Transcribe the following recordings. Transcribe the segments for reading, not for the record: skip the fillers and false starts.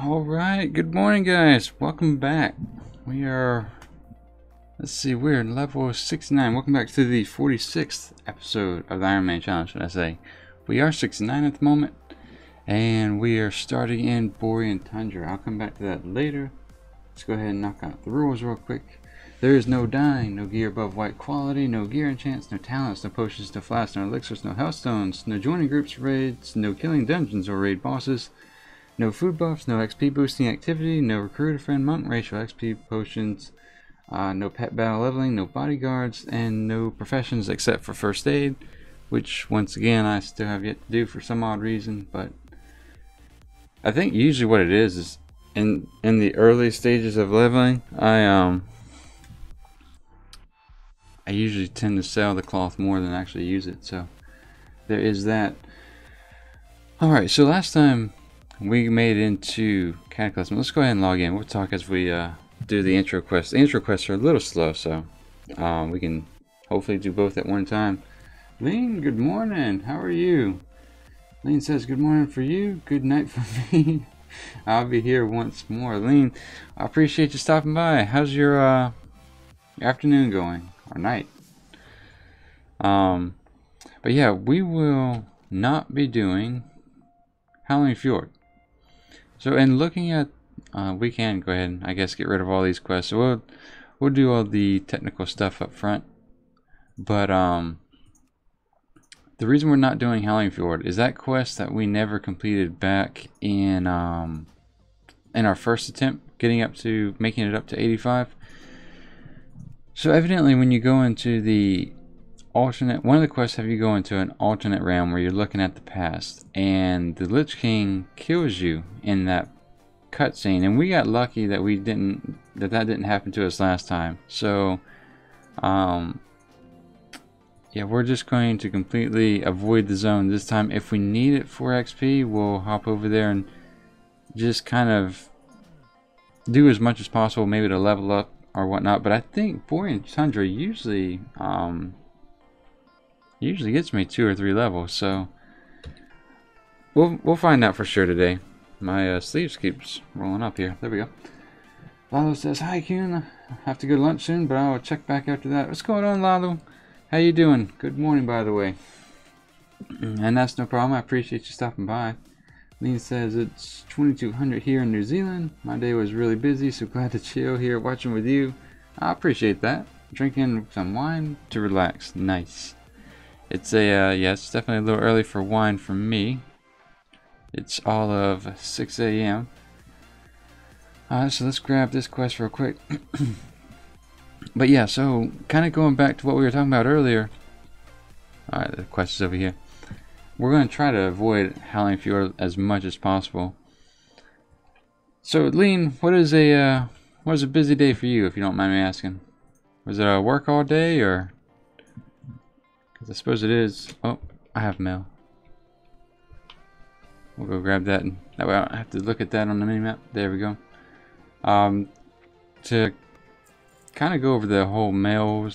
Alright, good morning guys. Welcome back. We are, let's see, we're in level 69. Welcome back to the 46th episode of the Ironman challenge, should I say. We are 69 at the moment, and we are starting in Borean Tundra. I'll come back to that later. Let's go ahead and knock out the rules real quick. There is no dying, no gear above white quality, no gear enchants, no talents, no potions, no flasks, no elixirs, no healthstones, no joining groups, raids, no killing dungeons or raid bosses. No food buffs, no XP boosting activity, no recruiter friend monk ratio XP potions, no pet battle leveling, no bodyguards, and no professions except for first aid, which once again I still have yet to do for some odd reason. But I think usually what it is in the early stages of leveling, I usually tend to sell the cloth more than actually use it, so there is that. Alright, so last time we made it into Cataclysm. Let's go ahead and log in. We'll talk as we do the intro quests. The intro quests are a little slow, so we can hopefully do both at one time. Lean, good morning. How are you? Lean says good morning for you, good night for me. I'll be here once more. Lean, I appreciate you stopping by. How's your afternoon going, or night? But yeah, we will not be doing Howling Fjord. So in looking at, we can go ahead and I guess get rid of all these quests. So we'll do all the technical stuff up front. But the reason we're not doing Howling Fjord is that quest that we never completed back in our first attempt, making it up to 85. So evidently when you go into the alternate, one of the quests have you go into an alternate realm where you're looking at the past, and the Lich King kills you in that cutscene, and we got lucky that that didn't happen to us last time. So yeah, we're just going to completely avoid the zone this time. If we need it for XP, we'll hop over there and just kind of do as much as possible, maybe to level up or whatnot. But I think Borean Tundra usually gets me 2 or 3 levels, so we'll find out for sure today. My sleeves keeps rolling up here. There we go. Lalo says, hi Qyune, I have to go to lunch soon, but I'll check back after that. What's going on, Lalo? How you doing? Good morning, by the way. And that's no problem. I appreciate you stopping by. Lean says it's 2200 here in New Zealand. My day was really busy, so glad to chill here watching with you. I appreciate that. Drinking some wine to relax. Nice. It's yeah, it's definitely a little early for wine for me. It's all of 6 a.m. So let's grab this quest real quick. But yeah, so kind of going back to what we were talking about earlier. Alright, the quest is over here. We're going to try to avoid Howling Fjord as much as possible. So Lean, what is a busy day for you, if you don't mind me asking? Was it a work all day, or? I suppose it is. Oh, I have mail. We'll go grab that, and that way I don't have to look at that on the mini-map. There we go. To kind of go over the whole mail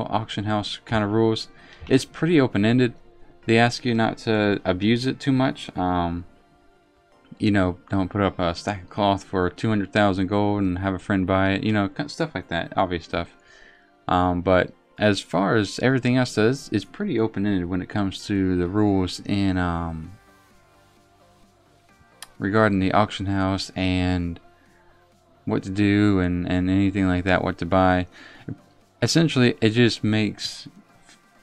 auction house kind of rules, it's pretty open-ended. They ask you not to abuse it too much. You know, don't put up a stack of cloth for 200,000 gold and have a friend buy it. You know, stuff like that, obvious stuff. But as far as everything else does, it's pretty open-ended when it comes to the rules in regarding the auction house and what to do and anything like that, what to buy. Essentially, it just makes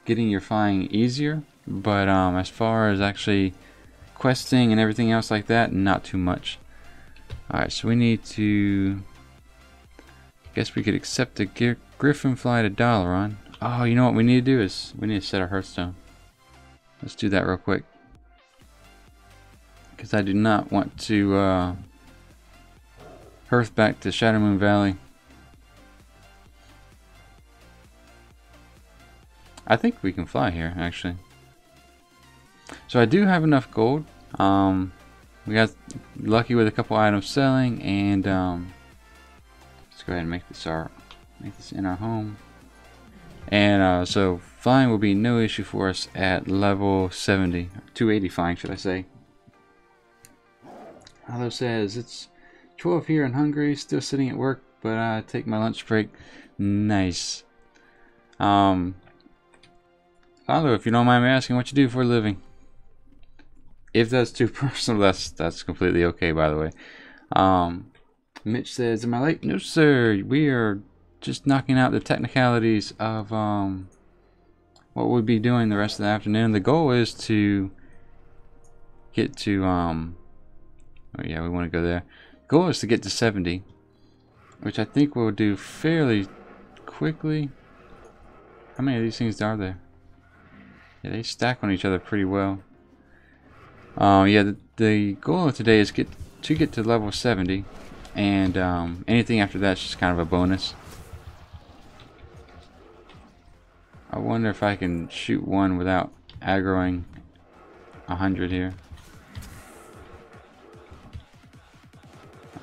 getting your flying easier, but as far as actually questing and everything else like that, not too much. Alright, so we need to, guess we could accept a Griffin flight to Dalaran. Oh, you know what we need to do is we need to set our Hearthstone. Let's do that real quick, because I do not want to Hearth back to Shadowmoon Valley. I think we can fly here, actually. So I do have enough gold. We got lucky with a couple items selling, and let's go ahead and make this in our home. And so flying will be no issue for us at level 70, 280 flying, should I say. Aldo says, it's 12 here in Hungary, still sitting at work, but I take my lunch break. Nice. Aldo, if you don't mind me asking what you do for a living. If that's too personal, that's completely okay, by the way. Mitch says, am I late? No, sir. We are just knocking out the technicalities of what we'll be doing the rest of the afternoon. The goal is to get to oh yeah, we want to go there. The goal is to get to 70, which I think we'll do fairly quickly. How many of these things are there? Yeah, they stack on each other pretty well. Yeah, the goal of today is to get to level 70, and anything after that's just kind of a bonus. I wonder if I can shoot one without aggroing 100 here.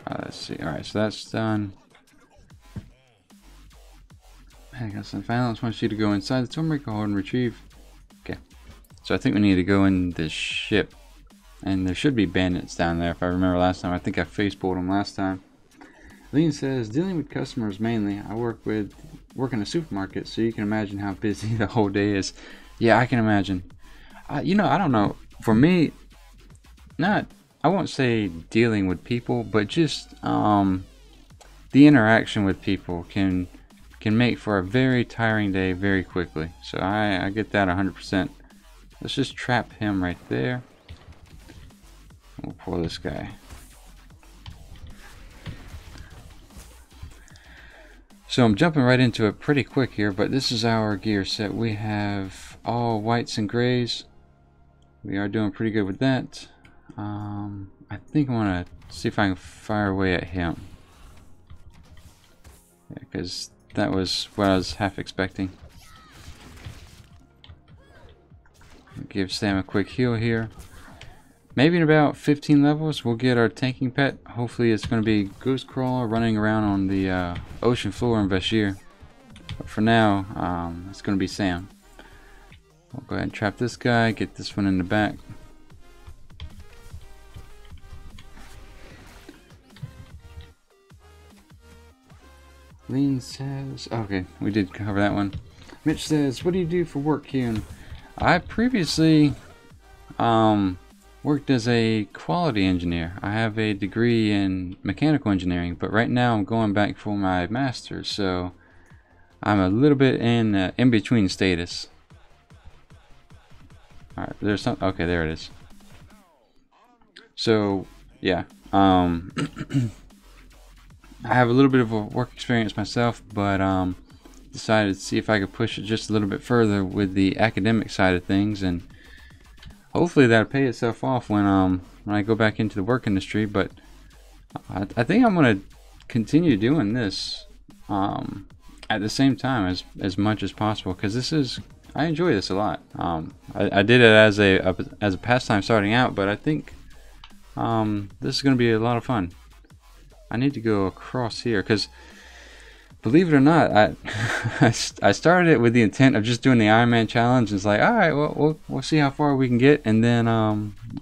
Let's see. Alright, so that's done. I got some violence. Wants you to go inside the turmeric, hold and retrieve. Okay. So I think we need to go in this ship. And there should be bandits down there if I remember last time. I think I face-pulled them last time. Lean says, dealing with customers mainly. I work in a supermarket, so you can imagine how busy the whole day is. Yeah, I can imagine. You know, I don't know. For me, I won't say dealing with people, but just the interaction with people can make for a very tiring day very quickly. So I get that 100%. Let's just trap him right there. We'll pull this guy. So I'm jumping right into it pretty quick here, but this is our gear set. We have all whites and grays. We are doing pretty good with that. I think I want to see if I can fire away at him. Yeah, because that was what I was half expecting. Give Sam a quick heal here. Maybe in about 15 levels we'll get our tanking pet. Hopefully it's going to be Ghost Crawler running around on the ocean floor in Vashir. But for now, it's going to be Sam. We'll go ahead and trap this guy, get this one in the back. Lean says, okay, we did cover that one. Mitch says, what do you do for work, Qyune? I previously worked as a quality engineer. I have a degree in mechanical engineering, but right now I'm going back for my master's, so I'm a little bit in between status. All right, there's some. Okay, there it is. So yeah, I have a little bit of a work experience myself, but decided to see if I could push it just a little bit further with the academic side of things, and hopefully that'll pay itself off when I go back into the work industry. But I think I'm gonna continue doing this at the same time as much as possible, because I enjoy this a lot. I did it as a pastime starting out, but I think this is gonna be a lot of fun. I need to go across here because, believe it or not, I started it with the intent of just doing the Ironman challenge. It's like, all right, well, we'll see how far we can get, and then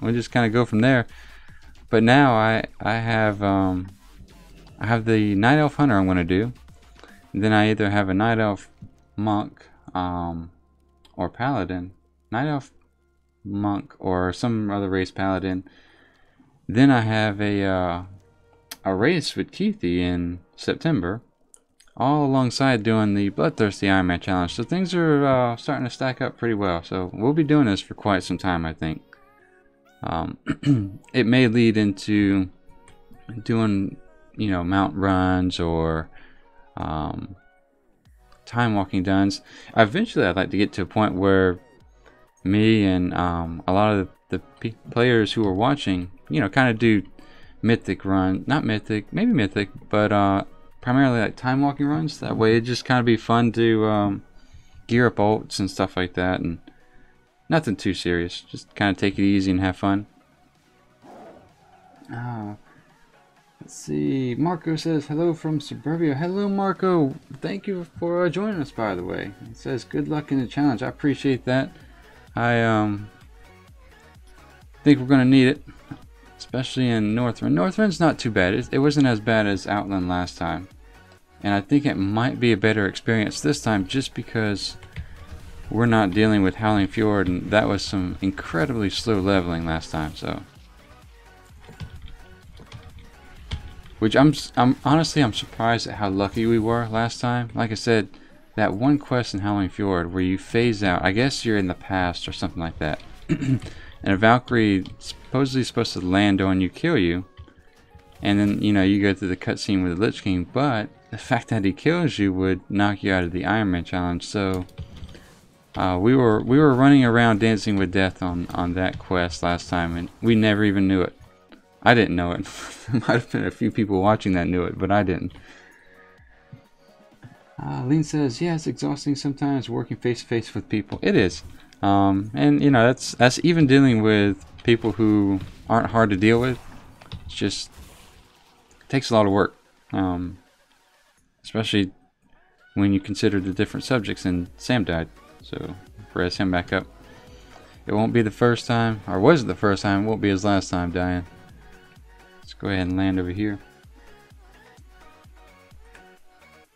we'll just kind of go from there. But now I have the Night Elf Hunter I'm going to do. And then I either have a Night Elf Monk or Paladin. Night Elf Monk or some other race Paladin. Then I have a race with Keithy in September, all alongside doing the Bloodthirsty Ironman challenge. So things are starting to stack up pretty well. So we'll be doing this for quite some time, I think. It may lead into doing, mount runs or time walking duns. Eventually I'd like to get to a point where me and a lot of the players who are watching, kind of do mythic run, not mythic, maybe mythic, but primarily like time walking runs. That way it just kind of be fun to gear up ults and stuff like that, and nothing too serious, just kind of take it easy and have fun. Let's see, Marco says hello from Suburbia. Hello Marco, thank you for joining us, by the way. He says good luck in the challenge. I appreciate that. I think we're gonna need it. especially in Northrend. Northrend's not too bad. It wasn't as bad as Outland last time. And I think it might be a better experience this time just because we're not dealing with Howling Fjord, and that was some incredibly slow leveling last time, so. Which I'm honestly surprised at how lucky we were last time. Like I said, that one quest in Howling Fjord where you phase out, I guess you're in the past or something like that. And a Valkyrie supposedly supposed to land on you, kill you, and then you go through the cutscene with the Lich King, but the fact that he kills you would knock you out of the Ironman challenge. So we were running around dancing with death on that quest last time, and we never even knew it. I didn't know it. There might have been a few people watching that knew it, but I didn't. Lean says, yeah, it's exhausting sometimes working face to face with people. It is. And that's even dealing with people who aren't hard to deal with. It's just, it takes a lot of work. Especially when you consider the different subjects, and Sam died. So, res him back up. It won't be the first time, or was it the first time? It won't be his last time dying. Let's go ahead and land over here.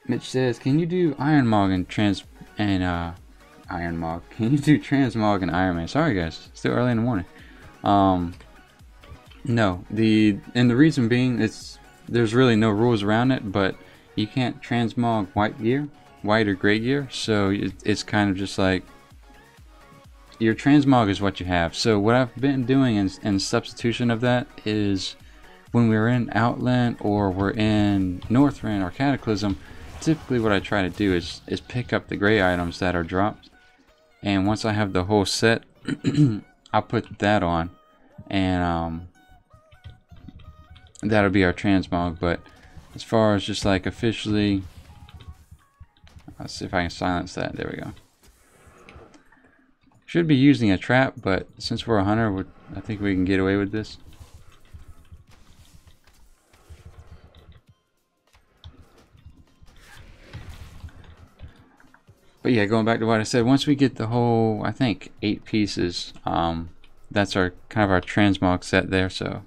Mitch says, can you do Ironmog and Ironmog? Can you do Transmog and Ironman? Sorry guys, it's still early in the morning. No, the reason being there's really no rules around it, but you can't transmog white or gray gear, so it's kind of just like your transmog is what you have. So what I've been doing in substitution of that is when we're in Outland or we're in Northrend or Cataclysm, typically what I try to do is pick up the gray items that are dropped, and once I have the whole set, I'll put that on, and that'll be our transmog. But as far as just like officially, let's see if I can silence that. There we go. Should be using a trap, but since we're a hunter, I think we can get away with this. But yeah, going back to what I said, once we get the whole, I think 8 pieces, that's our kind of our transmog set there. So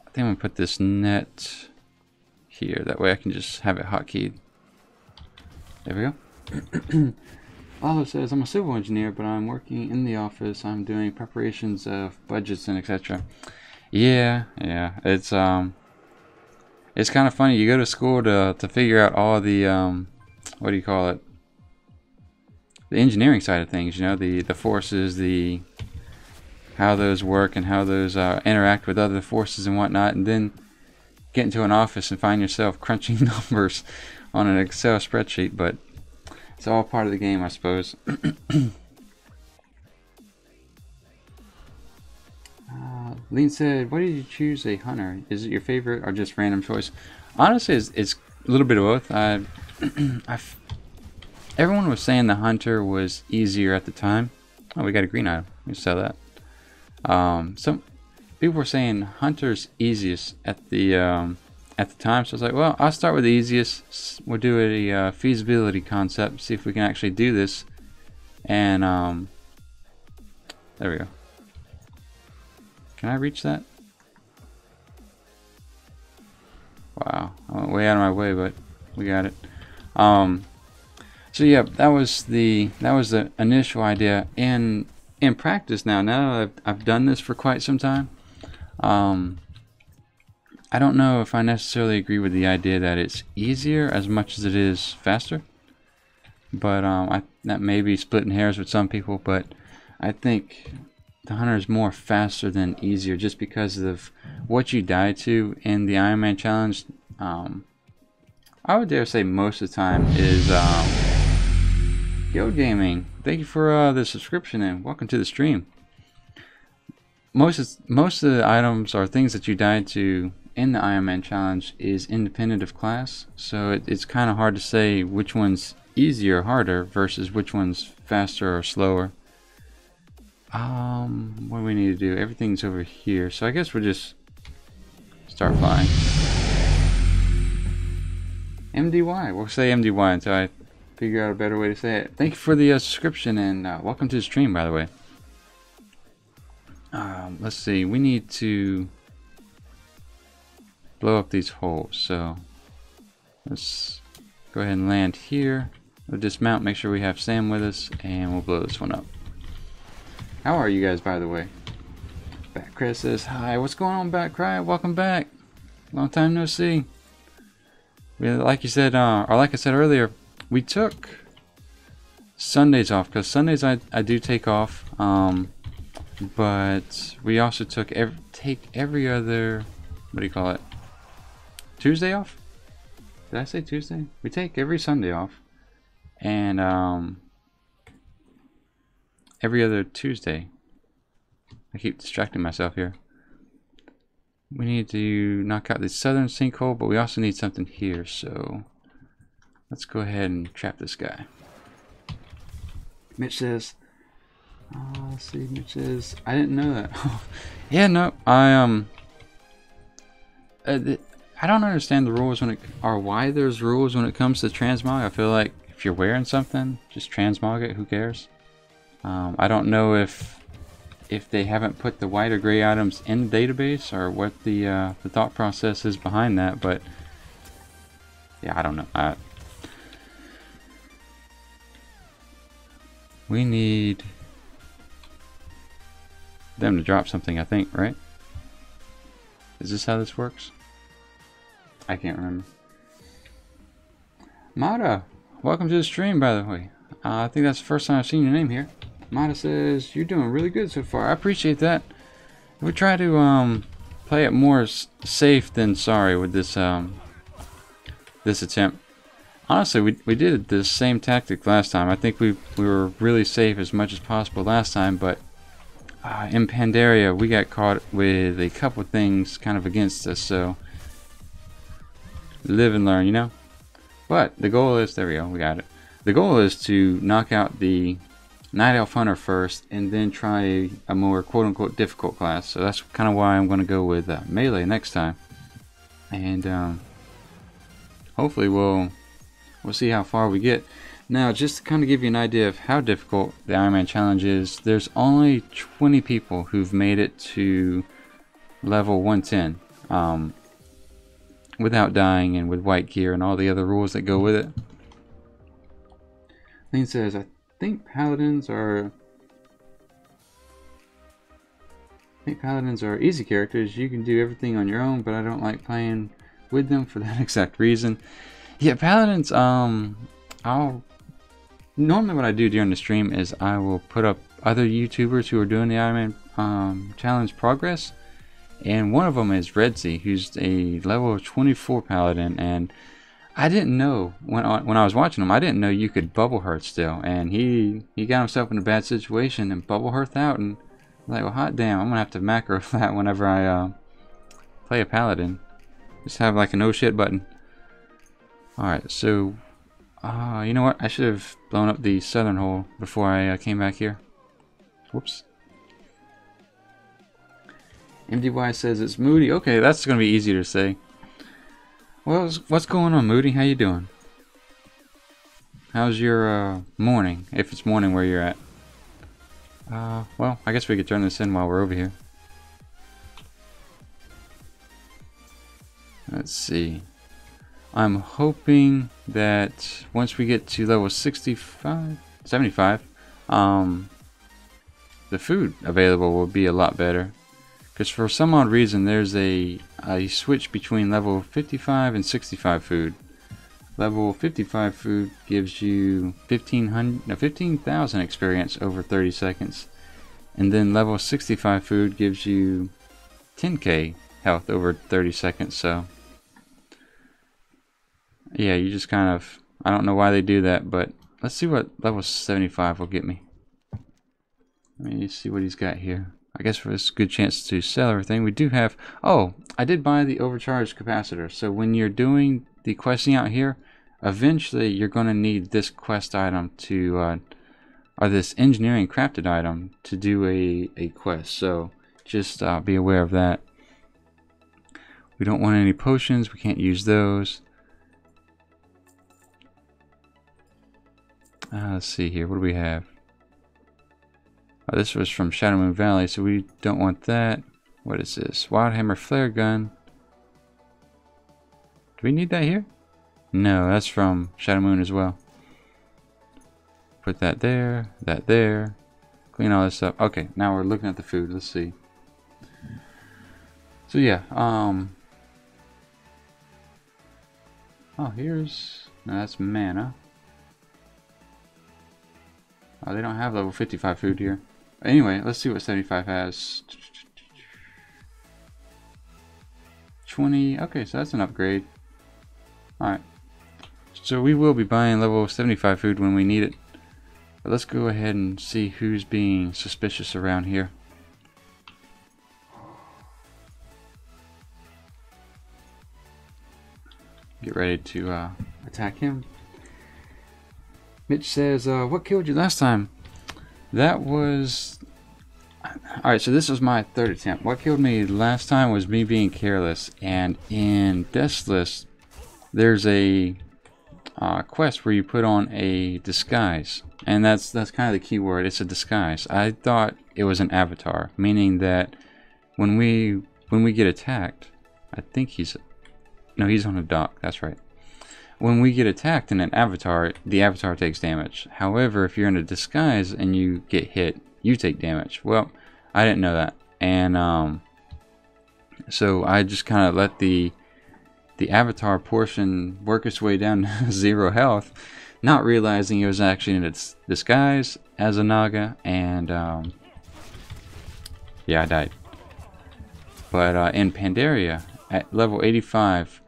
I think I'm gonna put this net here. That way I can just have it hotkeyed. There we go. Lalo says, I'm a civil engineer, but I'm working in the office. I'm doing preparations of budgets and etc. Yeah, it's kind of funny. You go to school to figure out all the what do you call it? The engineering side of things, the forces, how those work and how those interact with other forces and whatnot, and then get into an office and find yourself crunching numbers on an Excel spreadsheet. But it's all part of the game, I suppose. Lean said, why did you choose a hunter? Is it your favorite or just random choice? Honestly, it's a little bit of both. Everyone was saying the hunter was easier at the time. Oh, we got a green item. We sell that. Some people were saying hunter's easiest at the time. So I was like, well, I'll start with the easiest. We'll do a feasibility concept, see if we can actually do this. And there we go. Can I reach that? Wow, I went way out of my way, but we got it. So yeah, that was the initial idea. In practice now that I've done this for quite some time, I don't know if I necessarily agree with the idea that it's easier as much as it is faster. But that may be splitting hairs with some people, but I think the hunter is more faster than easier just because of what you die to in the Ironman challenge. I would dare say most of the time is Yo Gaming. Thank you for the subscription and welcome to the stream. Most of the items or things that you die to in the Ironman challenge is independent of class, so it's kind of hard to say which one's easier or harder versus which one's faster or slower. What do we need to do? Everything's over here, so I guess we'll just start flying. MDY. We'll say MDY until I figure out a better way to say it. Thank you for the subscription and welcome to the stream, by the way. let's see. We need to blow up these holes. So let's go ahead and land here. We'll dismount, make sure we have Sam with us, and we'll blow this one up. How are you guys, by the way? Bat Chris says, hi, what's going on, Bat Cry? Welcome back. Long time no see. Like you said, or like I said earlier, we took Sundays off, because Sundays I do take off, but we also took every other, what do you call it, Tuesday off? Did I say Tuesday? We take every Sunday off, and every other Tuesday. I keep distracting myself here. We need to knock out the southern sinkhole, but we also need something here, so let's go ahead and trap this guy. Mitch says, let's see, Mitch says, I didn't know that. Yeah, no, I don't understand the rules or why there's rules when it comes to transmog. I feel like if you're wearing something, just transmog it, who cares? I don't know if they haven't put the white or gray items in the database, or what the thought process is behind that, but yeah, I don't know. We need them to drop something, I think, right? Is this how this works? I can't remember. Mata, welcome to the stream, by the way. I think that's the first time I've seen your name here. Mata says, you're doing really good so far. I appreciate that. We try to play it more safe than sorry with this this attempt. Honestly, we did the same tactic last time. I think we were really safe as much as possible last time, but in Pandaria we got caught with a couple things kind of against us, so live and learn, you know? But the goal is, there we go, we got it. The goal is to knock out the Night Elf Hunter first, and then try a more quote-unquote difficult class. So that's kind of why I'm going to go with melee next time, and hopefully we'll see how far we get. Now, just to kind of give you an idea of how difficult the Ironman challenge is, there's only 20 people who've made it to level 110 without dying and with white gear and all the other rules that go with it. Lean says, I think paladins are easy characters. You can do everything on your own, but I don't like playing with them for that exact reason. Yeah, paladins, normally what I do during the stream is I will put up other YouTubers who are doing the Ironman challenge progress, and one of them is Redzy, who's a level 24 paladin, and I didn't know when I was watching him, I didn't know you could bubble hearth still, and he got himself in a bad situation and bubble hearth out, and I'm like, well, hot damn, I'm gonna have to macro that whenever I play a paladin. Just have like a no shit button. Alright, so you know what? I should have blown up the southern hole before I came back here. Whoops. MDY says it's Moody. Okay, that's gonna be easier to say. Well, what's going on, Moody? How you doing? How's your morning, if it's morning where you're at? Well, I guess we could turn this in while we're over here. Let's see. I'm hoping that once we get to level 75, the food available will be a lot better. Because for some odd reason, there's a switch between level 55 and 65 food. Level 55 food gives you 15,000 experience over 30 seconds. And then level 65 food gives you 10k health over 30 seconds. So yeah, you just kind of, I don't know why they do that, but let's see what level 75 will get me. Let me see what he's got here. I guess for this good chance to sell everything, we do have, oh, I did buy the overcharged capacitor. So when you're doing the questing out here, eventually you're going to need this quest item to, or this engineering crafted item to do a quest. So just be aware of that. We don't want any potions, we can't use those. Let's see here, what do we have? This was from Shadow Moon Valley, so we don't want that. What is this? Wildhammer flare gun. Do we need that here? No, that's from Shadow Moon as well. Put that there, that there. Clean all this up. Okay, now we're looking at the food. Let's see. So yeah, oh, here's, no, that's mana. Oh, they don't have level 55 food here. Anyway, let's see what 75 has. 20, okay, so that's an upgrade. Alright, so we will be buying level 75 food when we need it. But let's go ahead and see who's being suspicious around here. Get ready to attack him. Mitch says, what killed you last time? That was... Alright, so this was my third attempt. What killed me last time was me being careless. And in Deathless, there's a quest where you put on a disguise. And that's kind of the key word. It's a disguise. I thought it was an avatar, meaning that when we get attacked, I think he's... No, he's on a dock. That's right. When we get attacked in an avatar, the avatar takes damage. However, if you're in a disguise and you get hit, you take damage. Well, I didn't know that, and so I just kind of let the avatar portion work its way down to 0 health, not realizing it was actually in its disguise as a Naga, and yeah, I died. But in Pandaria at level 85.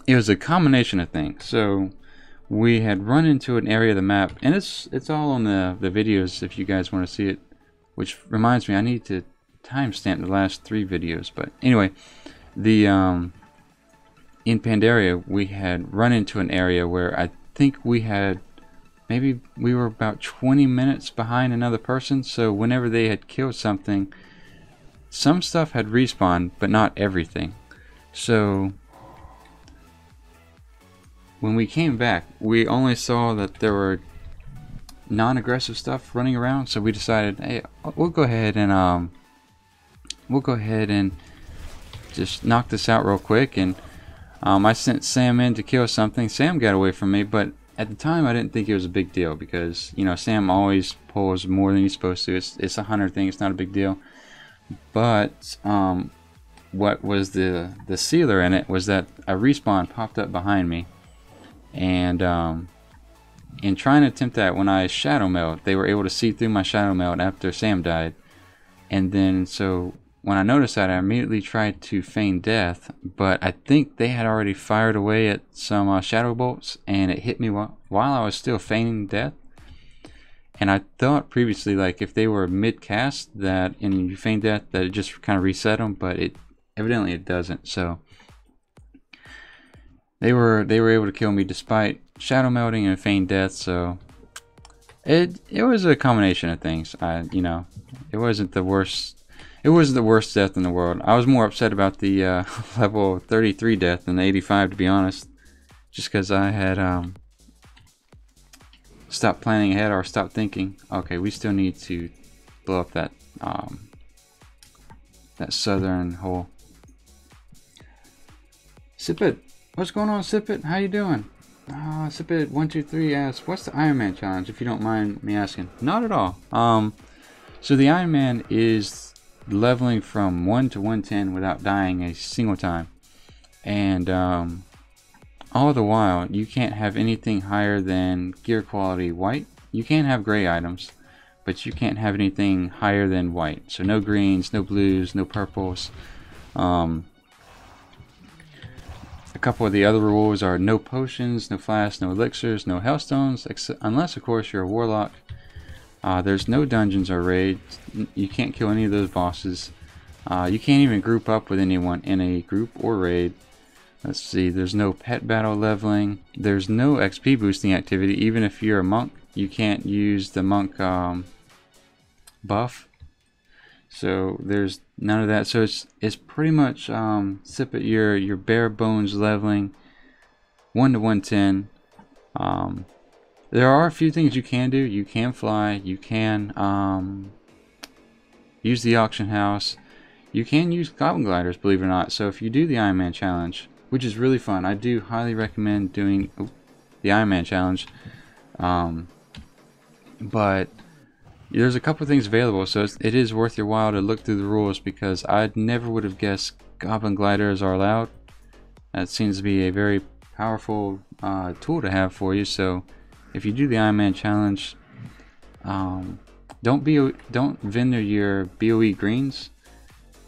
It was a combination of things. So we had run into an area of the map, and it's all on the videos if you guys want to see it. Which reminds me, I need to timestamp the last 3 videos. But anyway, the in Pandaria we had run into an area where I think we were about 20 minutes behind another person. So whenever they had killed something, some stuff had respawned, but not everything. So when we came back, we only saw that there were non-aggressive stuff running around. So we decided, hey, we'll go ahead and just knock this out real quick. And I sent Sam in to kill something. Sam got away from me, but at the time I didn't think it was a big deal because, you know, Sam always pulls more than he's supposed to. It's a hunter thing. It's not a big deal. But what was the sealer in it was that a respawn popped up behind me. And in trying to attempt that, when I shadow meld, they were able to see through my shadow meld after Sam died. And then so when I noticed that, I immediately tried to feign death, but I think they had already fired away at some shadow bolts, and it hit me while I was still feigning death. And I thought previously, like, if they were mid-cast that and you feign death, that it just kind of reset them, but evidently it doesn't. So they were able to kill me despite shadow melding and feign death. So it was a combination of things. You know, it wasn't the worst. It wasn't the worst death in the world. I was more upset about the level 33 death than the 85, to be honest, just because I had stopped planning ahead or stopped thinking. Okay, we still need to blow up that that southern hole. Sip It, what's going on, Sip It? How you doing? Sip It 123 asks, what's the Ironman challenge? If you don't mind me asking. Not at all. So the Ironman is leveling from 1 to 110 without dying a single time, and all the while you can't have anything higher than gear quality white. You can have gray items, but you can't have anything higher than white. So no greens, no blues, no purples. A couple of the other rules are no potions, no flasks, no elixirs, no hellstones, unless of course you're a warlock. There's no dungeons or raids. You can't kill any of those bosses. You can't even group up with anyone in a group or raid. Let's see, there's no pet battle leveling. There's no XP boosting activity. Even if you're a monk, you can't use the monk buff. So there's none of that. So it's pretty much Sip It, your bare bones leveling 1 to 110. There are a few things you can do. You can fly. You can use the auction house. You can use goblin gliders, believe it or not. So if you do the Ironman challenge, which is really fun, I do highly recommend doing the Ironman challenge. But there's a couple of things available, so it is worth your while to look through the rules, because I never would have guessed goblin gliders are allowed. That seems to be a very powerful tool to have for you. So if you do the Ironman challenge, don't vendor your BOE greens.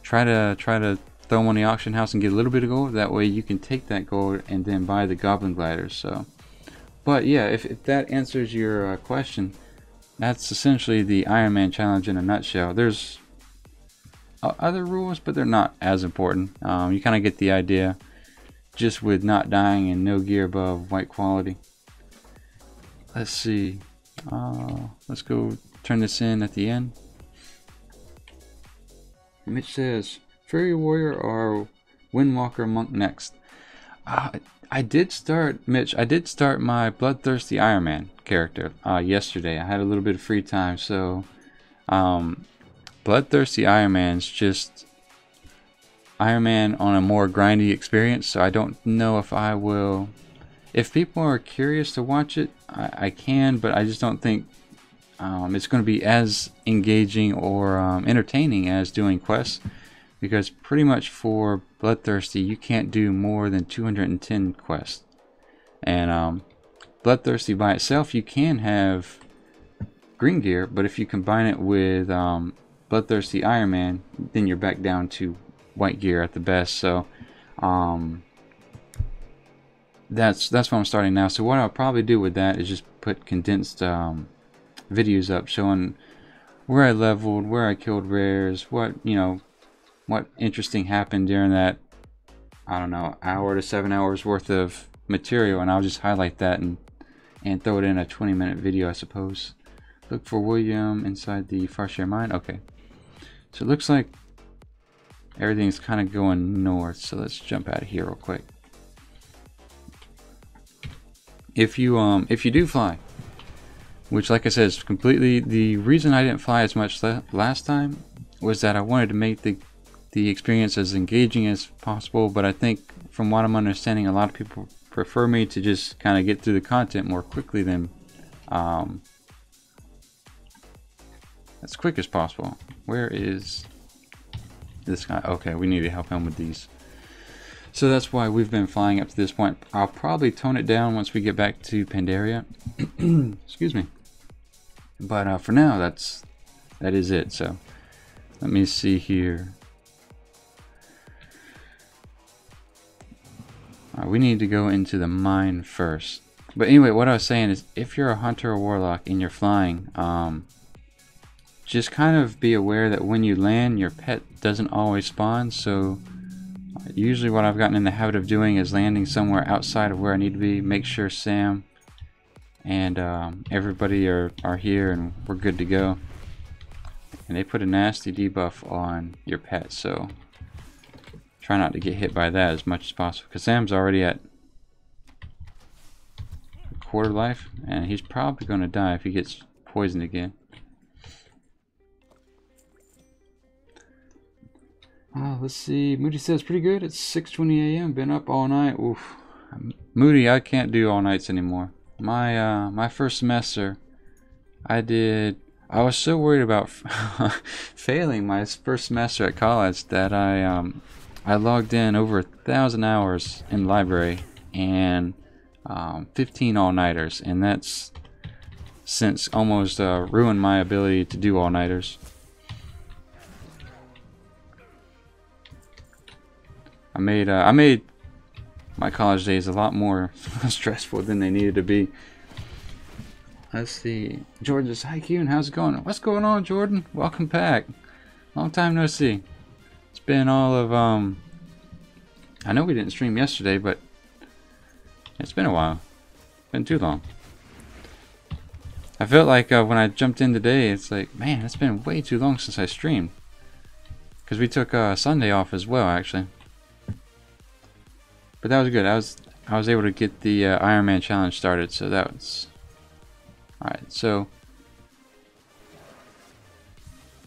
Try to throw them on the auction house and get a little bit of gold. That way you can take that gold and then buy the goblin gliders. So, but yeah, if that answers your question, that's essentially the Ironman challenge in a nutshell. There's other rules, but they're not as important. You kind of get the idea, just with not dying and no gear above white quality. Let's see. Let's go turn this in at the end. Mitch says, Fairy Warrior or Windwalker Monk next? I did start, Mitch, I did start my Bloodthirsty Ironman character yesterday. I had a little bit of free time, so Bloodthirsty Ironman's just Ironman on a more grindy experience, so I don't know if I will. If people are curious to watch it, I can, but I just don't think it's going to be as engaging or entertaining as doing quests, because pretty much for Bloodthirsty you can't do more than 210 quests, and Bloodthirsty by itself you can have green gear, but if you combine it with Bloodthirsty Ironman, then you're back down to white gear at the best. So that's what I'm starting now. So what I'll probably do with that is just put condensed videos up showing where I leveled, where I killed rares, what interesting happened during that, I don't know, hour to 7 hours worth of material, and I'll just highlight that and throw it in a 20-minute video, I suppose. Look for William inside the Farshare mine. Okay, so it looks like everything's kind of going north, so let's jump out of here real quick. If you do fly, which, like I said, is completely the reason I didn't fly as much last time, was that I wanted to make the experience as engaging as possible. But I think, from what I'm understanding, a lot of people prefer me to just kind of get through the content more quickly than as quick as possible. Where is this guy? Okay, we need to help him with these. So that's why we've been flying up to this point. I'll probably tone it down once we get back to Pandaria. Excuse me. But for now, that is it. So let me see here. We need to go into the mine first. But anyway, what I was saying is, if you're a hunter or warlock and you're flying, just kind of be aware that when you land, your pet doesn't always spawn. So usually what I've gotten in the habit of doing is landing somewhere outside of where I need to be. Make sure Sam and everybody are here and we're good to go. And they put a nasty debuff on your pet, so try not to get hit by that as much as possible, because Sam's already at quarter life and he's probably going to die if he gets poisoned again. Let's see. Moody says pretty good. It's 6:20 a.m. Been up all night. Oof. Moody, I can't do all nights anymore. My first semester, I was so worried about failing my first semester at college that I logged in over 1,000 hours in library and 15 all-nighters, and that's since almost ruined my ability to do all-nighters. I made my college days a lot more stressful than they needed to be. Let's see. Jordan says, hi Qyune, how's it going? What's going on, Jordan? Welcome back. Long time no see. It's been all of I know we didn't stream yesterday, but it's been a while. Been too long. I felt like when I jumped in today, it's like, man, it's been way too long since I streamed. Because we took Sunday off as well, actually. But that was good. I was able to get the Ironman challenge started, so that was Alright, so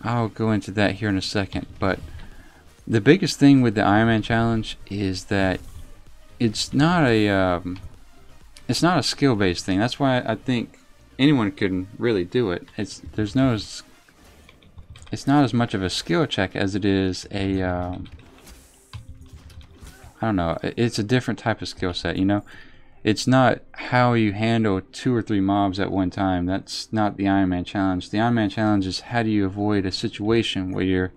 I'll go into that here in a second, but the biggest thing with the Ironman challenge is that it's not a skill-based thing. That's why I think anyone can really do it. It's not as much of a skill check as it is a I don't know. It's a different type of skill set, you know. It's not how you handle 2 or 3 mobs at one time. That's not the Ironman challenge. The Ironman challenge is how do you avoid a situation where you're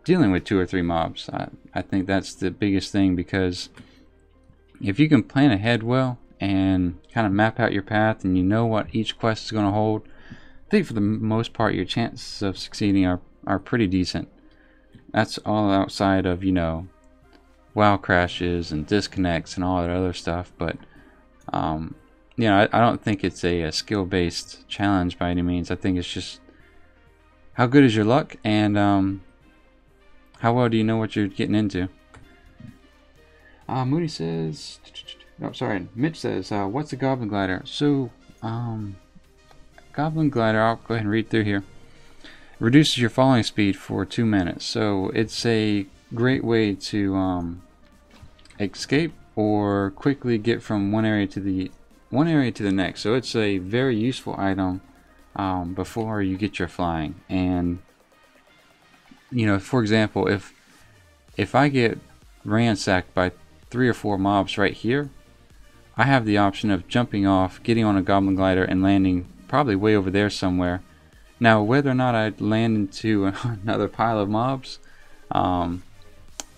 dealing with 2 or 3 mobs. I think that's the biggest thing, because if you can plan ahead well and kind of map out your path and you know what each quest is going to hold, I think for the most part your chances of succeeding are pretty decent. That's all outside of, you know, WoW crashes and disconnects and all that other stuff, but you know, I don't think it's a skill-based challenge by any means. I think it's just how good is your luck, and how well do you know what you're getting into. Moody says, oh, sorry, Mitch says, what's a Goblin Glider? So, Goblin Glider, I'll go ahead and read through here. Reduces your falling speed for 2 minutes. So it's a great way to escape or quickly get from one area to the next. So it's a very useful item before you get your flying. And you know, for example, if I get ransacked by 3 or 4 mobs right here, I have the option of jumping off, getting on a Goblin Glider, and landing probably way over there somewhere. Now, whether or not I land into another pile of mobs,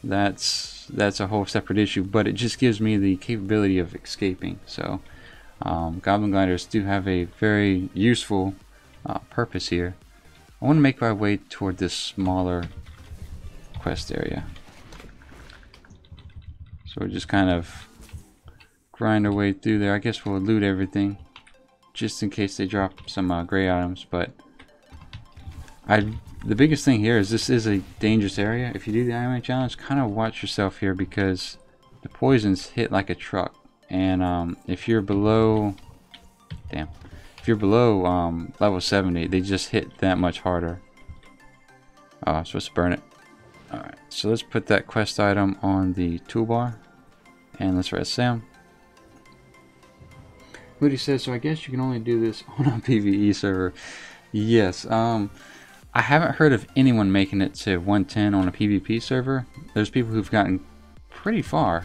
that's a whole separate issue, but it just gives me the capability of escaping. So Goblin Gliders do have a very useful purpose here. I want to make my way toward this smaller quest area, so we'll just kind of grind our way through there. I guess we'll loot everything just in case they drop some gray items, but the biggest thing here is this is a dangerous area. If you do the Ironman challenge, kind of watch yourself here, because the poisons hit like a truck, and if you're below, level 70, they just hit that much harder. Oh, I'm supposed to burn it. Alright, so let's put that quest item on the toolbar, and let's rest Sam. Moody says, so I guess you can only do this on a PvE server. Yes, I haven't heard of anyone making it to 110 on a PvP server. There's people who've gotten pretty far.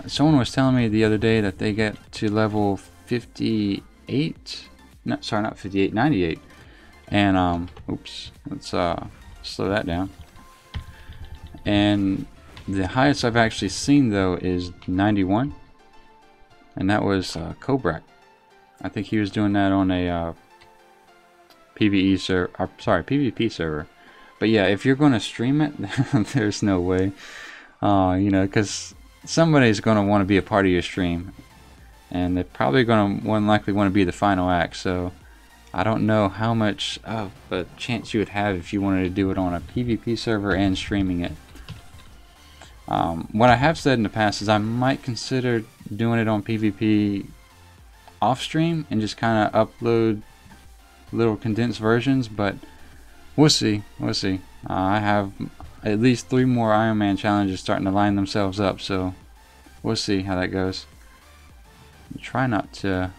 Someone was telling me the other day that they get to level 58. No, sorry, not 58, 98. And oops, let's slow that down. And the highest I've actually seen though is 91, and that was Kobrak. I think he was doing that on a PvE server, sorry, PvP server. But yeah, if you're going to stream it, there's no way. You know, because somebody's going to want to be a part of your stream, and they're probably going to more than likely want to be the final act. So I don't know how much of a chance you would have if you wanted to do it on a PvP server and streaming it. What I have said in the past is I might consider doing it on PvP off stream and just kind of upload little condensed versions, but we'll see. I have at least 3 more Ironman challenges starting to line themselves up, so we'll see how that goes. I'll try not to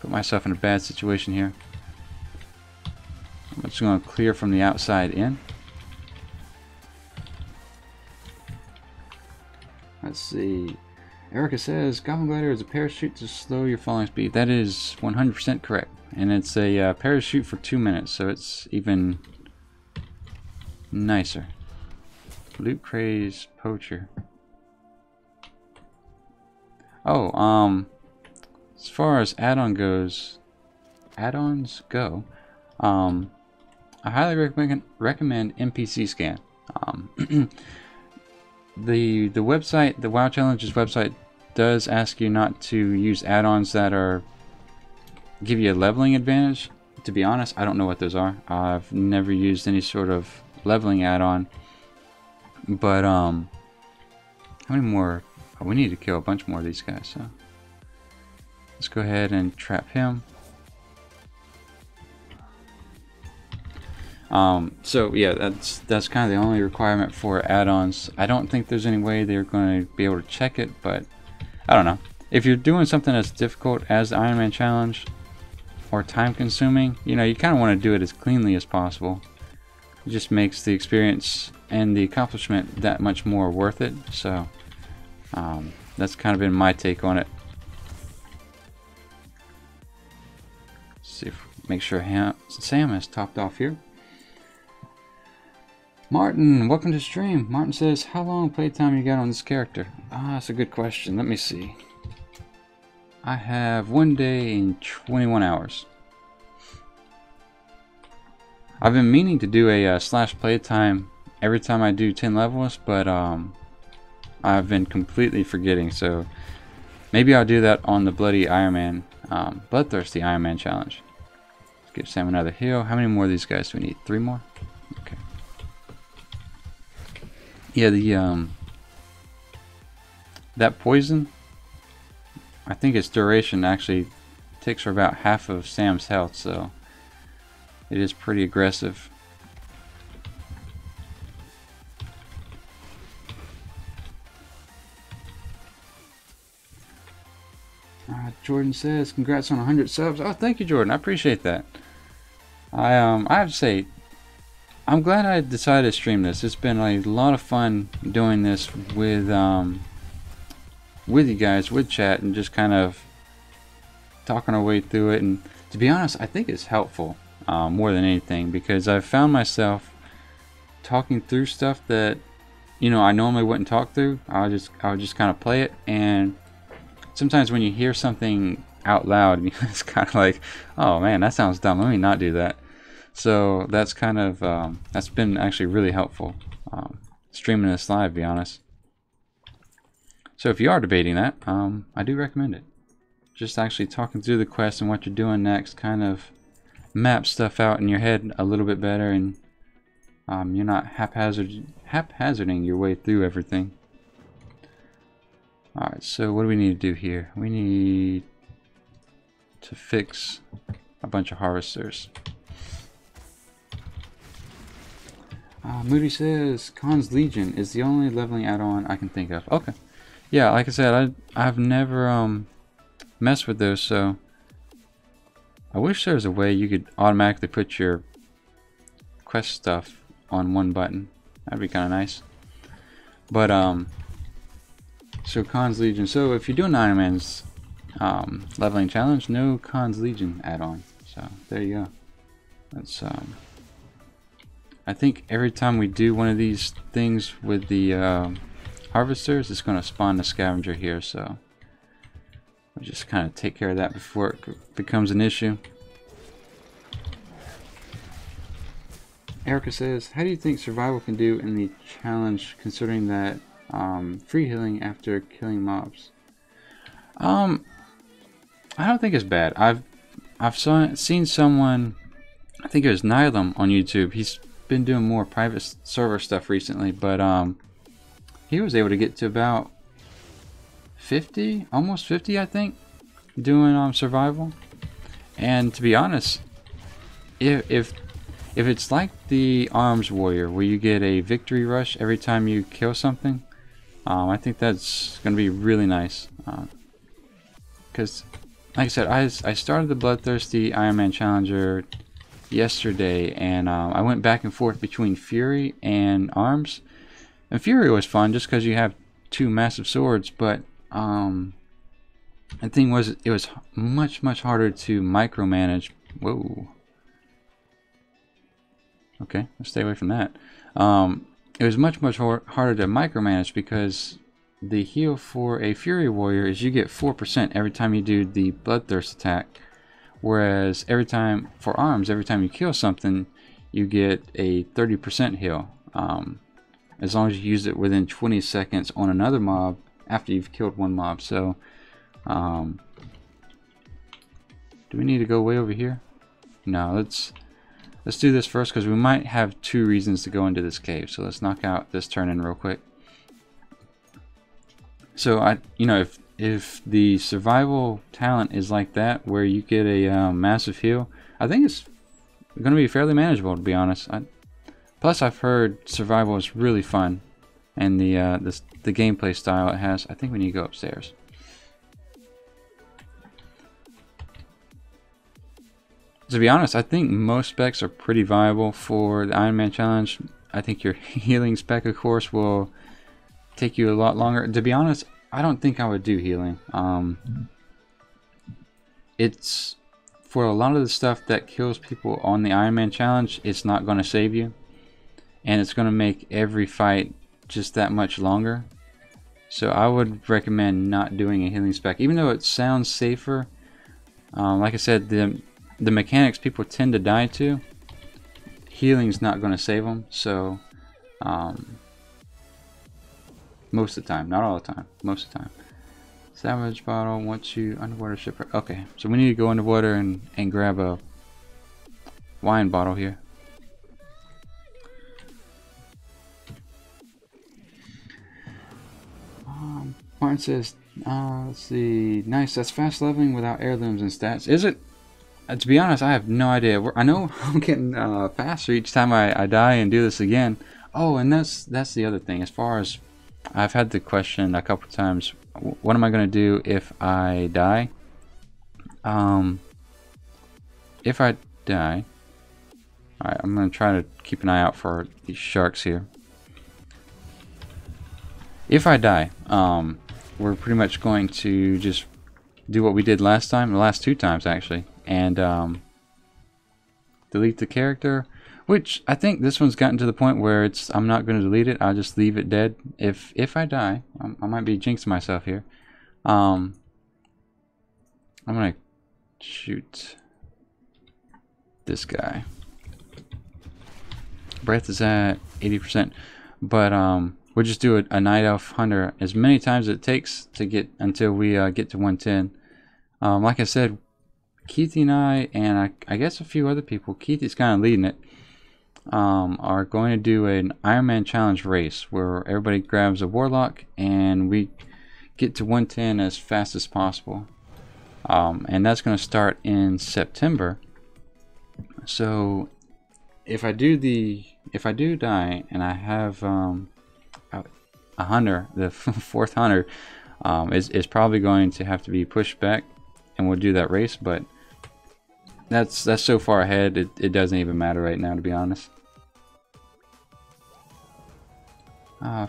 put myself in a bad situation here. I'm just going to clear from the outside in. Let's see. Erica says Goblin Glider is a parachute to slow your falling speed. That is 100% correct. And it's a parachute for 2 minutes, so it's even nicer. Loot Craze Poacher. Oh, as far as add-ons go, I highly recommend NPC Scan. The website, the WoW Challenges website, does ask you not to use add-ons that are give you a leveling advantage. To be honest, I don't know what those are. I've never used any sort of leveling add-on. But how many more? Oh, we need to kill a bunch more of these guys. So Let's go ahead and trap him. So yeah, that's kind of the only requirement for add-ons. I don't think there's any way they're going to be able to check it, but I don't know. If you're doing something as difficult as the Ironman challenge or time consuming, you know, you kind of want to do it as cleanly as possible. It just makes the experience and the accomplishment that much more worth it. So that's kind of been my take on it. Let's see if make sure Sam has topped off here. Martin, welcome to stream. Martin says, how long playtime you got on this character? That's a good question. Let me see. I have 1 day and 21 hours. I've been meaning to do a slash playtime every time I do 10 levels, but I've been completely forgetting. So maybe I'll do that on the Bloody Ironman, Bloodthirsty Ironman challenge. Let's give Sam another heal. How many more of these guys do we need? 3 more? Okay. Yeah, the that poison, I think its duration actually takes for about half of Sam's health, so it is pretty aggressive. Jordan says, congrats on 100 subs. Oh, thank you, Jordan. I appreciate that. I have to say, I'm glad I decided to stream this. It's been a lot of fun doing this with you guys, with chat, and just kind of talking our way through it. And to be honest, I think it's helpful more than anything, because I've found myself talking through stuff that, you know, I normally wouldn't talk through. I would just kind of play it, and sometimes when you hear something out loud, it's kind of like, oh man, that sounds dumb. Let me not do that. So that's kind of that's been actually really helpful, streaming this live, to be honest. So if you are debating that, I do recommend it. Just actually talking through the quest and what you're doing next kind of maps stuff out in your head a little bit better, and you're not haphazarding your way through everything. Alright, so what do we need to do here? We need to fix a bunch of harvesters. Moody says, Khan's Legion is the only leveling add-on I can think of. Okay. Yeah, like I said, I've never messed with those, so I wish there was a way you could automatically put your quest stuff on one button. That'd be kind of nice. But so Khan's Legion. So if you're doing Ironman's leveling challenge, no Khan's Legion add-on. So there you go. That's I think every time we do one of these things with the harvesters, it's going to spawn the scavenger here, so we'll just kind of take care of that before it becomes an issue. Erica says, how do you think survival can do in the challenge, considering that free healing after killing mobs? I don't think it's bad. I've seen someone, I think it was Nylum on YouTube. He's been doing more private server stuff recently, but he was able to get to about 50, almost 50, I think, doing survival. And to be honest, if it's like the Arms Warrior, where you get a victory rush every time you kill something, I think that's going to be really nice. Because, like I said, I started the Bloodthirsty Ironman Challenger yesterday, and I went back and forth between Fury and Arms. And Fury was fun just because you have two massive swords, but the thing was, it was much harder to micromanage. Whoa. Okay, let's stay away from that. It was much harder to micromanage because the heal for a Fury Warrior is you get 4% every time you do the Bloodthirst attack, whereas every time for Arms, every time you kill something, you get a 30% heal, as long as you use it within 20 seconds on another mob after you've killed one mob. So do we need to go way over here? No, let's do this first, because we might have 2 reasons to go into this cave. So let's knock out this turn in real quick. So you know, if the survival talent is like that, where you get a massive heal, I think it's going to be fairly manageable, to be honest. Plus, I've heard survival is really fun, and the gameplay style it has. I think we need to go upstairs. To be honest, I think most specs are pretty viable for the Ironman challenge. I think your healing spec, of course, will take you a lot longer. To be honest, I don't think I would do healing. It's for a lot of the stuff that kills people on the Ironman challenge, it's not going to save you, and it's going to make every fight just that much longer. So I would recommend not doing a healing spec, even though it sounds safer. Like I said, the mechanics people tend to die to, healing's not going to save them. So most of the time, not all the time, most of the time. Salvage bottle, once you underwater shipwreck. Okay, so we need to go underwater and grab a wine bottle here. Martin says, let's see, nice, that's fast leveling without heirlooms and stats. Is it? To be honest, I have no idea. I know I'm getting faster each time I die and do this again. Oh, and that's the other thing. As far as, I've had the question a couple times, what am I going to do if I die? If I die, alright, I'm going to try to keep an eye out for these sharks here. If I die, we're pretty much going to just do what we did last time, the last 2 times actually, and delete the character, which I think this one's gotten to the point where I'm not going to delete it. I'll just leave it dead. If I die, I might be jinxing myself here. I'm gonna shoot this guy. Breath is at 80%, but we'll just do a night elf hunter as many times as it takes to get until we get to 110. Like I said, Keithy and I guess a few other people, Keithy's kind of leading it, are going to do an Ironman challenge race where everybody grabs a warlock and we get to 110 as fast as possible. And that's going to start in September. So if I do die and I have a hunter, the 4th hunter, is probably going to have to be pushed back, and we'll do that race. But that's so far ahead, it doesn't even matter right now, to be honest.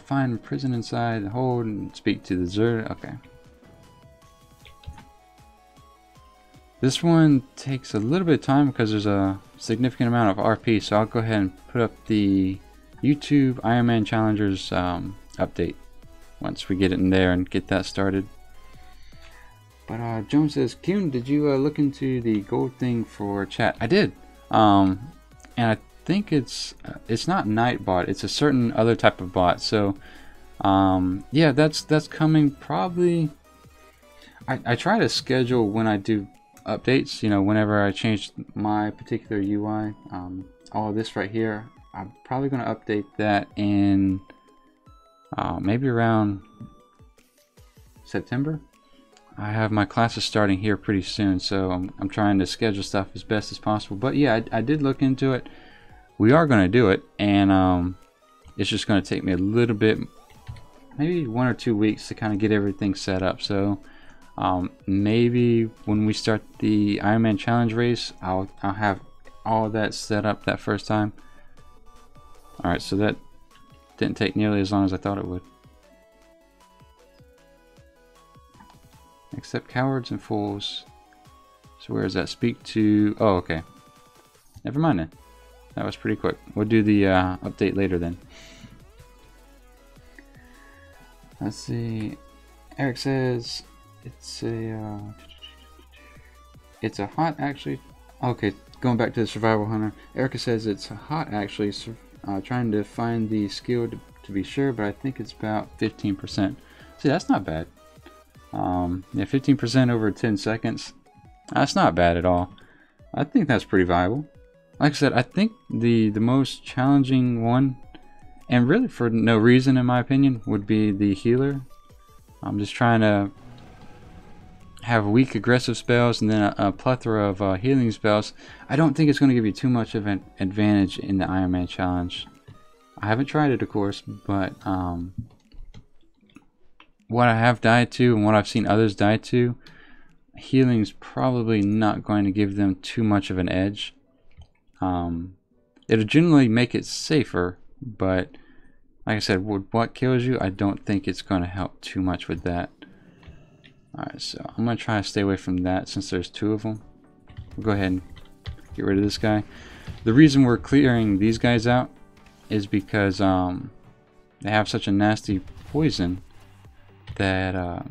Find prison inside the hold and speak to the Zerd. Okay. This one takes a little bit of time because there's a significant amount of RP, so I'll go ahead and put up the YouTube Ironman Challengers update once we get it in there and get that started. But Jones says, Qyune, did you look into the gold thing for chat? I did, and I think it's not Nightbot, it's a certain other type of bot. So yeah, that's coming probably. I try to schedule when I do updates, you know, whenever I change my particular UI. All of this right here, I'm probably going to update that in maybe around September. I have my classes starting here pretty soon, so I'm trying to schedule stuff as best as possible. But yeah, I did look into it. We are going to do it, and it's just going to take me a little bit, maybe 1 or 2 weeks to kind of get everything set up. So maybe when we start the Ironman challenge race, I'll have all of that set up that first time. Alright, so that didn't take nearly as long as I thought it would. Accept cowards and fools. So where is that? Speak to... Oh, okay. Never mind then. That was pretty quick. We'll do the update later then. Let's see. Eric says it's a hot actually. Okay, going back to the survival hunter. Erica says it's hot actually. Trying to find the skill to be sure, but I think it's about 15%. See, that's not bad. Yeah, 15% over 10 seconds. That's not bad at all. I think that's pretty viable. Like I said, I think the most challenging one, and really for no reason in my opinion, would be the healer. I'm just trying to have weak aggressive spells and then a plethora of healing spells, I don't think it's going to give you too much of an advantage in the Ironman challenge. I haven't tried it, of course, but what I have died to and what I've seen others die to, healing's probably not going to give them too much of an edge. It'll generally make it safer, but like I said, with what kills you, I don't think it's going to help too much with that. Alright, so I'm going to try to stay away from that since there's two of them. We'll go ahead and get rid of this guy. The reason we're clearing these guys out is because they have such a nasty poison that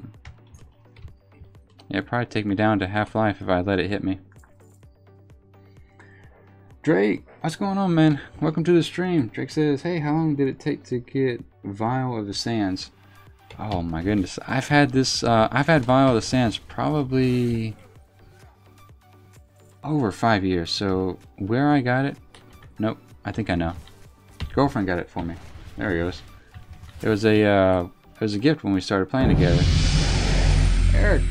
it'd probably take me down to half life if I let it hit me. Drake, what's going on, man? Welcome to the stream. Drake says, hey, how long did it take to get Vial of the Sands? Oh my goodness, I've had this, I've had Vial of the Sands probably over 5 years. So where I got it? Nope, I think I know. Girlfriend got it for me. There he goes. It was a gift when we started playing together. Eric,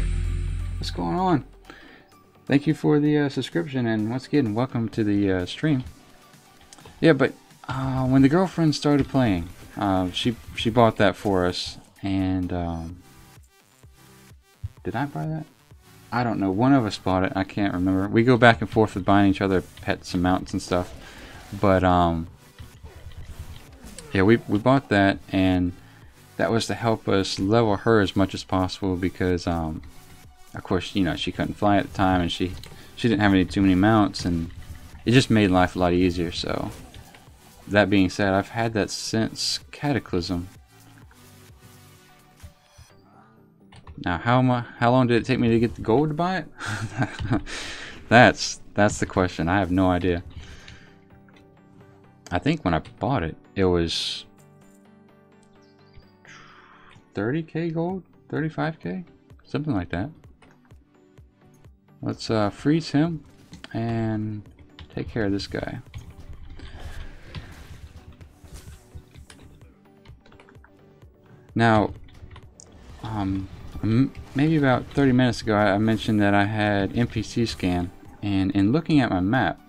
what's going on? Thank you for the subscription, and once again, welcome to the stream. Yeah, but when the girlfriend started playing, she bought that for us, and did I buy that? I don't know. One of us bought it. I can't remember. We go back and forth with buying each other pets and mounts and stuff, but yeah, we bought that, and that was to help us level her as much as possible because of course, you know, she couldn't fly at the time, and she didn't have too many mounts, and it just made life a lot easier. So that being said, I've had that since Cataclysm. Now, how long did it take me to get the gold to buy it? That's the question. I have no idea. I think when I bought it, it was 30k gold, 35k, something like that. Let's freeze him and take care of this guy. Now, maybe about 30 minutes ago I mentioned that I had NPC scan, and in looking at my map,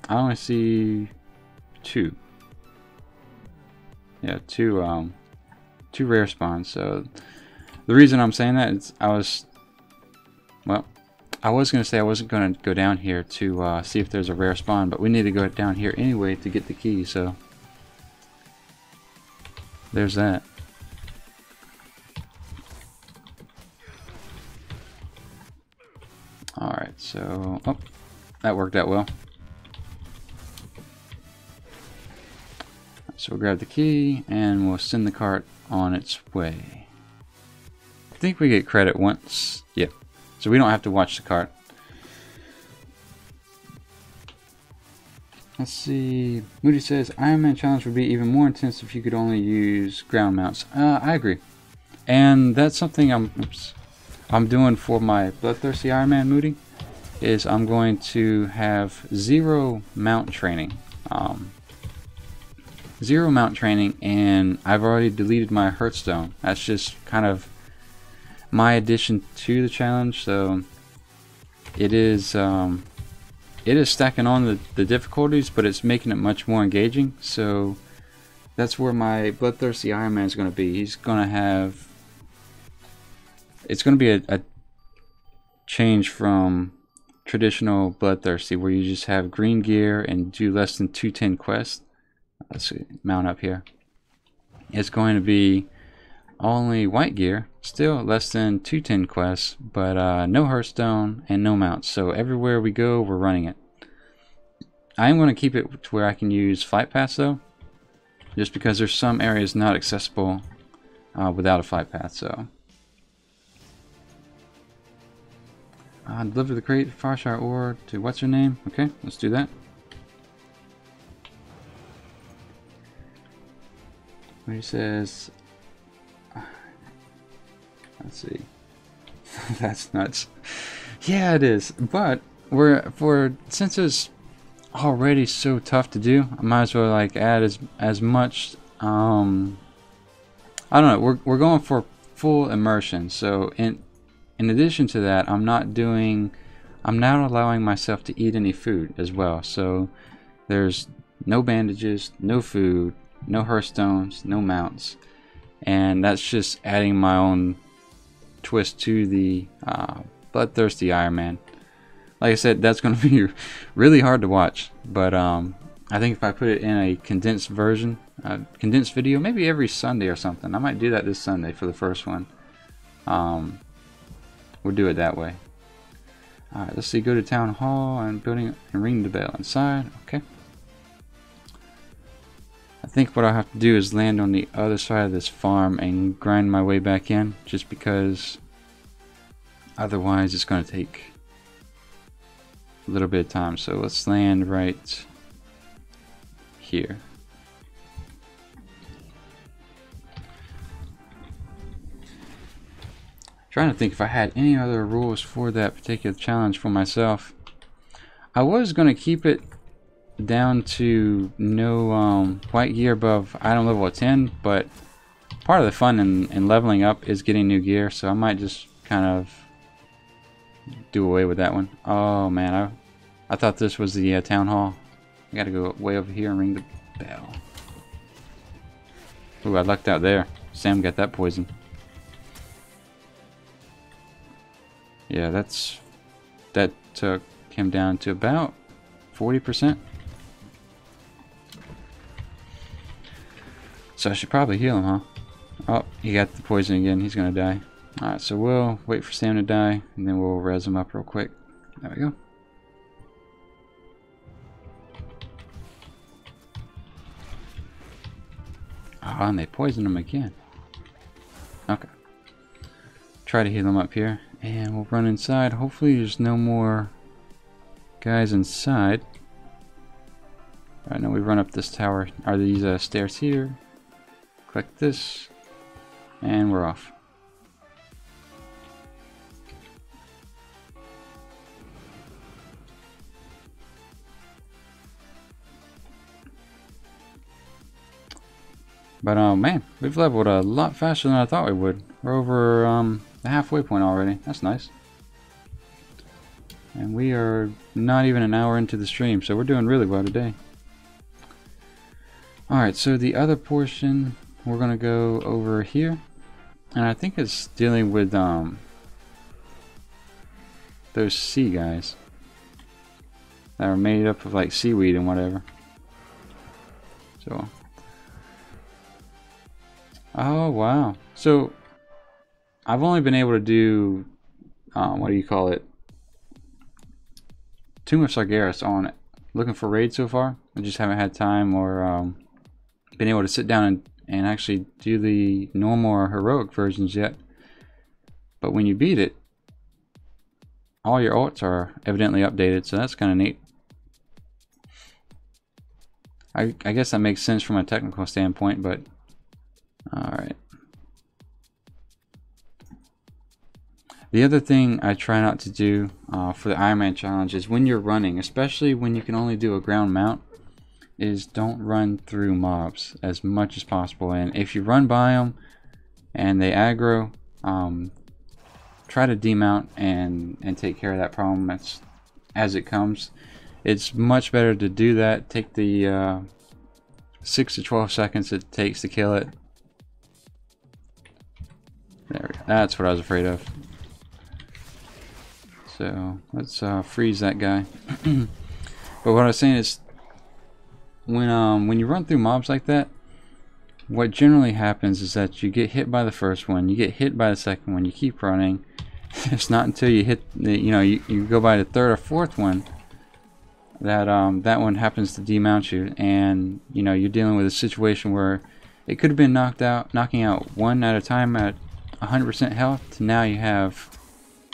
I only see two. Yeah, two rare spawns. So the reason I'm saying that is I was going to say I wasn't going to go down here to see if there's a rare spawn, but we need to go down here anyway to get the key, so there's that. Alright, so oh, that worked out well. So we'll grab the key and we'll send the cart on its way. I think we get credit once. Yep. So we don't have to watch the cart. Let's see. Moody says Ironman challenge would be even more intense if you could only use ground mounts. I agree. And that's something I'm doing for my Bloodthirsty Ironman, Moody, is I'm going to have zero mount training. Zero mount training, and I've already deleted my Hearthstone. That's just kind of my addition to the challenge, so it is stacking on the difficulties, but it's making it much more engaging. So that's where my Bloodthirsty Ironman is going to be. He's going to have, it's going to be a change from traditional Bloodthirsty where you just have green gear and do less than 210 quests. Let's see, mount up here. It's going to be only white gear, still less than 210 quests, but no Hearthstone and no mounts. So everywhere we go, we're running it. I am going to keep it to where I can use Flight Paths though, just because there's some areas not accessible without a Flight Path. So deliver the crate Farshire ore to what's her name? Okay, let's do that. He says, let's see. That's nuts. Yeah, it is. But since it's already so tough to do, I might as well like add as much. I don't know. We're going for full immersion. So in in addition to that, I'm not allowing myself to eat any food as well. So there's no bandages, no food, no hearthstones, no mounts, and that's just adding my own twist to the bloodthirsty Ironman. Like I said, that's going to be really hard to watch, but I think if I put it in a condensed version, condensed video, maybe every Sunday or something. I might do that this Sunday for the first one. We'll do it that way. Alright, let's see. Go to Town Hall and building and ring the bell inside. Okay. I think what I'll have to do is land on the other side of this farm and grind my way back in, just because otherwise it's going to take a little bit of time. So let's land right here. Trying to think if I had any other rules for that particular challenge for myself. I was going to keep it down to no white gear above item level of 10, but part of the fun in leveling up is getting new gear, so I might just kind of do away with that one. Oh man, I thought this was the town hall. I gotta go way over here and ring the bell. Ooh, I lucked out there. Sam got that poison. Yeah, that took him down to about 40%. So I should probably heal him, huh? Oh, he got the poison again. He's gonna die. Alright, so we'll wait for Sam to die, and then we'll res him up real quick. There we go. Oh, and they poisoned him again. Okay. Try to heal him up here, and we'll run inside. Hopefully there's no more guys inside. Alright, now we run up this tower. Are these stairs here? Click this, and we're off. But man, we've leveled a lot faster than I thought we would. We're over the halfway point already. That's nice. And we are not even an hour into the stream, so we're doing really well today. Alright, so the other portion, we're going to go over here. And I think it's dealing with those sea guys that are made up of like seaweed and whatever. So, oh wow. So I've only been able to do what do you call it? Tomb of Sargeras on looking for raids so far. I just haven't had time or been able to sit down and actually do the normal or heroic versions yet. But when you beat it, all your alts are evidently updated, so that's kind of neat. I guess that makes sense from a technical standpoint, but alright. The other thing I try not to do for the Ironman challenge is when you're running, especially when you can only do a ground mount, is don't run through mobs as much as possible. And if you run by them and they aggro, try to demount and take care of that problem as it comes. It's much better to do that. Take the 6 to 12 seconds it takes to kill it. There we go. That's what I was afraid of. So let's freeze that guy. But what I was saying is, when you run through mobs like that, what generally happens is that you get hit by the first one, you get hit by the second one, you keep running. It's not until you hit the, you go by the third or fourth one that that one happens to demount you, and you're dealing with a situation where it could have been knocking out one at a time at 100% health, to now you have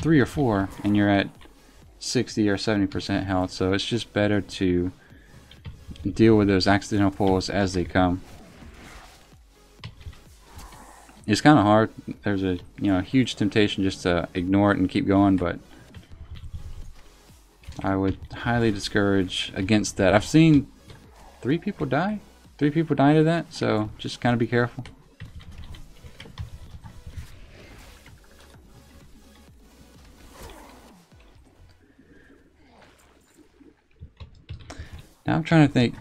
3 or 4 and you're at 60 or 70% health. So it's just better to deal with those accidental pulls as they come. It's kind of hard. There's a huge temptation just to ignore it and keep going, but I would highly discourage against that. I've seen 3 people die. 3 people die to that, so just kind of be careful. Now I'm trying to think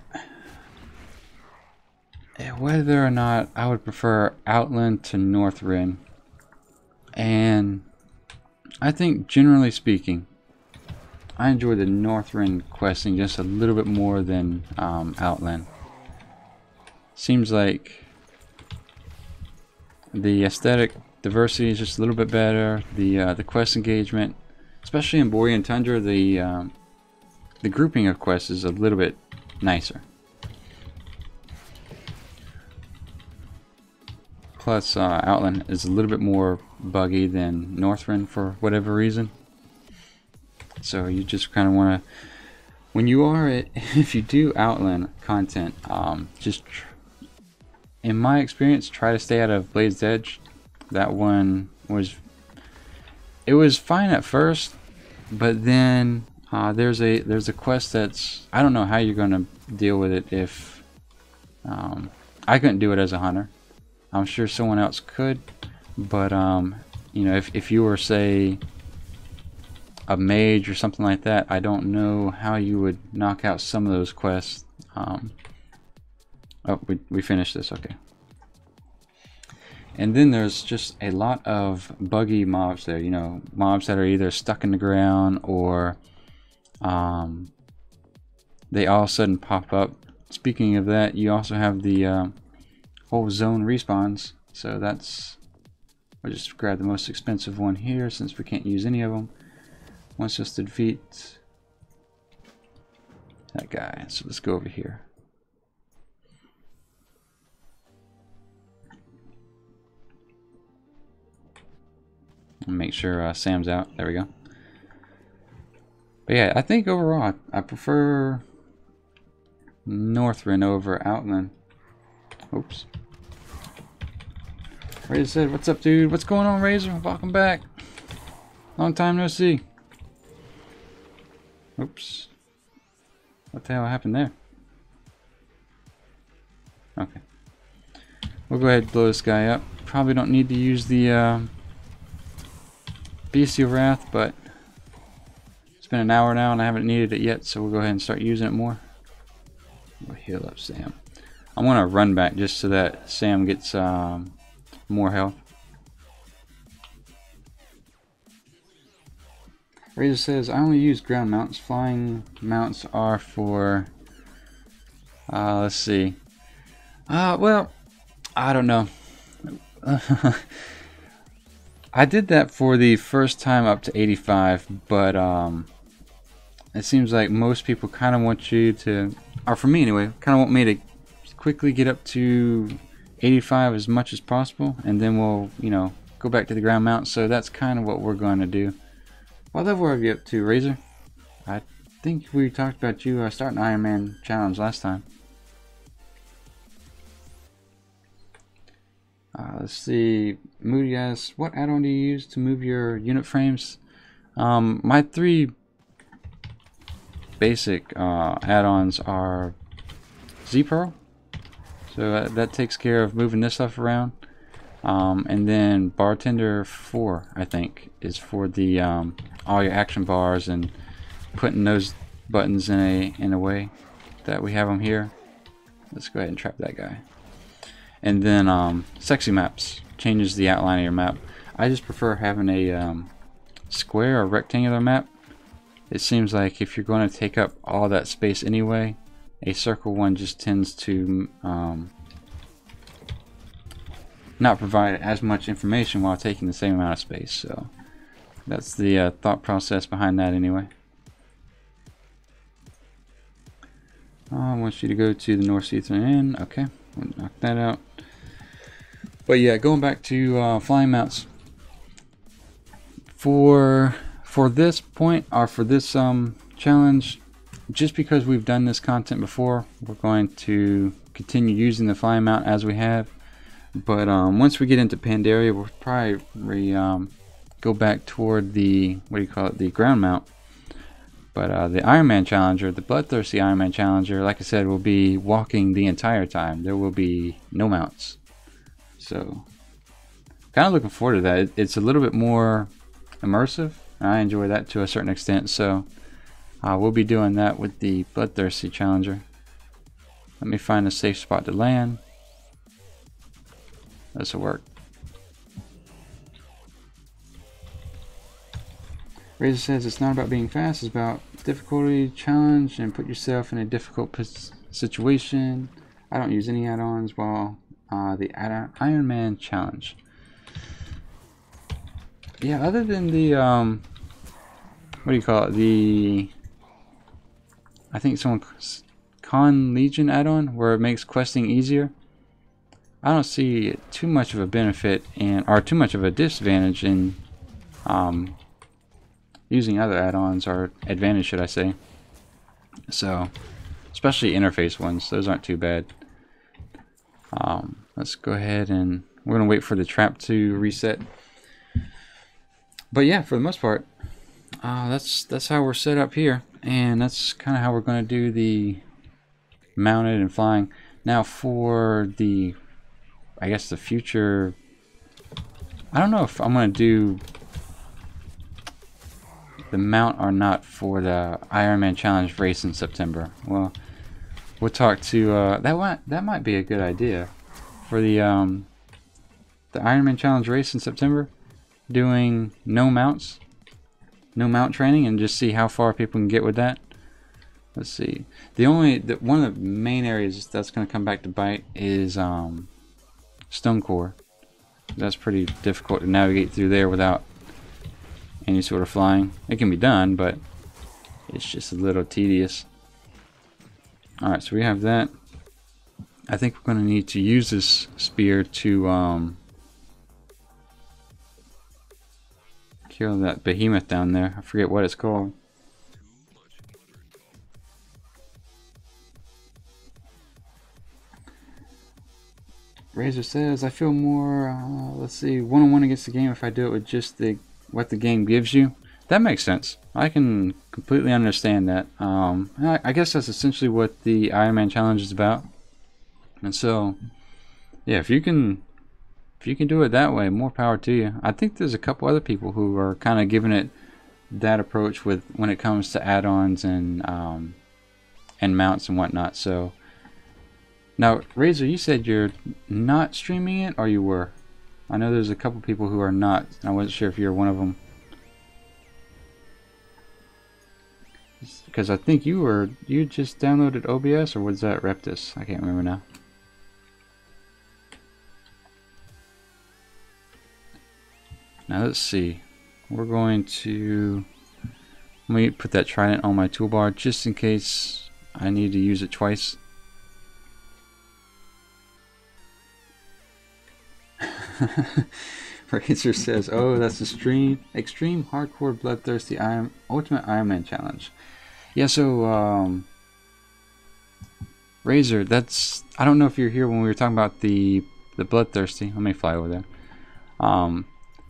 whether or not I would prefer Outland to Northrend. And I think generally speaking, I enjoy the Northrend questing just a little bit more than Outland. Seems like the aesthetic diversity is just a little bit better. The quest engagement, especially in Borean Tundra, the grouping of quests is a little bit nicer. Plus, Outland is a little bit more buggy than Northrend for whatever reason. So you just kind of want to, when you are, if you do Outland content, in my experience, try to stay out of Blade's Edge. That one was, it was fine at first, but then there's a quest that's, I don't know how you're gonna deal with it if I couldn't do it as a hunter. I'm sure someone else could, but you know, if you were, say, a mage or something like that, I don't know how you would knock out some of those quests. Oh, we finished this, okay. And then there's just a lot of buggy mobs there, you know, mobs that are either stuck in the ground or they all of a sudden pop up. Speaking of that, you also have the whole zone respawns, so that's, I'll just grab the most expensive one here since we can't use any of them. Wants us to defeat that guy, so let's go over here. Make sure Sam's out. There we go. But yeah, I think overall I prefer Northrend over Outland. Oops. Razor said, "What's up, dude? What's going on, Razor? Welcome back. Long time no see." Oops. What the hell happened there? Okay. We'll go ahead and blow this guy up. Probably don't need to use the Bestial Wrath, but it's been an hour now and I haven't needed it yet, so we'll go ahead and start using it more. We'll heal up Sam. I'm gonna run back just so that Sam gets more health. Razor says, "I only use ground mounts. Flying mounts are for let's see. Well, I don't know." I did that for the first time up to 85, but it seems like most people kind of want you to, or for me anyway, kind of want me to quickly get up to 85 as much as possible, and then we'll, you know, go back to the ground mount. So that's kind of what we're going to do. What level are you up to, Razor? I think we talked about you starting Ironman challenge last time. Let's see. Moody asks, "What add-on do you use to move your unit frames?" My three basic add-ons are Z-Pearl, so that takes care of moving this stuff around, and then Bartender 4, I think, is for the all your action bars and putting those buttons in a way that we have them here. Let's go ahead and trap that guy. And then Sexy Maps changes the outline of your map. I just prefer having a square or rectangular map. It seems like if you're going to take up all that space anyway, a circle one just tends to not provide as much information while taking the same amount of space. So that's the thought process behind that anyway. I want you to go to the North Sea Inn. Okay, we'll knock that out. But yeah, going back to flying mounts. For this point, or for this challenge, just because we've done this content before, we're going to continue using the flying mount as we have. But once we get into Pandaria, we'll probably go back toward the, what do you call it, the ground mount. But the Ironman Challenger, the Bloodthirsty Ironman Challenger, like I said, will be walking the entire time. There will be no mounts. So, kind of looking forward to that. It's a little bit more immersive, and I enjoy that to a certain extent. So, We'll be doing that with the Bloodthirsty Challenger. Let me find a safe spot to land. This will work. Razor says it's not about being fast, it's about difficulty, challenge, and put yourself in a difficult situation. I don't use any add-ons while the Ironman challenge. Yeah, other than the what do you call it? I think someone's Con Legion add-on where it makes questing easier. I don't see too much of a benefit or too much of a disadvantage in using other add-ons, or advantage should I say. So, especially interface ones, those aren't too bad. Let's go ahead and we're gonna wait for the trap to reset. But yeah, for the most part, that's how we're set up here, and that's kind of how we're gonna do the mounted and flying. Now for the, I guess the future, I don't know if I'm gonna do the mount or not for the Ironman challenge race in September. Well, we'll talk to that might be a good idea for the Ironman challenge race in September, doing no mounts, no mount training, and just see how far people can get with that. Let's see. One of the main areas that's going to come back to bite is Stone Core. That's pretty difficult to navigate through there without any sort of flying. It can be done, but it's just a little tedious. Alright, so we have that. I think we're going to need to use this spear to kill that behemoth down there. I forget what it's called. Razor says, I feel more, let's see, one-on-one against the game if I do it with just what the game gives you. That makes sense. I can completely understand that. I guess that's essentially what the Ironman challenge is about. And so, yeah, if you can do it that way, more power to you. I think there's a couple other people who are kind of giving it that approach when it comes to add-ons and mounts and whatnot. So now, Razor, you said you're not streaming it, or you were? I know there's a couple people who are not. I wasn't sure if you're one of them. Because I think you just downloaded OBS, or was that Reptus? I can't remember now. Now let's see. We're going to, let me put that trident on my toolbar just in case I need to use it twice. Razor says, oh, that's the extreme hardcore bloodthirsty ultimate Ironman challenge. Yeah, so Razor, that's, I don't know if you're here when we were talking about the bloodthirsty. Let me fly over there.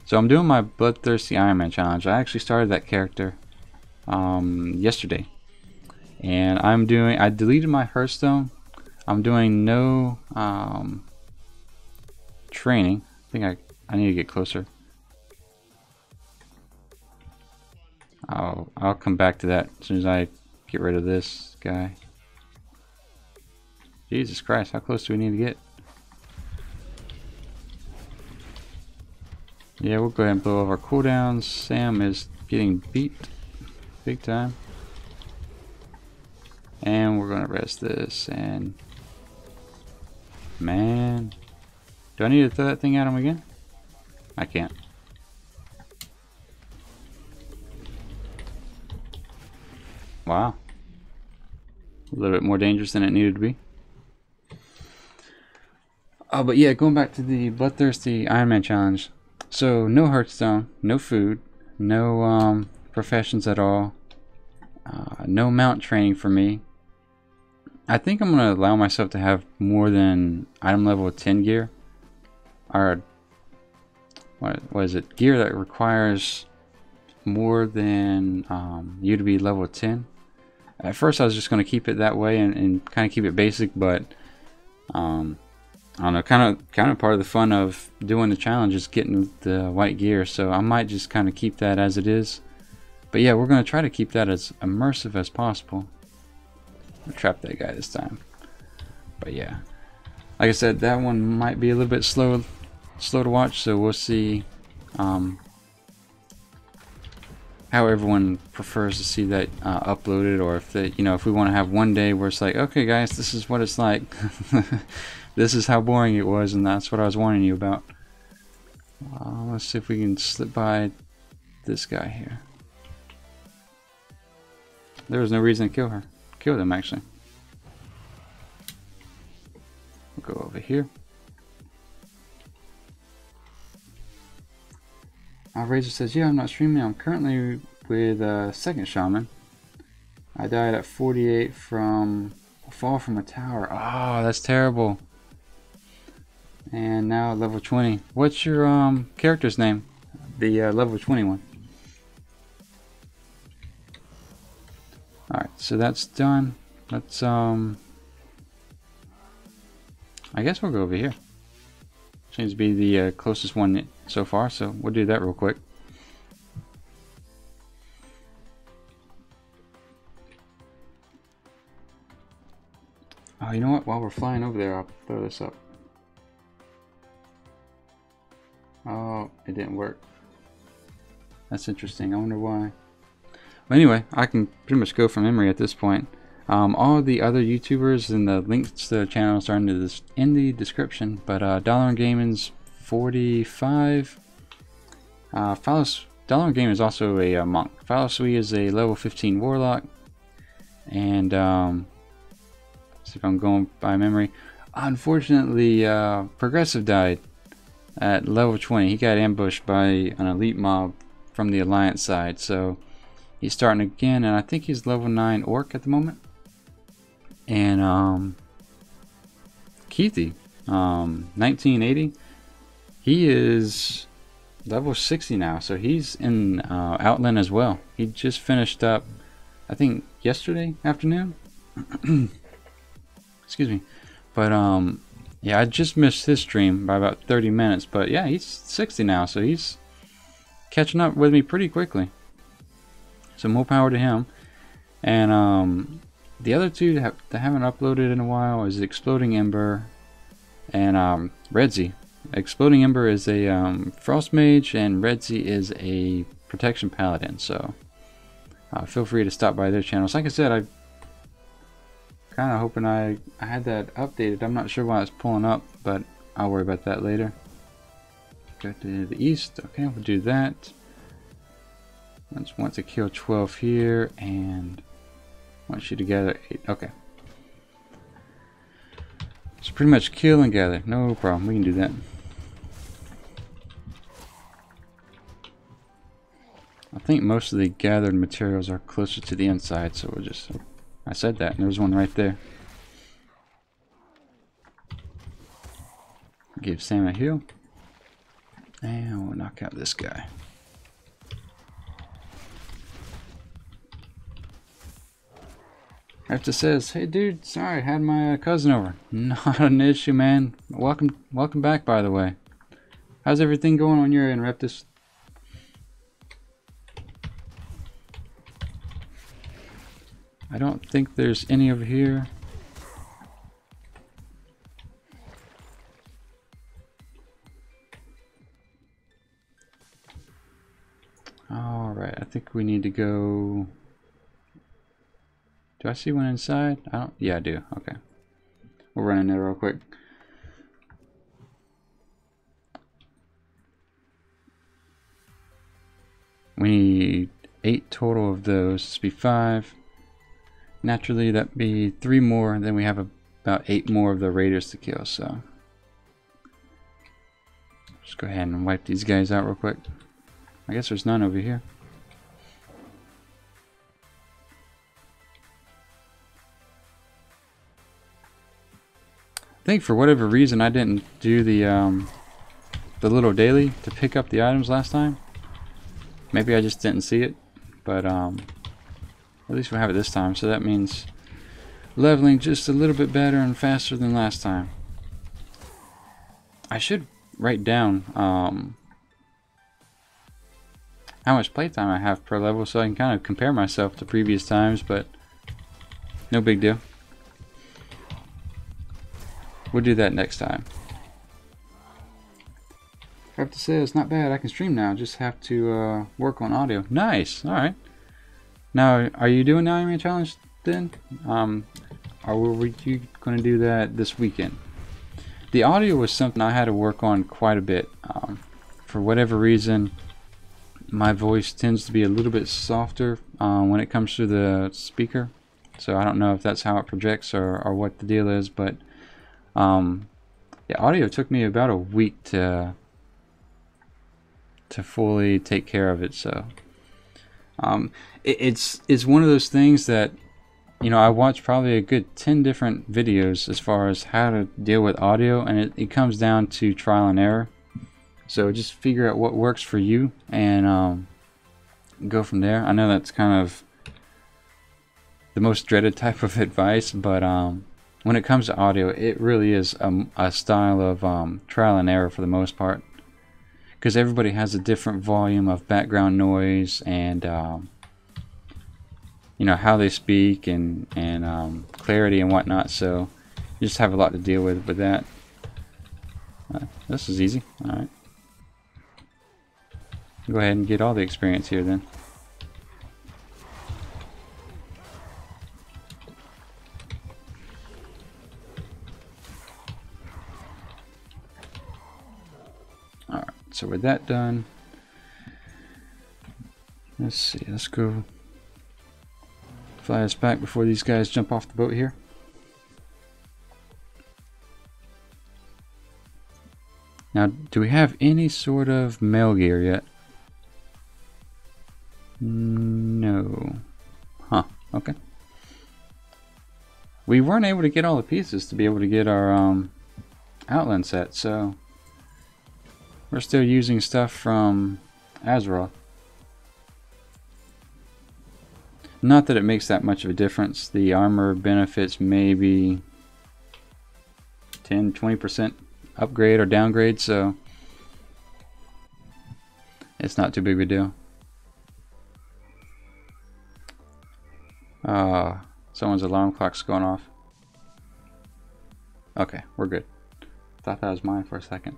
So I'm doing my bloodthirsty Ironman challenge. I actually started that character yesterday, and I deleted my Hearthstone. I'm doing no training. I think I need to get closer. I'll come back to that as soon as I get rid of this guy. Jesus Christ, how close do we need to get? Yeah, we'll go ahead and blow off our cooldowns. Sam is getting beat big time. And we're gonna rest this, and man, do I need to throw that thing at him again? I can't. Wow. A little bit more dangerous than it needed to be. But yeah, going back to the bloodthirsty Ironman challenge. So no Hearthstone, no food, no professions at all, no mount training for me. I think I'm going to allow myself to have more than item level 10 gear. Or what is it? Gear that requires more than you to be level 10. At first I was just going to keep it that way and kind of keep it basic, but I don't know, kind of part of the fun of doing the challenge is getting the white gear, so I might just kind of keep that as it is. But yeah, we're going to try to keep that as immersive as possible. I'll trap that guy this time. But yeah, like I said, that one might be a little bit slow to watch, so we'll see how everyone prefers to see that uploaded, or if they, if we want to have one day where it's like, okay guys, this is what it's like. This is how boring it was, and that's what I was warning you about. Let's see if we can slip by this guy here. There was no reason to kill them actually. We'll go over here. Razor says, yeah, I'm not streaming. I'm currently with second shaman. I died at 48 from a fall from a tower. Oh, that's terrible. And now level 20. What's your character's name? The level 21. Alright, so that's done. Let's I guess we'll go over here. Seems to be the closest one so far, so we'll do that real quick. Oh, you know what? While we're flying over there, I'll throw this up. Oh, it didn't work. That's interesting. I wonder why. But anyway, I can pretty much go from memory at this point. All the other YouTubers and the links to their channels are in the description. But Dollar and Gaming's 45. Dollar and Gaming is also a monk. Fallacy is a level 15 warlock. And see if I'm going by memory. Unfortunately, Progressive died at level 20. He got ambushed by an elite mob from the Alliance side, so he's starting again, and I think he's level 9 orc at the moment. And Keithy, 1980, he is level 60 now, so he's in Outland as well. He just finished up, I think, yesterday afternoon. Excuse me. But yeah, I just missed his stream by about 30 minutes, but yeah, he's 60 now, so he's catching up with me pretty quickly. So more power to him. And the other two that haven't uploaded in a while is Exploding Ember and Redzi. Exploding Ember is a Frost Mage, and Redzi is a Protection Paladin. So feel free to stop by their channels. Like I said, I kind of hoping I had that updated. I'm not sure why it's pulling up, but I'll worry about that later. Go to the east. Okay, we'll do that. Let's want to kill 12 here, and want you to gather 8. Okay. So pretty much kill and gather. No problem. We can do that. I think most of the gathered materials are closer to the inside, so we'll just... I said that, and there was one right there. Give Sam a heal. And we'll knock out this guy. After says, hey dude, sorry, I had my cousin over. Not an issue, man. Welcome back, by the way. How's everything going on your end, Reptus? I don't think there's any over here. Alright, I think we need to go... Do I see one inside? I don't... Yeah, I do. Okay. We'll run in there real quick. We need 8 total of those. This be 5. Naturally, that'd be 3 more, and then we have about 8 more of the raiders to kill, so... Just go ahead and wipe these guys out real quick. I guess there's none over here. I think for whatever reason I didn't do the little daily to pick up the items last time. Maybe I just didn't see it, but at least we have it this time, so that means leveling just a little bit better and faster than last time. I should write down how much playtime I have per level, so I can kind of compare myself to previous times, but no big deal. We'll do that next time. I have to say, it's not bad. I can stream now. Just have to work on audio. Nice. All right. Now, are you doing the Ironman challenge then? Or were you going to do that this weekend? The audio was something I had to work on quite a bit. For whatever reason, my voice tends to be a little bit softer when it comes to the speaker. So I don't know if that's how it projects or what the deal is, but yeah, audio took me about a week to fully take care of it. So it's one of those things that, you know, I watched probably a good 10 different videos as far as how to deal with audio, and it comes down to trial and error. So just figure out what works for you and go from there. I know that's kind of the most dreaded type of advice, but when it comes to audio, it really is a style of trial and error for the most part, because everybody has a different volume of background noise and you know, how they speak and clarity and whatnot. So you just have a lot to deal with that. This is easy. All right, go ahead and get all the experience here then. All right, so with that done, let's see, let's go fly us back before these guys jump off the boat here. Now, do we have any sort of mail gear yet? No. Huh, okay. We weren't able to get all the pieces to be able to get our outland set, so we're still using stuff from Azeroth. Not that it makes that much of a difference. The armor benefits maybe 10-20% upgrade or downgrade, so it's not too big of a deal. Someone's alarm clock's going off. Okay, we're good. Thought that was mine for a second.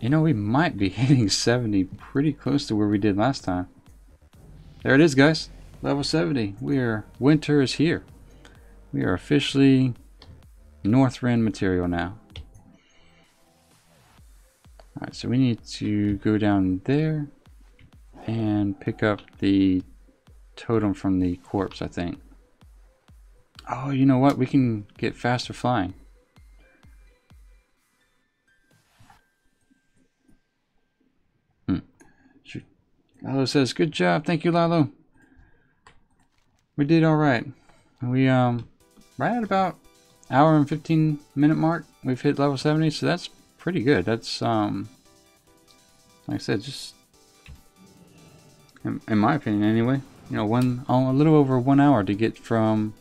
You know, we might be hitting 70 pretty close to where we did last time. There it is, guys. Level 70. Winter is here. We are officially Northrend material now. Alright, so we need to go down there and pick up the totem from the corpse, I think. Oh, you know what? We can get faster flying. Lalo says, good job. Thank you, Lalo. We did alright. We, right at about hour and 15-minute mark, we've hit level 70, so that's pretty good. That's, like I said, just, in my opinion anyway, you know, a little over 1 hour to get from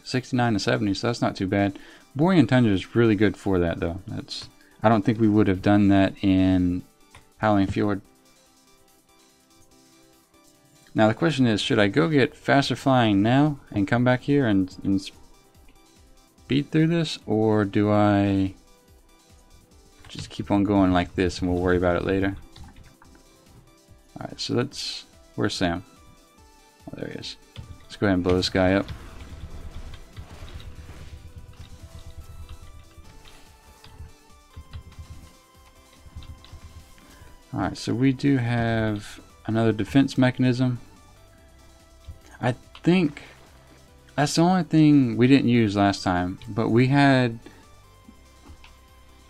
69 to 70, so that's not too bad. Borean Tundra is really good for that, though. I don't think we would have done that in Howling Fjord. Now the question is, should I go get faster flying now and come back here and speed through this, or do I just keep on going like this and we'll worry about it later? Alright, so where's Sam? Oh, there he is. Let's go ahead and blow this guy up. Alright, so we do have another defense mechanism. I think that's the only thing we didn't use last time, but we had,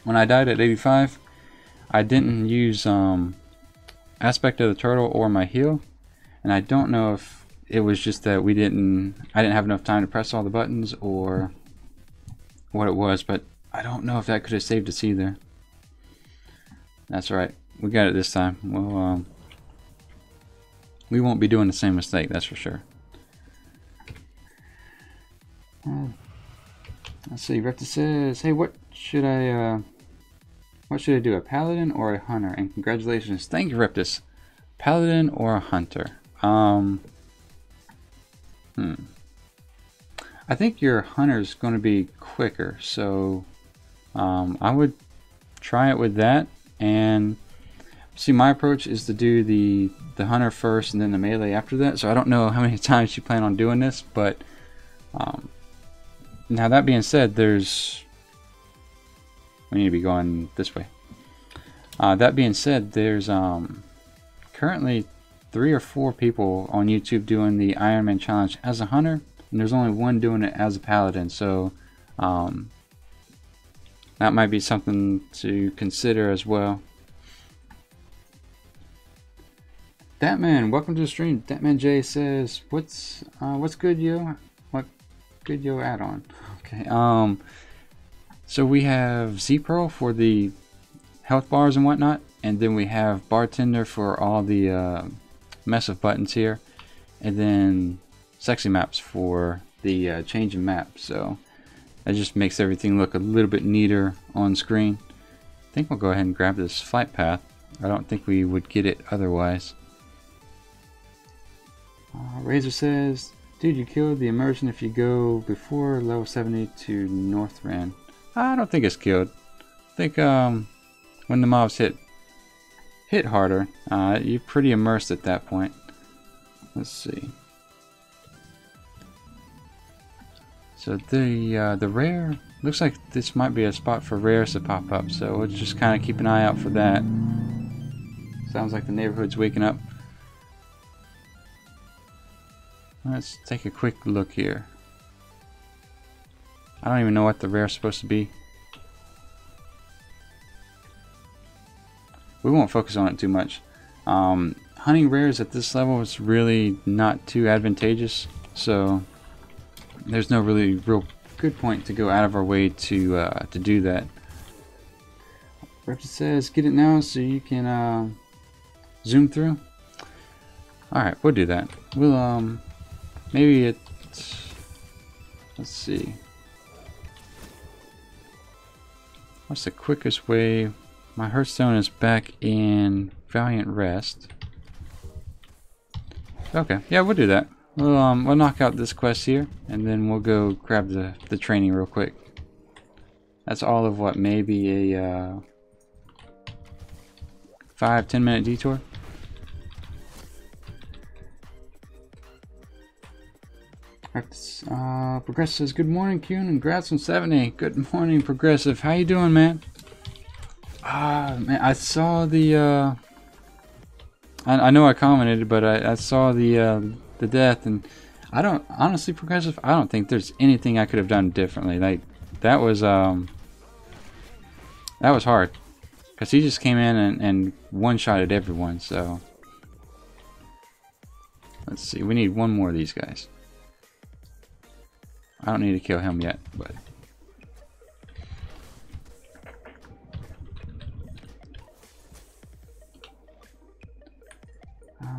when I died at 85, I didn't use aspect of the turtle or my heal, and I don't know if it was just that I didn't have enough time to press all the buttons or what it was, but I don't know if that could have saved us either. That's right, we got it this time. Well, we won't be doing the same mistake, that's for sure. Let's see, Recta says, hey, what should I What should I do, a paladin or a hunter? And congratulations. Thank you, Reptus. Paladin or a hunter? I think your hunter's going to be quicker, so I would try it with that. And see, my approach is to do the hunter first and then the melee after that. So I don't know how many times you plan on doing this, but now that being said, we need to be going this way. That being said, there's currently 3 or 4 people on YouTube doing the Ironman challenge as a hunter, and there's only one doing it as a paladin. So that might be something to consider as well. Datman, welcome to the stream. Datman J says, "What's good, yo? What good, yo? Add-on." Okay. So we have Z-Pro for the health bars and whatnot, and then we have Bartender for all the mess of buttons here, and then Sexy Maps for the change in map. So that just makes everything look a little bit neater on screen. I think we'll go ahead and grab this flight path. I don't think we would get it otherwise. Razor says, "Dude, you killed the immersion if you go before level 70 to Northrend." I don't think it's killed. I think when the mobs hit harder, you're pretty immersed at that point. Let's see. So the rare looks like this might be a spot for rares to pop up. So we'll just kind of keep an eye out for that. Sounds like the neighborhood's waking up. Let's take a quick look here. I don't even know what the rare's supposed to be. We won't focus on it too much. Hunting rares at this level is really not too advantageous, so there's no really real good point to go out of our way to do that. Repta says, "Get it now so you can zoom through." All right, we'll do that. We'll maybe let's see. What's the quickest way? My Hearthstone is back in Valiant Rest. Okay, yeah, we'll do that. We'll knock out this quest here, and then we'll go grab the training real quick. That's all of what, maybe a 5-10 minute detour. Progressive says, "Good morning, Qyune, and congrats on 70. Good morning, Progressive. How you doing, man? Man, I saw the I know I commented, but I saw the death, and I don't, honestly, Progressive, I don't think there's anything I could have done differently. Like, that was hard, because he just came in and one-shotted everyone. So let's see, we need one more of these guys. I don't need to kill him yet, but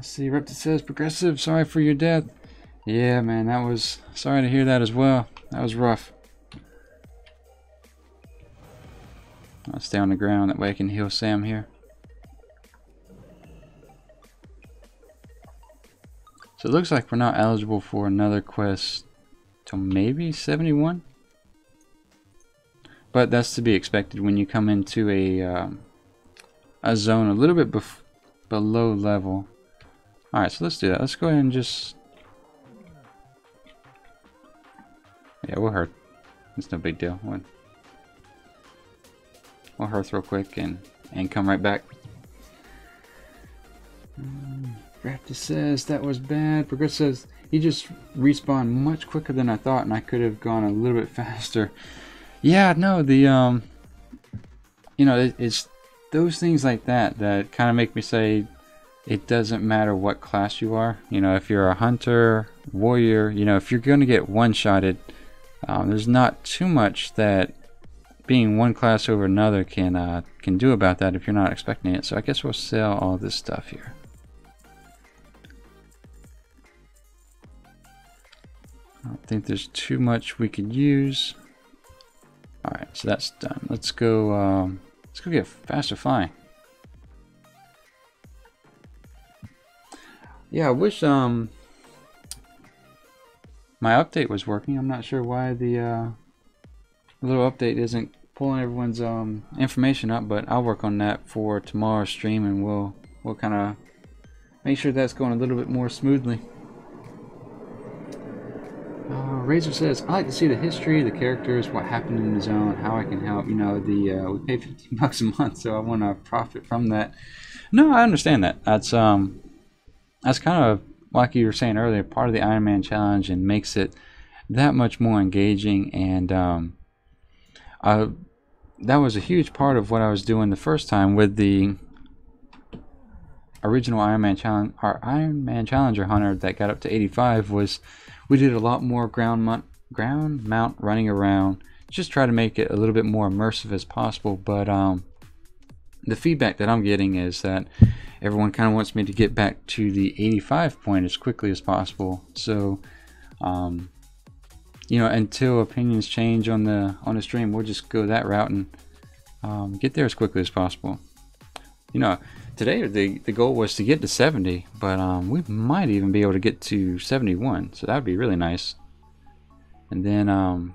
see, Repta says, "Progressive, sorry for your death." Yeah, man, that was, sorry to hear that as well. That was rough. I'll stay on the ground, that way I can heal Sam here. So it looks like we're not eligible for another quest till maybe 71, but that's to be expected when you come into a zone a little bit below level. Alright, so let's do that. Let's go ahead and just, yeah, we'll hearth. It's no big deal. We'll hearth real quick and come right back. Raptor says, "That was bad." Progress says, "He just respawned much quicker than I thought, and I could have gone a little bit faster." Yeah, no, the you know, it's those things like that that kind of make me say it doesn't matter what class you are. You know, if you're a hunter, warrior, you know, if you're going to get one-shotted, there's not too much that being one class over another can do about that if you're not expecting it. So I guess we'll sell all this stuff here. I don't think there's too much we could use. Alright, so that's done. Let's go Let's go get faster flying. Yeah, I wish my update was working. I'm not sure why the little update isn't pulling everyone's information up, but I'll work on that for tomorrow's stream, and we'll kind of make sure that's going a little bit more smoothly. Razor says, I like to see the history, the characters, what happened in the zone, how I can help. You know, we pay $15 a month, so I want to profit from that. No, I understand that. That's kind of like you were saying earlier, part of the Ironman challenge, and makes it that much more engaging. And that was a huge part of what I was doing the first time with the original Ironman challenge. Our Ironman Challenger hunter that got up to 85 was, we did a lot more ground mount running around, just try to make it a little bit more immersive as possible. But the feedback that I'm getting is that everyone kind of wants me to get back to the 85 point as quickly as possible. So you know, until opinions change on the stream, we'll just go that route and get there as quickly as possible. You know, today the goal was to get to 70, but we might even be able to get to 71, so that would be really nice. And then we'll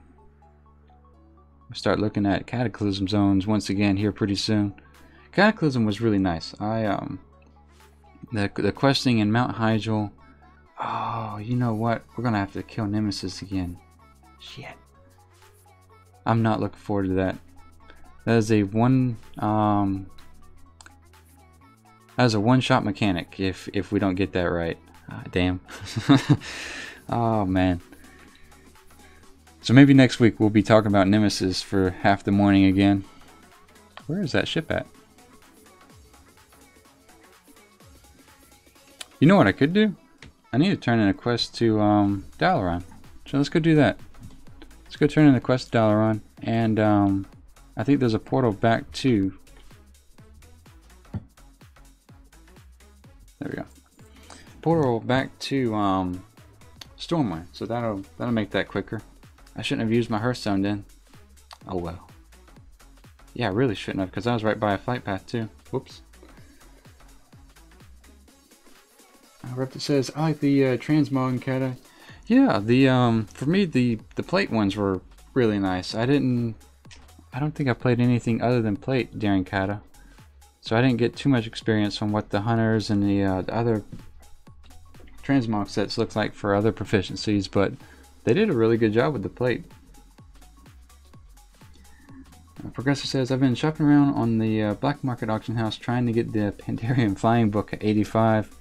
start looking at Cataclysm zones once again here pretty soon. Cataclysm was really nice. The questing in Mount Hyjal. Oh, you know what? We're gonna have to kill Nemesis again. Shit. I'm not looking forward to that. That is a one-shot mechanic if we don't get that right. Damn. Oh man. So maybe next week we'll be talking about Nemesis for half the morning again. Where is that ship at? You know what I could do? I need to turn in a quest to Dalaran. So let's go do that. Let's go turn in a quest to Dalaran, and I think there's a portal back to. There we go. Portal back to Stormwind. So that'll make that quicker. I shouldn't have used my Hearthstone then. Oh well. Yeah, I really shouldn't have, because I was right by a flight path too. Whoops. Repta says, I like the transmog and Kata. Yeah, for me the plate ones were really nice. I don't think I played anything other than plate during Kata, so I didn't get too much experience on what the hunters and the other transmog sets look like for other proficiencies, but they did a really good job with the plate. Progressor says, I've been shopping around on the black market auction house trying to get the Pandarian flying book at 85.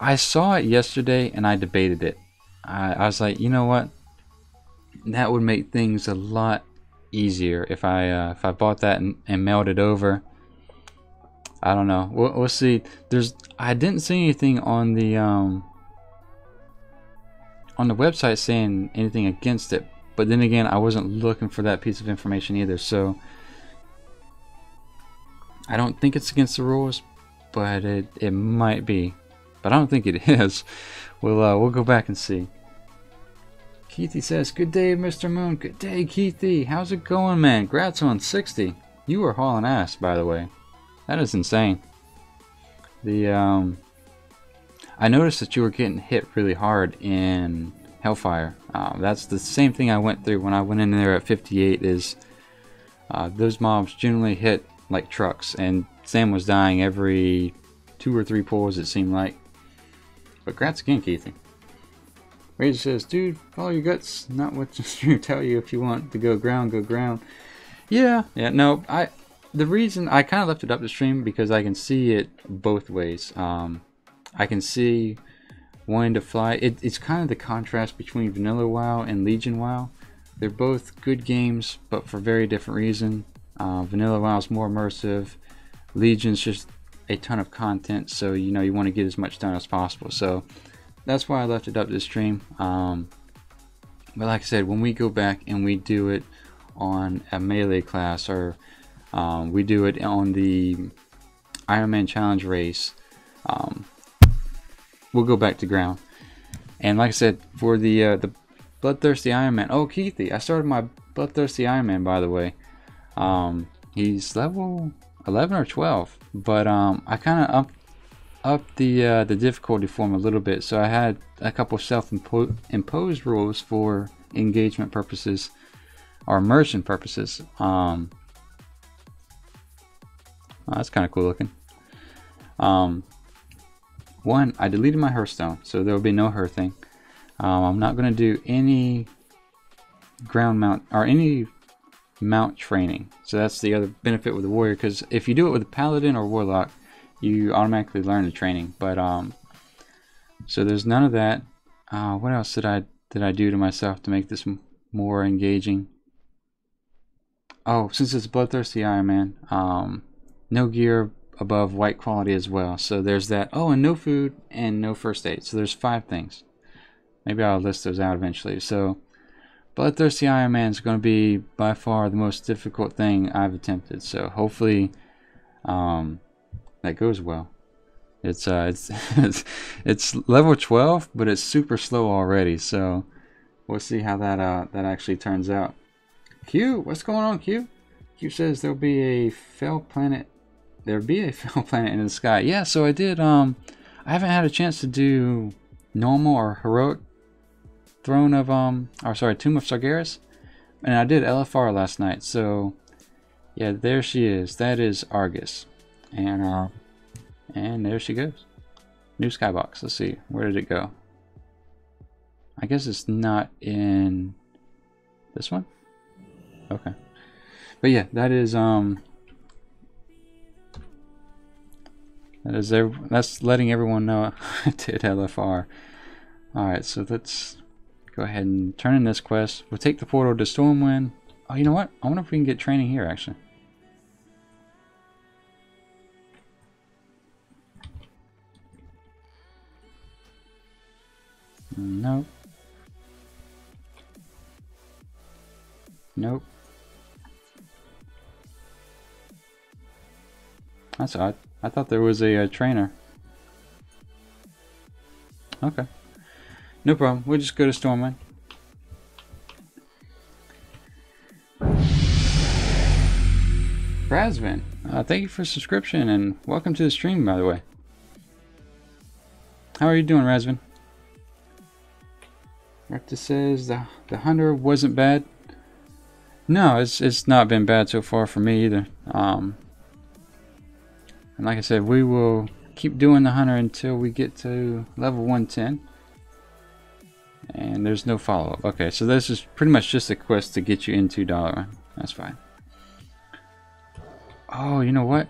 I saw it yesterday and I debated it. I was like, you know what? That would make things a lot easier if I bought that and mailed it over. I don't know. We'll see. I didn't see anything on the website saying anything against it. But then again, I wasn't looking for that piece of information either. So I don't think it's against the rules, but it might be. But I don't think it is. We'll go back and see. Keithy says, good day, Mr. Moon. Good day, Keithy. How's it going, man? Grats on 60. You were hauling ass, by the way. That is insane. I noticed that you were getting hit really hard in Hellfire. That's the same thing I went through when I went in there at 58. Is those mobs generally hit like trucks, and Sam was dying every 2 or 3 pulls, it seemed like. But grats again, Keithy. Razor says, dude, follow your guts, not what the stream tell you. If you want to go ground, go ground. Yeah, no, the reason I kind of left it up to stream because I can see it both ways. I can see wanting to fly. It's kind of the contrast between Vanilla WoW and Legion WoW. They're both good games, but for very different reasons. Vanilla WoW is more immersive. Legion's just a ton of content, so you know you want to get as much done as possible. So that's why I left it up to the stream. But like I said, when we go back and we do it on a melee class, or we do it on the Ironman challenge race, we'll go back to ground. And like I said, for the Bloodthirsty Ironman, oh Keithy, I started my Bloodthirsty Ironman, by the way. He's level, 11 or 12, but I kind of upped the difficulty for him a little bit, so I had a couple self-imposed rules for engagement purposes or immersion purposes. Oh, that's kind of cool looking. One, I deleted my Hearthstone, so there will be no Hearthing. I'm not going to do any ground mount or any mount training. So that's the other benefit with the warrior, because if you do it with a paladin or warlock, you automatically learn the training. But so there's none of that. What else did I do to myself to make this more engaging? Oh, since it's Bloodthirsty Ironman, no gear above white quality as well. So there's that. Oh, and no food and no first aid. So there's 5 things. Maybe I'll list those out eventually. So Bloodthirsty Ironman is going to be by far the most difficult thing I've attempted. So hopefully that goes well. It's it's level 12, but it's super slow already. So we'll see how that actually turns out. Q, what's going on, Q? Q says there'll be a fell planet. There'll be a fell planet in the sky. Yeah, so I did. I haven't had a chance to do normal or heroic Tomb of Sargeras, and I did LFR last night. So yeah, there she is. That is Argus, and there she goes. New skybox. Let's see, where did it go? I guess it's not in this one. Okay, but yeah, that's letting everyone know I did LFR. Alright, so let's go ahead and turn in this quest. We'll take the portal to Stormwind. Oh, you know what? I wonder if we can get training here, actually. Nope. Nope. That's odd. I thought there was a trainer. Okay. No problem. We'll just go to Stormwind. Razvin, thank you for subscription and welcome to the stream, by the way. How are you doing, Razvin? Recta says the hunter wasn't bad. No, it's not been bad so far for me either. And like I said, we will keep doing the hunter until we get to level 110. And there's no follow-up. Okay, so this is pretty much just a quest to get you into $. That's fine. Oh, you know what?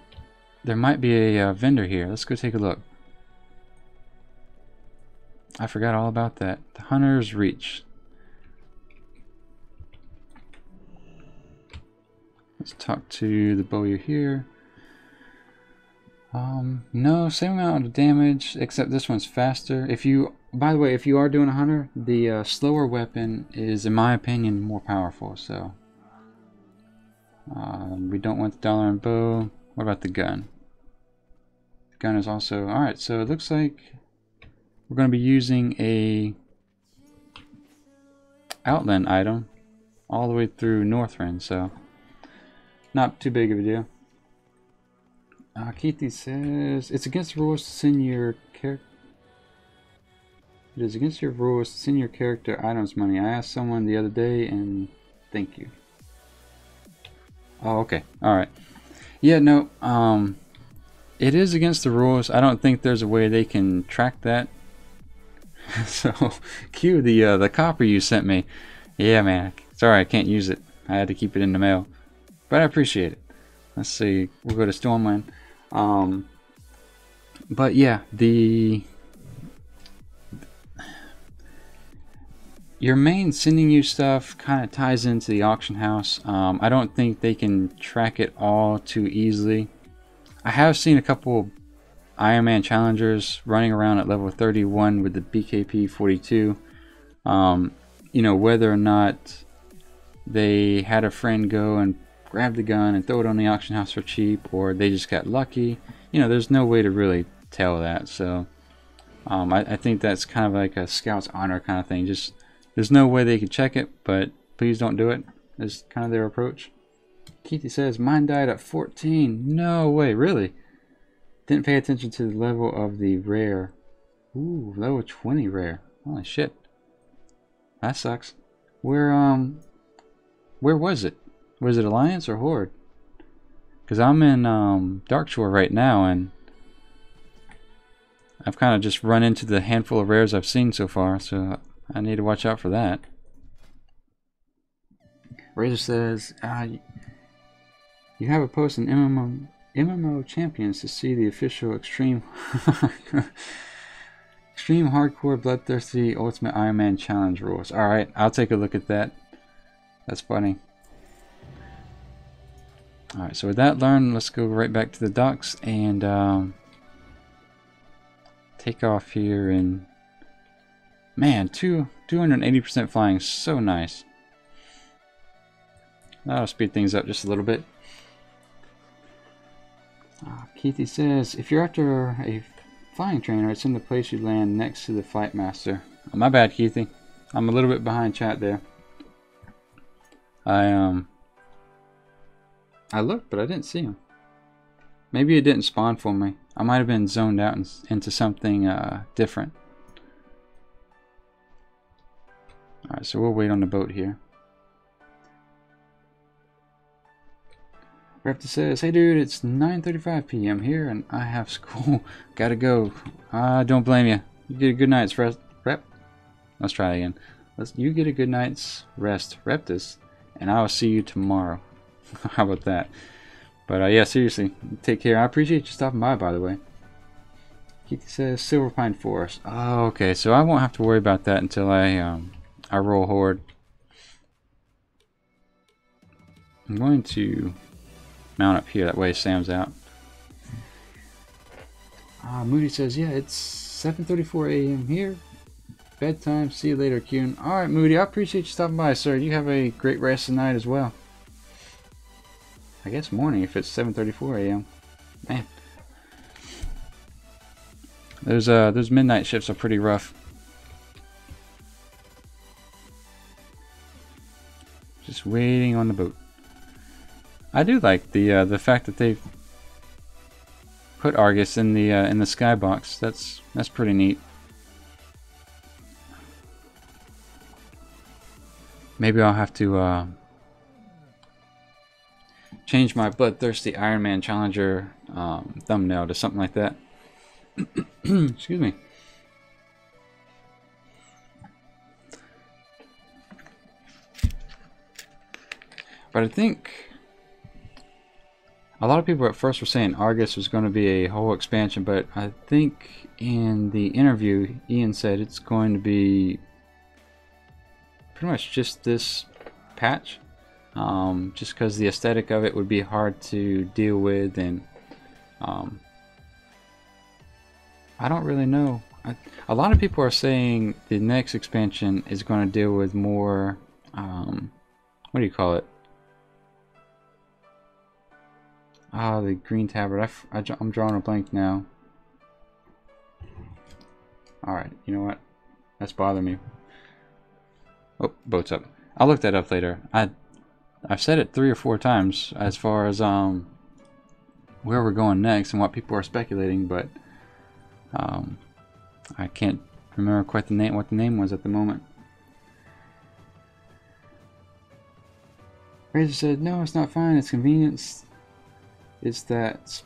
There might be a vendor here. Let's go take a look. I forgot all about that. The Hunter's Reach. Let's talk to the bowyer here. No, same amount of damage, except this one's faster. By the way, if you are doing a hunter, the slower weapon is, in my opinion, more powerful. So we don't want the dollar and bow. What about the gun? The gun is also alright. So it looks like we're going to be using a outland item all the way through Northrend. So not too big of a deal. Keithy says it's against the rules to send your character. It is against your rules to send your character items money. I asked someone the other day, and thank you. Oh, okay, all right. Yeah, no. It is against the rules. I don't think there's a way they can track that. So, Q, the copper you sent me. Yeah, man. Sorry, I can't use it. I had to keep it in the mail, but I appreciate it. Let's see. We'll go to Stormwind. But yeah, your main sending you stuff kind of ties into the auction house. I don't think they can track it all too easily. I have seen a couple Ironman challengers running around at level 31 with the BKP 42. You know, whether or not they had a friend go and grab the gun and throw it on the auction house for cheap, or they just got lucky. You know, there's no way to really tell that. So I think that's kind of like a scout's honor kind of thing. Just there's no way they can check it, but please don't do it. Is kind of their approach. Keithy says, mine died at 14. No way, really? Didn't pay attention to the level of the rare. Ooh, level 20 rare. Holy shit. That sucks. Where was it? Was it Alliance or Horde? Because I'm in Darkshore right now, and I've kind of just run into the handful of rares I've seen so far, so I need to watch out for that. Razor says, you have a post in MMO Champions to see the official Extreme Extreme Hardcore Bloodthirsty Ultimate Ironman Challenge rules. Alright, I'll take a look at that. That's funny. Alright, so with that learned, let's go right back to the docks and take off here. And man, 280% flying, so nice. That'll speed things up just a little bit. Keithy says, if you're after a flying trainer, it's in the place you land next to the flight master. Oh, my bad, Keithy. I'm a little bit behind chat there. I looked, but I didn't see him. Maybe it didn't spawn for me. I might have been zoned out into something different. Alright, so we'll wait on the boat here. Raptor says, hey dude, it's 9:35 p.m. here and I have school. Gotta go. Don't blame you. You get a good night's rest. Let's try again. You get a good night's rest, Reptus, and I will see you tomorrow. How about that? But yeah, seriously, take care. I appreciate you stopping by the way. Keith says Silver Pine Forest. Oh, okay, so I won't have to worry about that until I roll Horde. I'm going to mount up here, that way Sam's out. Moody says, yeah, it's 7:34 a.m. here. Bedtime. See you later, Qyune. Alright, Moody, I appreciate you stopping by, sir. You have a great rest of the night as well. I guess morning if it's 7:34 a.m. Man. Those midnight shifts are pretty rough. Just waiting on the boat. I do like the fact that they've put Argus in the skybox. That's pretty neat. Maybe I'll have to change my Bloodthirsty Ironman Challenger thumbnail to something like that. Excuse me. But I think a lot of people at first were saying Argus was going to be a whole expansion, but I think in the interview Ian said it's going to be pretty much just this patch. Just because the aesthetic of it would be hard to deal with, and I don't really know. A lot of people are saying the next expansion is going to deal with more, what do you call it? The Green Tabard. I'm drawing a blank now. Alright, you know what? That's bothering me. Oh, boat's up. I'll look that up later. I've said it 3 or 4 times as far as where we're going next and what people are speculating, but I can't remember quite what the name was at the moment. Razor said, no, it's not fine, it's convenience. It's that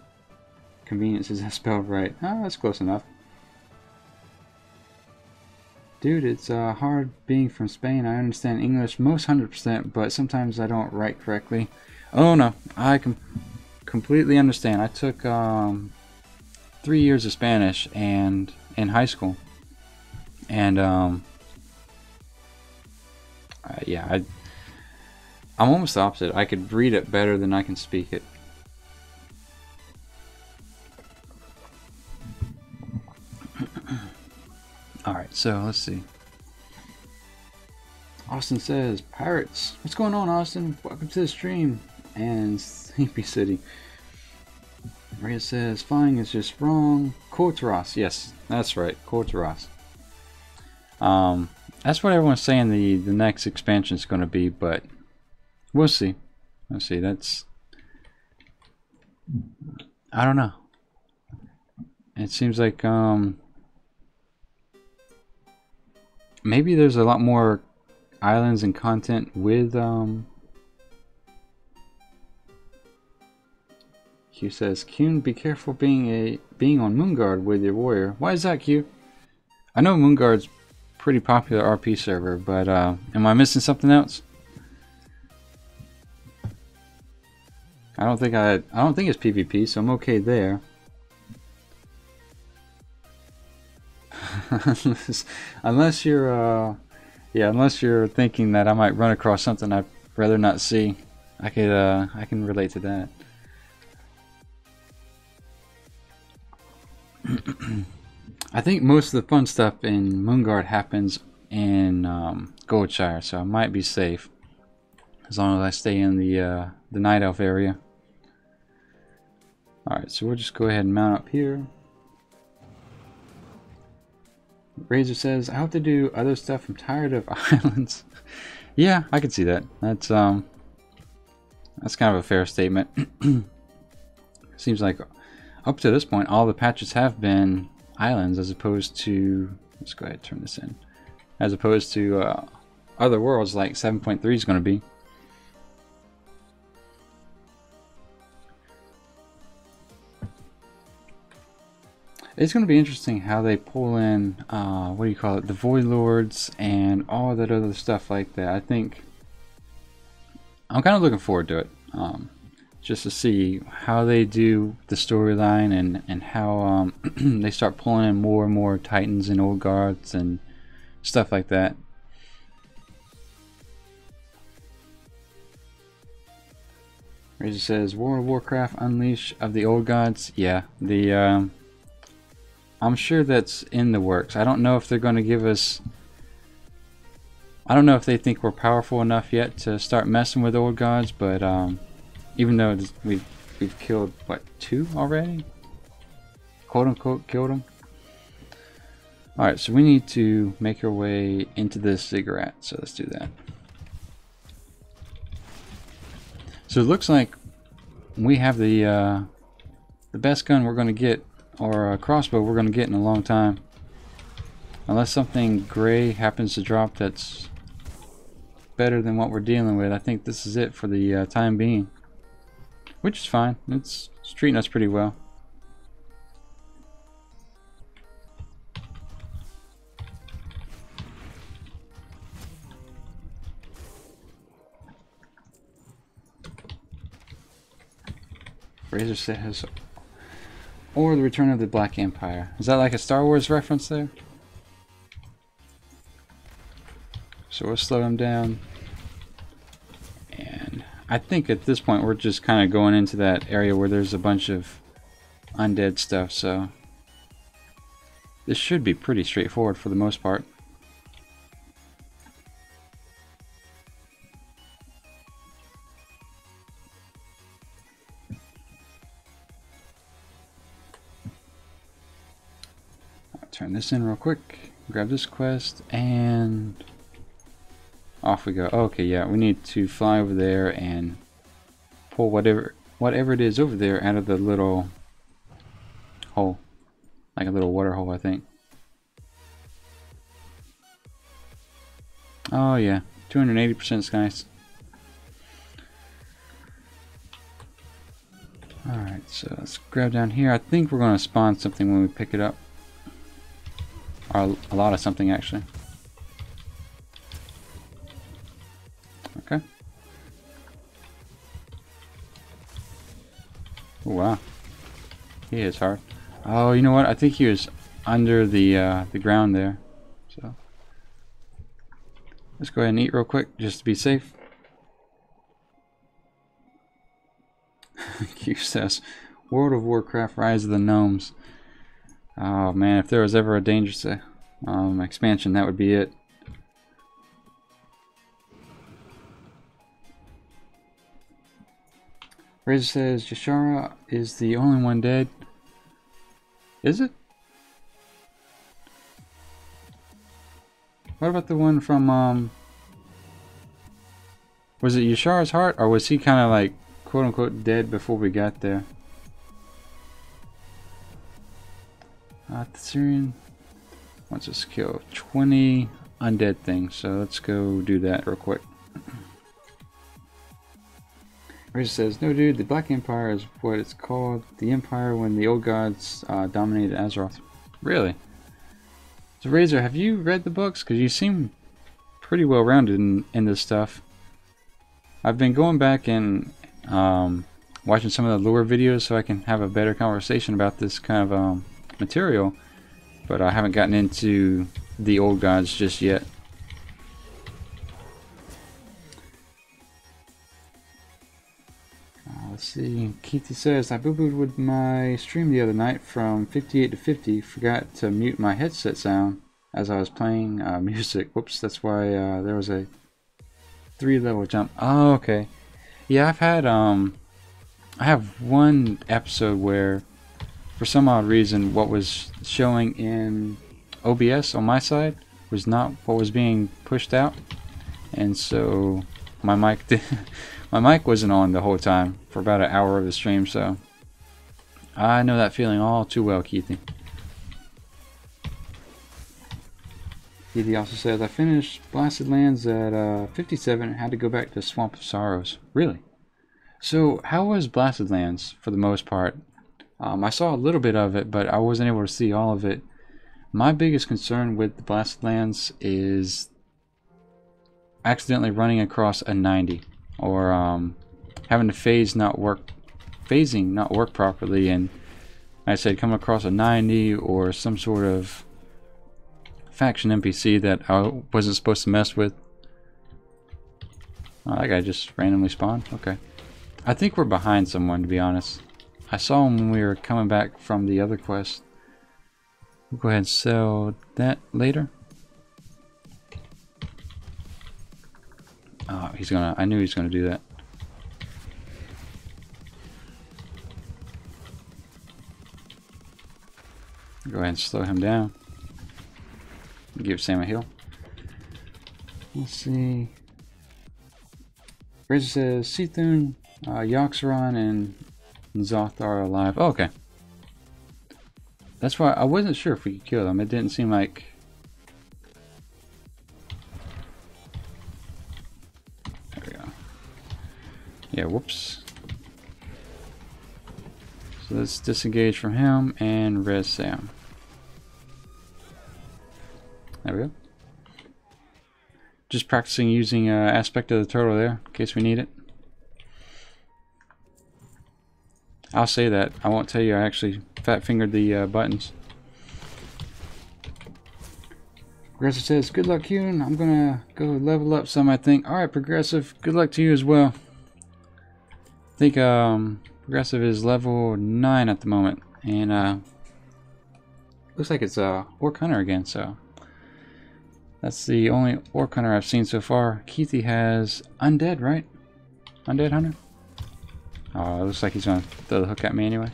convenience is spelled right. Oh, that's close enough. Dude, it's hard being from Spain. I understand English most 100%, but sometimes I don't write correctly. Oh no, I completely understand. I took 3 years of Spanish and in high school, and yeah, I'm almost the opposite. I could read it better than I can speak it. Alright, so let's see. Austin says, Pirates. What's going on, Austin? Welcome to the stream. And Sleepy City. Rhea says, flying is just wrong. Corteros. Yes, that's right. Corteros. That's what everyone's saying the next expansion is going to be, but we'll see. Let's see, that's... I don't know. It seems like, maybe there's a lot more islands and content with, Q says, Qyune, be careful being on Moonguard with your warrior. Why is that, Q? I know Moonguard's pretty popular RP server, but am I missing something else? I don't think it's PvP, so I'm okay there. unless you're unless you're thinking that I might run across something I'd rather not see. I can relate to that. I think most of the fun stuff in Moonguard happens in Goldshire, so I might be safe as long as I stay in the Night Elf area. Alright, so we'll just go ahead and mount up here. Razor says, I hope to do other stuff. I'm tired of islands. Yeah, I can see that. That's kind of a fair statement. Seems like up to this point, all the patches have been islands, as opposed to, let's go ahead and turn this in, as opposed to other worlds like 7.3 is going to be. It's going to be interesting how they pull in, what do you call it, the Void Lords and all that other stuff like that. I think I'm kind of looking forward to it, just to see how they do the storyline and how they start pulling in more and more Titans and Old Guards and stuff like that. Razor says, World of Warcraft Unleash of the Old Gods. Yeah, the I'm sure that's in the works. I don't know if they're going to give us... I don't know if they think we're powerful enough yet to start messing with Old Gods, but even though we've killed, what, 2 already? Quote unquote killed them. Alright, so we need to make our way into this ziggurat, so let's do that. So it looks like we have the best gun we're going to get, or a crossbow we're going to get in a long time. Unless something gray happens to drop that's better than what we're dealing with. I think this is it for the time being. Which is fine. It's treating us pretty well. Razor says, or the Return of the Black Empire. Is that like a Star Wars reference there? So we'll slow him down. And I think at this point we're just kind of going into that area where there's a bunch of undead stuff, so this should be pretty straightforward for the most part. Turn this in real quick, grab this quest, and off we go. Okay, yeah, we need to fly over there and pull whatever it is over there out of the little hole, like a little water hole, I think. Oh yeah, 280% is nice. Alright, so let's grab down here. I think we're going to spawn something when we pick it up. Or a lot of something, actually. Okay. Oh, wow. He is hard. Oh, you know what? I think he was under the ground there. So let's go ahead and eat real quick just to be safe. Q says, World of Warcraft Rise of the Gnomes. Oh man, if there was ever a dangerous expansion, that would be it. Razor says, Jashara is the only one dead. Is it? What about the one from, what Was it Yashar's heart, or was he kind of like quote unquote dead before we got there? The Syrian wants us to kill 20 undead things, so let's go do that real quick. Razor says, no dude, the Black Empire is what it's called. The Empire when the old gods dominated Azeroth. Really? So Razor, have you read the books? Because you seem pretty well rounded in this stuff. I've been going back and watching some of the lore videos so I can have a better conversation about this kind of material, but I haven't gotten into the old gods just yet. Let's see. Keithy says, I boo-booed with my stream the other night from 58 to 50. Forgot to mute my headset sound as I was playing music. Whoops, that's why there was a 3-level jump. Oh, okay. Yeah, I've had I have one episode where for some odd reason what was showing in OBS on my side was not what was being pushed out, and so my mic my mic wasn't on the whole time for about an hour of the stream, so I know that feeling all too well, Keithy. Keithy also says, I finished Blasted Lands at 57 and had to go back to Swamp of Sorrows. Really? So how was Blasted Lands for the most part? I saw a little bit of it, but I wasn't able to see all of it. My biggest concern with the Blasted Lands is accidentally running across a 90, or having the phasing not work properly, and like I said, coming across a 90 or some sort of faction NPC that I wasn't supposed to mess with. Oh, that guy just randomly spawned. Okay. I think we're behind someone, to be honest. I saw him when we were coming back from the other quest. We'll go ahead and sell that later. Oh, I knew he was gonna do that. Go ahead and slow him down. Give Sam a heal. Let's see. Razor says Seathun, Yoxeron, and Zoth are alive. Oh, okay. That's why I wasn't sure if we could kill them. It didn't seem like. There we go. Yeah, whoops. So let's disengage from him and res Sam. There we go. Just practicing using aspect of the turtle there in case we need it. I'll say that. I won't tell you I actually fat fingered the buttons. Progressive says, good luck, Qyune. I'm gonna go level up some, I think. Alright, Progressive, good luck to you as well. I think Progressive is level 9 at the moment. And looks like it's Orc Hunter again, so that's the only Orc Hunter I've seen so far. Keithy has Undead, right? Undead Hunter? Oh, it looks like he's gonna throw the hook at me anyway.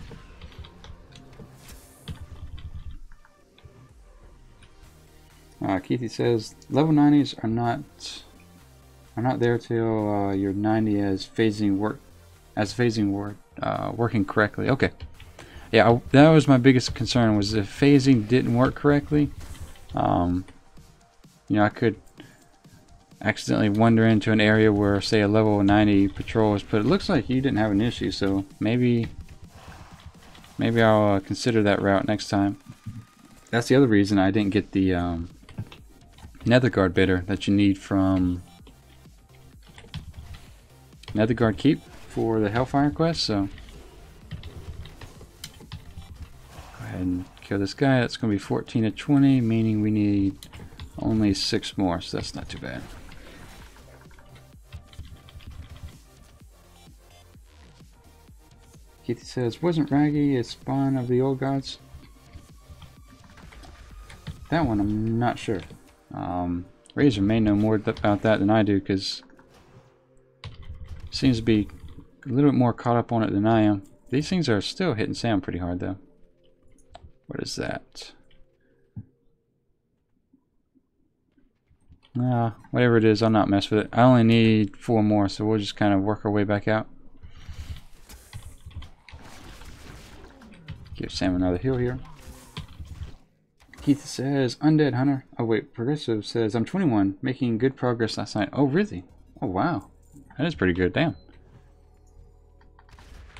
Keithy says level 90s are not there till you're 90 as phasing working correctly. Okay, yeah, that was my biggest concern, was if phasing didn't work correctly. You know, I could accidentally wander into an area where, say, a level 90 patrol is put. It looks like you didn't have an issue, so maybe I'll consider that route next time. That's the other reason I didn't get the Netherguard bidder that you need from Netherguard Keep for the Hellfire quest, so go ahead and kill this guy. That's going to be 14 to 20, meaning we need only 6 more, so that's not too bad. Keithy says, wasn't Raggy a spawn of the old gods? That one I'm not sure. Razor may know more about that than I do, because seems to be a little bit more caught up on it than I am. These things are still hitting Sam pretty hard though. What is that? Whatever it is, I'll not mess with it. I only need 4 more, so we'll just kind of work our way back out. Give Sam another heal here. Keith says, Undead Hunter. Oh wait, Progressive says, I'm 21, making good progress last night. Oh really? Oh wow. That is pretty good, damn.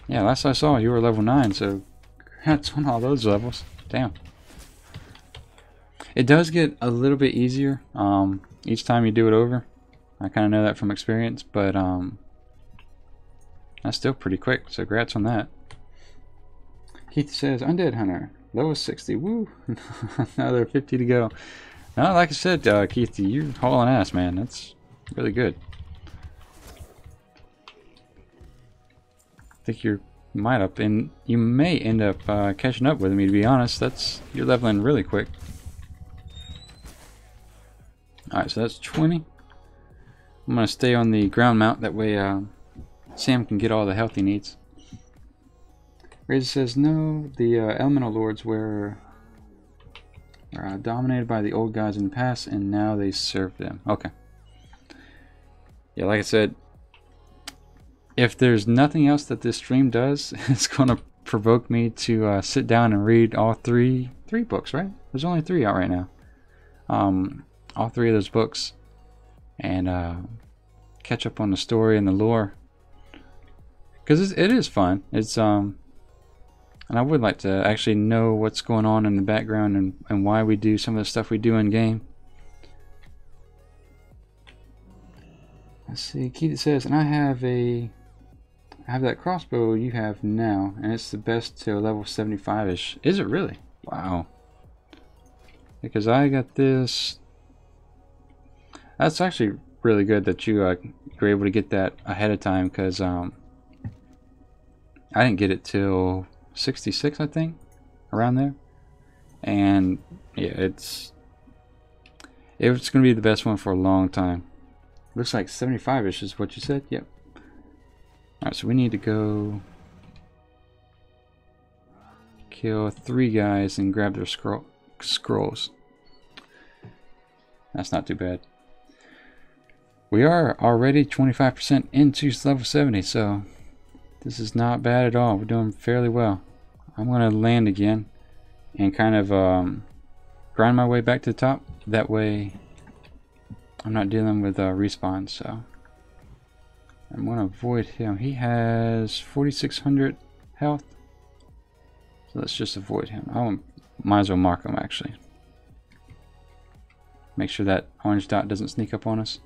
Yeah, last I saw you were level 9, so congrats on all those levels. Damn. It does get a little bit easier each time you do it over. I kind of know that from experience, but that's still pretty quick, so congrats on that. Keith says, Undead Hunter, lowest 60, woo, another 50 to go. Now, like I said, Keith, you're hauling ass, man, that's really good. I think you might up, and you may end up catching up with me, to be honest. You're leveling really quick. Alright, so that's 20. I'm going to stay on the ground mount, that way Sam can get all the health he needs. Razor says, no, the elemental lords were dominated by the old gods in the past, and now they serve them. Okay. Yeah, like I said, if there's nothing else that this stream does, it's going to provoke me to sit down and read all three books, right? There's only 3 out right now. All 3 of those books, and catch up on the story and the lore, because it is fun. It's and I would like to actually know what's going on in the background and why we do some of the stuff we do in game. Let's see. Keith says, and I have that crossbow you have now, and it's the best to level 75ish. Is it really? Wow. Because I got this. That's actually really good that you were able to get that ahead of time, because I didn't get it till 66, I think, around there. And yeah, it's going to be the best one for a long time. Looks like 75ish is what you said. Yep. Alright, so we need to go kill 3 guys and grab their scrolls. That's not too bad. We are already 25% into level 70, so this is not bad at all. We're doing fairly well. I'm going to land again and kind of grind my way back to the top. That way I'm not dealing with respawn, so I'm going to avoid him. He has 4,600 health, so let's just avoid him. I might as well mark him, actually. Make sure that orange dot doesn't sneak up on us.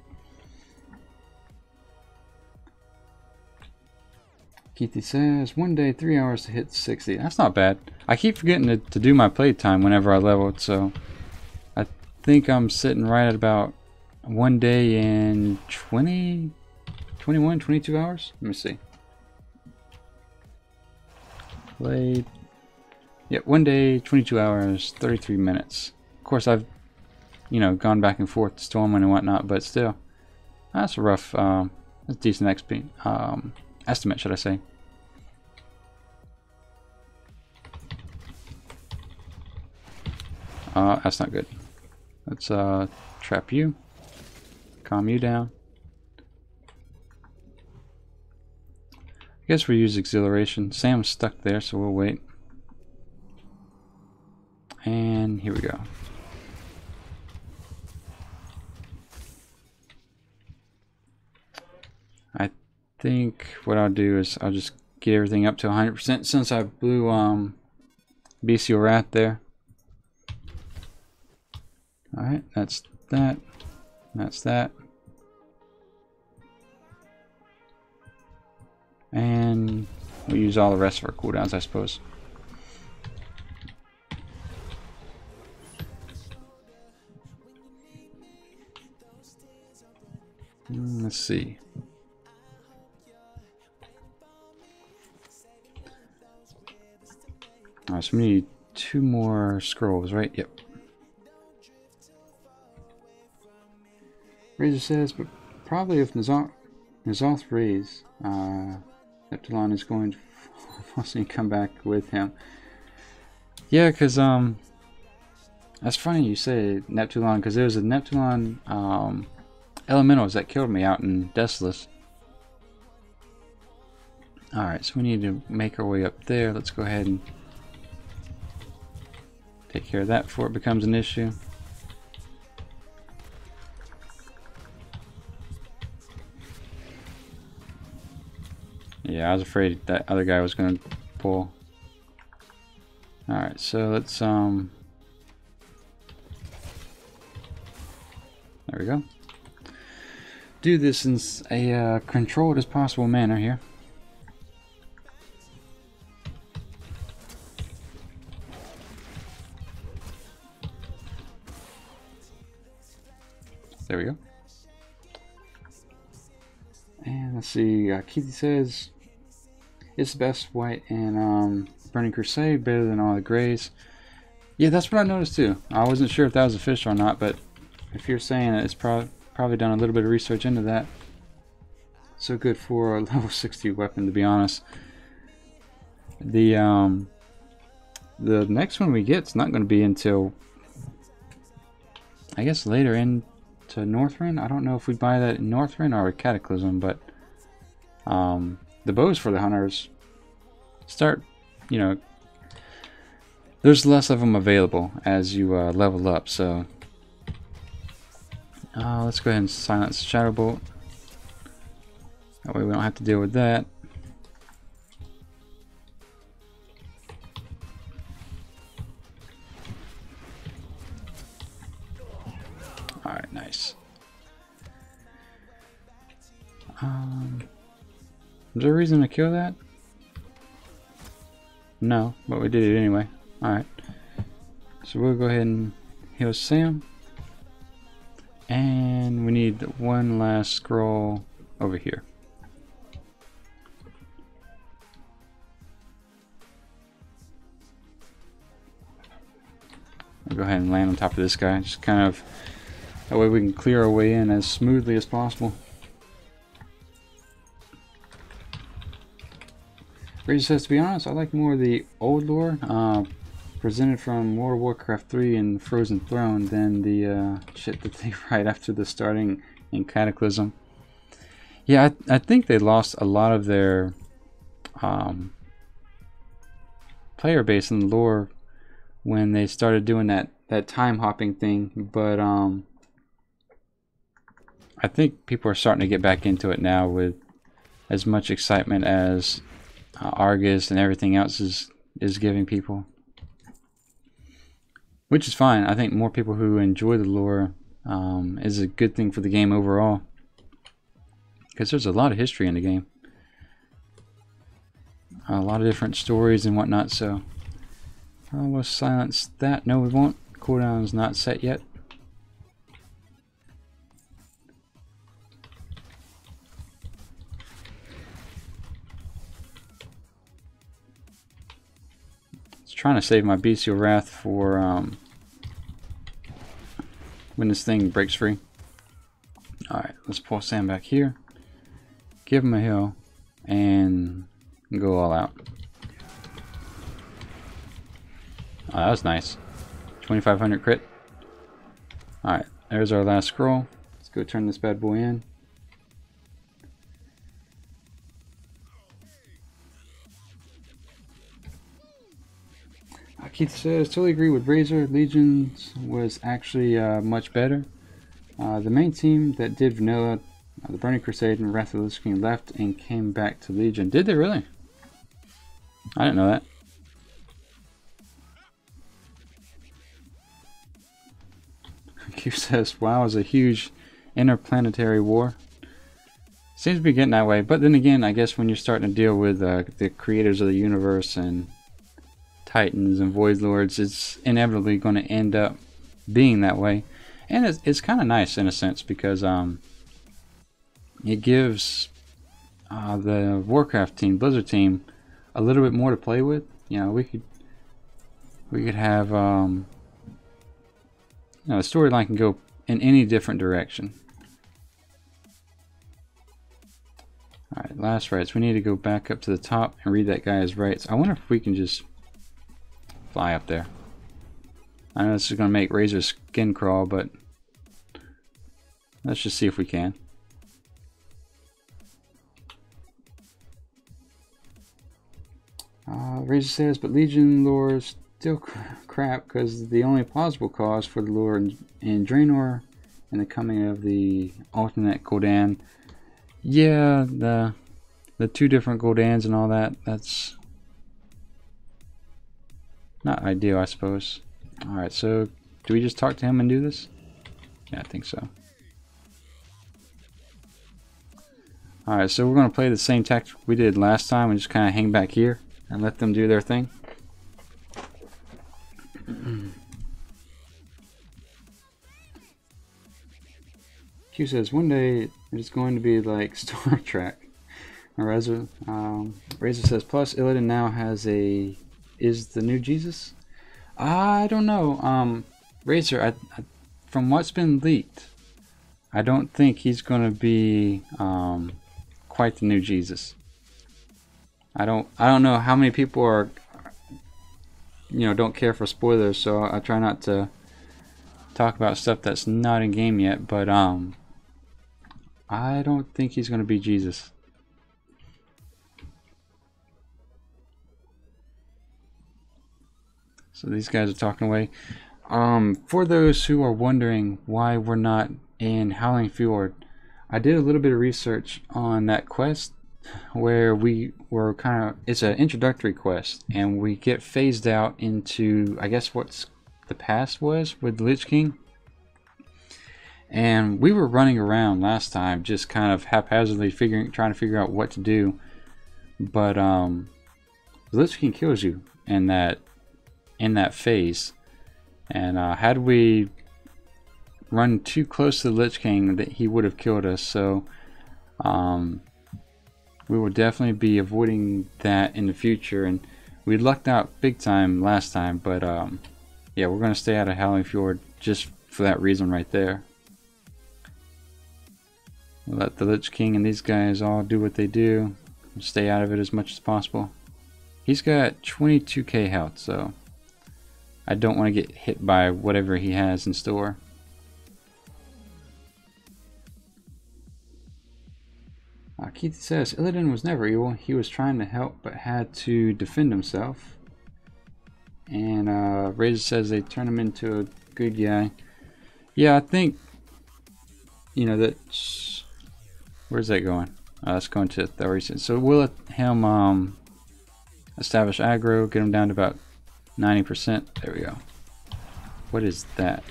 Keithy says, 1 day, 3 hours to hit 60. That's not bad. I keep forgetting to do my playtime whenever I level, so I think I'm sitting right at about 1 day in 20, 21, 22 hours. Let me see. Played. Yep, 1 day, 22 hours, 33 minutes. Of course, I've, gone back and forth to storming and whatnot, but still, that's a rough, that's a decent XP. Estimate, should I say. That's not good. Let's trap you. Calm you down. I guess we'll use exhilaration. Sam's stuck there, so we'll wait. And here we go. I think what I'll do is I'll just get everything up to 100% since I blew Bestial Wrath there. Alright, that's that. That's that. And we'll use all the rest of our cooldowns, I suppose. Let's see. Alright, so we need 2 more scrolls, right? Yep. Razor says, but probably if N'Zoth raise, Epsilon is going to possibly come back with him. Yeah, because That's funny you say Neptulon, because there was a Neptulon elementals that killed me out in Desolus. Alright, so we need to make our way up there. Let's go ahead and take care of that before it becomes an issue. Yeah, I was afraid that other guy was going to pull. Alright, so let's there we go. Do this in a controlled as possible manner here. There we go. And let's see, Keithy says it's the best white and Burning Crusade, better than all the grays. Yeah, that's what I noticed too. I wasn't sure if that was official or not, but if you're saying it, it's probably done a little bit of research into that. So good for a level 60 weapon, to be honest. The next one we get is not going to be until, I guess, later into Northrend. I don't know if we buy that in Northrend or Cataclysm, but the bows for the hunters start, you know, there's less of them available as you level up. So let's go ahead and silence Shadow Bolt. That way we don't have to deal with that. Alright, nice. Is there a reason to kill that? No, but we did it anyway. Alright. So we'll go ahead and heal Sam. And we need one last scroll over here. I'll go ahead and land on top of this guy. Just kind of, that way we can clear our way in as smoothly as possible. Razor says, to be honest, I like more of the old lore presented from World of Warcraft 3 and Frozen Throne than the shit that they write after the starting in Cataclysm. Yeah, I think they lost a lot of their player base in the lore when they started doing that time hopping thing, but I think people are starting to get back into it now with as much excitement as Argus and everything else is giving people, which is fine. I think more people who enjoy the lore is a good thing for the game overall, because there's a lot of history in the game, a lot of different stories and whatnot. So we'll silence that. No, we won't. Cooldown's not set yet. Trying to save my Bestial Wrath for when this thing breaks free. Alright, let's pull Sam back here, give him a heal, and go all out. Oh, that was nice. 2500 crit. Alright, there's our last scroll. Let's go turn this bad boy in. Keith says, totally agree with Razor. Legions was actually much better. The main team that did Vanilla, the Burning Crusade and Wrath of the Lich King left and came back to Legion. Did they really? I didn't know that. Keith says, WoW is a huge interplanetary war. Seems to be getting that way, but then again, I guess when you're starting to deal with the creators of the universe and Titans and Void Lords, it's inevitably going to end up being that way. And it's kind of nice in a sense, because it gives the Warcraft team, Blizzard team, a little bit more to play with. You know, we could have you know, the storyline can go in any different direction. Alright, last rights. We need to go back up to the top and read that guy's rights. I wonder if we can just fly up there. I know this is going to make Razor's skin crawl, but let's just see if we can. Razor says, but Legion lore is still crap because the only plausible cause for the lore in Draenor and the coming of the alternate Gul'dan. Yeah, the two different Gul'dans and all that, that's not ideal, I suppose. Alright, so do we just talk to him and do this? Yeah, I think so. Alright, so we're going to play the same tactic we did last time and just kind of hang back here and let them do their thing. Q says, one day it's going to be like Star Trek. Razor says, plus Illidan now has is the new Jesus? I don't know. Razor, from what's been leaked, I don't think he's going to be quite the new Jesus. I don't know how many people are, don't care for spoilers, so I try not to talk about stuff that's not in game yet, but I don't think he's going to be Jesus. So these guys are talking away. For those who are wondering why we're not in Howling Fjord, I did a little bit of research on that quest where we were it's an introductory quest and we get phased out into, I guess, what's the past was with the Lich King. And we were running around last time just kind of haphazardly trying to figure out what to do. But the Lich King kills you in that phase. And had we run too close to the Lich King, that he would have killed us. So we will definitely be avoiding that in the future. And we lucked out big time last time, but yeah, we're going to stay out of Howling Fjord just for that reason right there. We'll let the Lich King and these guys all do what they do. Stay out of it as much as possible. He's got 22k health, so I don't want to get hit by whatever he has in store. Keith says, Illidan was never evil. He was trying to help but had to defend himself. And Razor says they turn him into a good guy. Yeah, I think, that's... Where's that going? That's going to the recent. So we'll let him establish aggro, get him down to about 90%. There we go. What is that?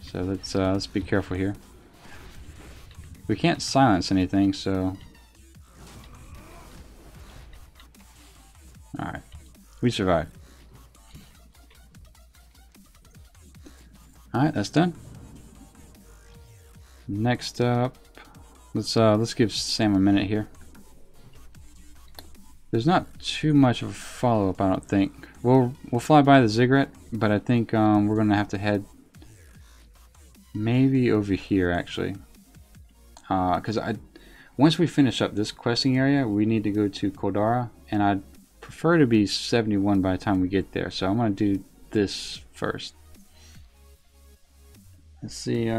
So let's be careful here. We can't silence anything, so all right, we survived. All right, that's done. Next up, let's give Sam a minute here. There's not too much of a follow-up, I don't think. We'll fly by the ziggurat, but I think we're gonna have to head maybe over here actually, because once we finish up this questing area, we need to go to Kodara, and I'd prefer to be 71 by the time we get there. So I'm gonna do this first. Let's see.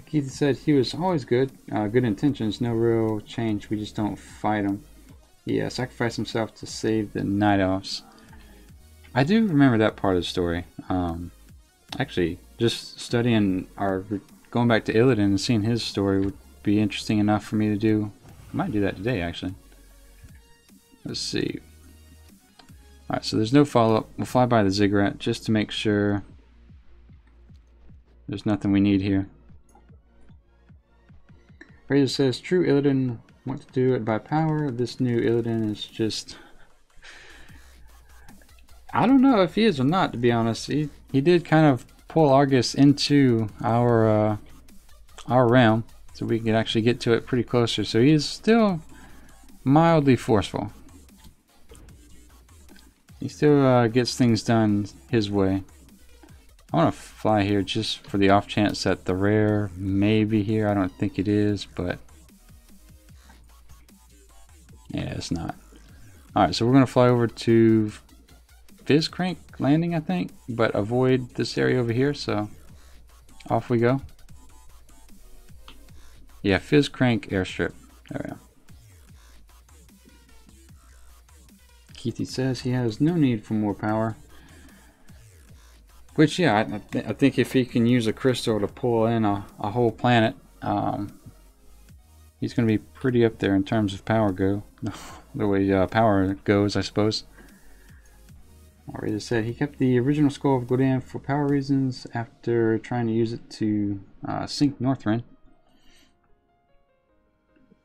Keith said he was always good, good intentions, no real change. We just don't fight him. Yeah, sacrifice himself to save the Night Elves. I do remember that part of the story. Actually, just studying or going back to Illidan and seeing his story would be interesting enough for me to do. I might do that today, actually. Let's see. Alright, so there's no follow-up. We'll fly by the ziggurat just to make sure there's nothing we need here. Razor says, true Illidan wants to do it by power. This new Illidan is just... I don't know if he is or not, to be honest. He did kind of pull Argus into our realm, so we could actually get to it pretty closer. So he is still mildly forceful. He still gets things done his way. I want to fly here just for the off chance that the rare may be here. I don't think it is, but yeah, it's not. Alright, so we're going to fly over to Fizzcrank Landing, I think, but avoid this area over here, so off we go. Yeah, Fizzcrank Airstrip. There we go. Keithy says he has no need for more power. Which, yeah, I think if he can use a crystal to pull in a whole planet, he's going to be pretty up there in terms of power go. The way power goes, I suppose. Already said he kept the original skull of Gul'dan for power reasons after trying to use it to sink Northrend.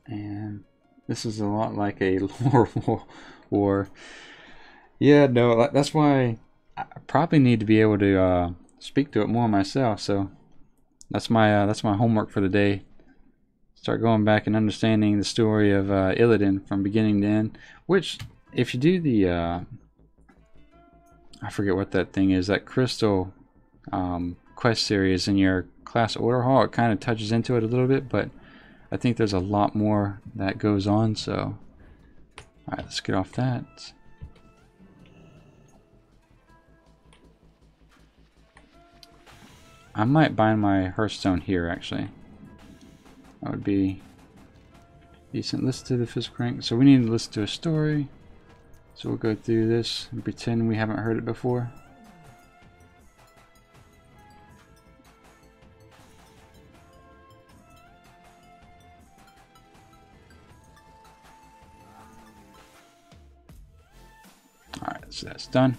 And this is a lot like a lore war. Yeah, no, that's why I probably need to be able to speak to it more myself. So that's my homework for the day. Start going back and understanding the story of Illidan from beginning to end. Which, if you do the I forget what that thing is, that crystal quest series in your class order hall, it kind of touches into it a little bit, but I think there's a lot more that goes on. So, alright, let's get off that. I might bind my Hearthstone here, actually. That would be decent. Listen to the Fizzcrank. So we need to listen to a story. So we'll go through this and pretend we haven't heard it before. Alright, so that's done.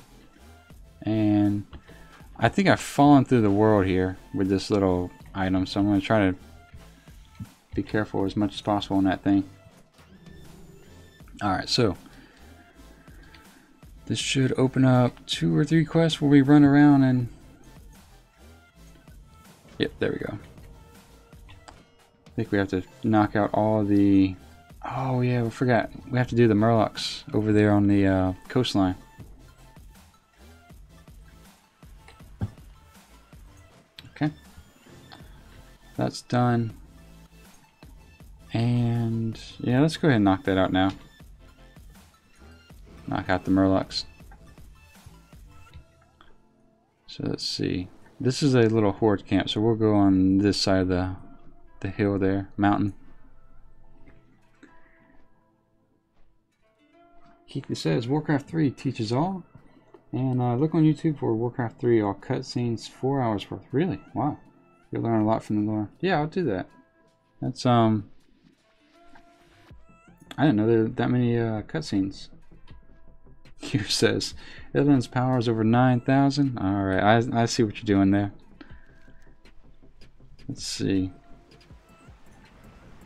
And I think I've fallen through the world here with this little item, so I'm going to try to be careful as much as possible in that thing. Alright, so this should open up 2 or 3 quests where we run around and... Yep, there we go. I think we have to knock out all the... Oh yeah, we forgot. We have to do the Murlocs over there on the coastline. Okay. That's done. And yeah, let's go ahead and knock that out now. Knock out the Murlocs. So let's see. This is a little horde camp, so we'll go on this side of the hill there, mountain. Keithy says Warcraft 3 teaches all. And look on YouTube for Warcraft 3 all cutscenes, 4 hours worth. Really? Wow. You'll learn a lot from the lore. Yeah, I'll do that. That's I didn't know there were that many cutscenes. Q says Illidan's power is over 9,000. Alright, I see what you're doing there. Let's see.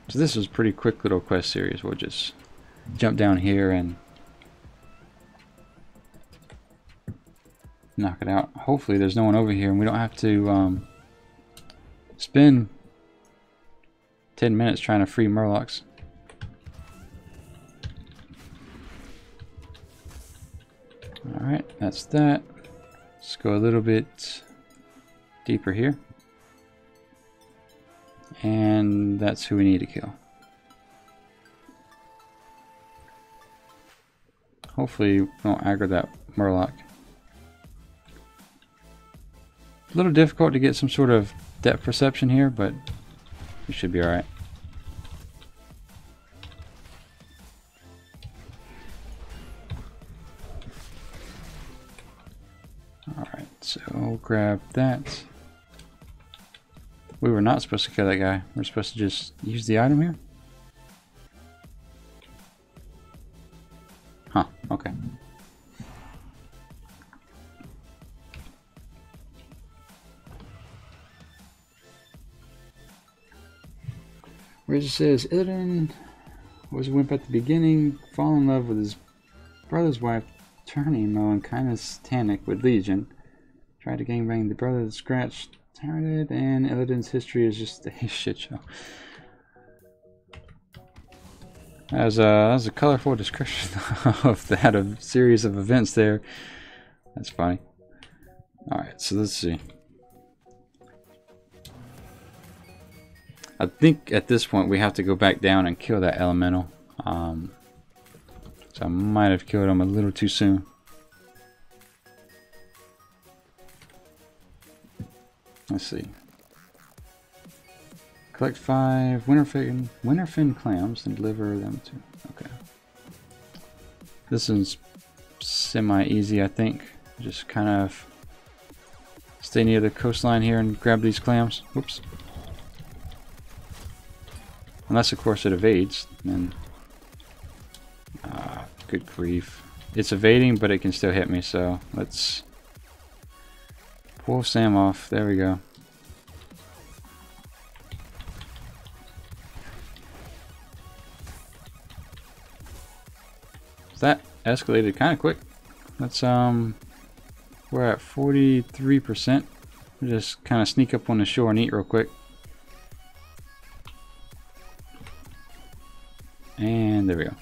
So this is a pretty quick little quest series. We'll just jump down here and knock it out. Hopefully there's no one over here and we don't have to spend 10 minutes trying to free Murlocs. Alright, that's that. Let's go a little bit deeper here. And that's who we need to kill. Hopefully we don't aggro that Murloc. A little difficult to get some sort of depth perception here, but we should be alright. Alright, so we'll grab that. We were not supposed to kill that guy. We're supposed to just use the item here? Huh, okay. Regis says, Illidan was a wimp at the beginning, fall in love with his brother's wife, turn emo and kind of satanic with Legion. Tried to gangbang the brother that scratched, tired, and Illidan's history is just a shit show. That was a colorful description of that series of events there. That's funny. Alright, so let's see. I think at this point we have to go back down and kill that elemental. So I might have killed him a little too soon. Let's see. Collect 5 winterfin clams and deliver them to... Okay. This is semi-easy, I think. Just kind of stay near the coastline here and grab these clams. Whoops. Unless, of course, it evades. Then... good grief. It's evading, but it can still hit me, so let's pull Sam off. There we go. That escalated kind of quick. Let's we're at 43%. We'll just kind of sneak up on the shore and eat real quick. And there we go.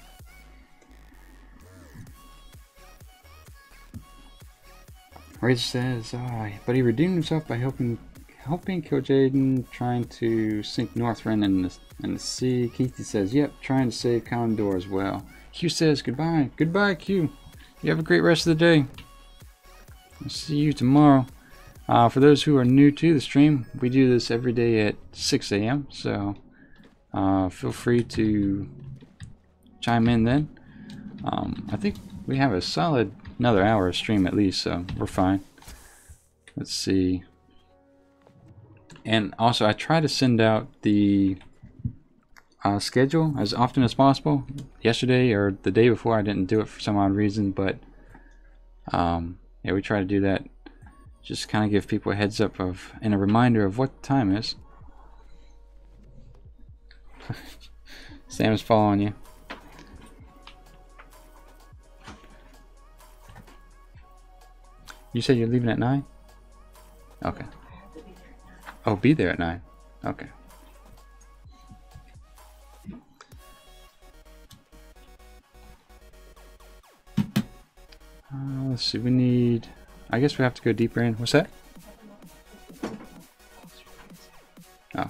Rage says, but he redeemed himself by helping Qyune trying to sink Northrend in the sea. Keithy says, yep, trying to save Condor as well. Q says, goodbye. Goodbye, Q. You have a great rest of the day. I'll see you tomorrow. For those who are new to the stream, we do this every day at 6 a.m. So feel free to chime in then. I think we have a solid another hour of stream at least, so we're fine. Let's see. And also, I try to send out the schedule as often as possible. Yesterday or the day before I didn't do it for some odd reason, but yeah, we try to do that. Just kind of give people a heads up of and a reminder of what the time is. Sam's following you. You said you're leaving at 9? Okay. Oh, be there at 9. Okay. Let's see, we need... I guess we have to go deeper in. What's that? Oh.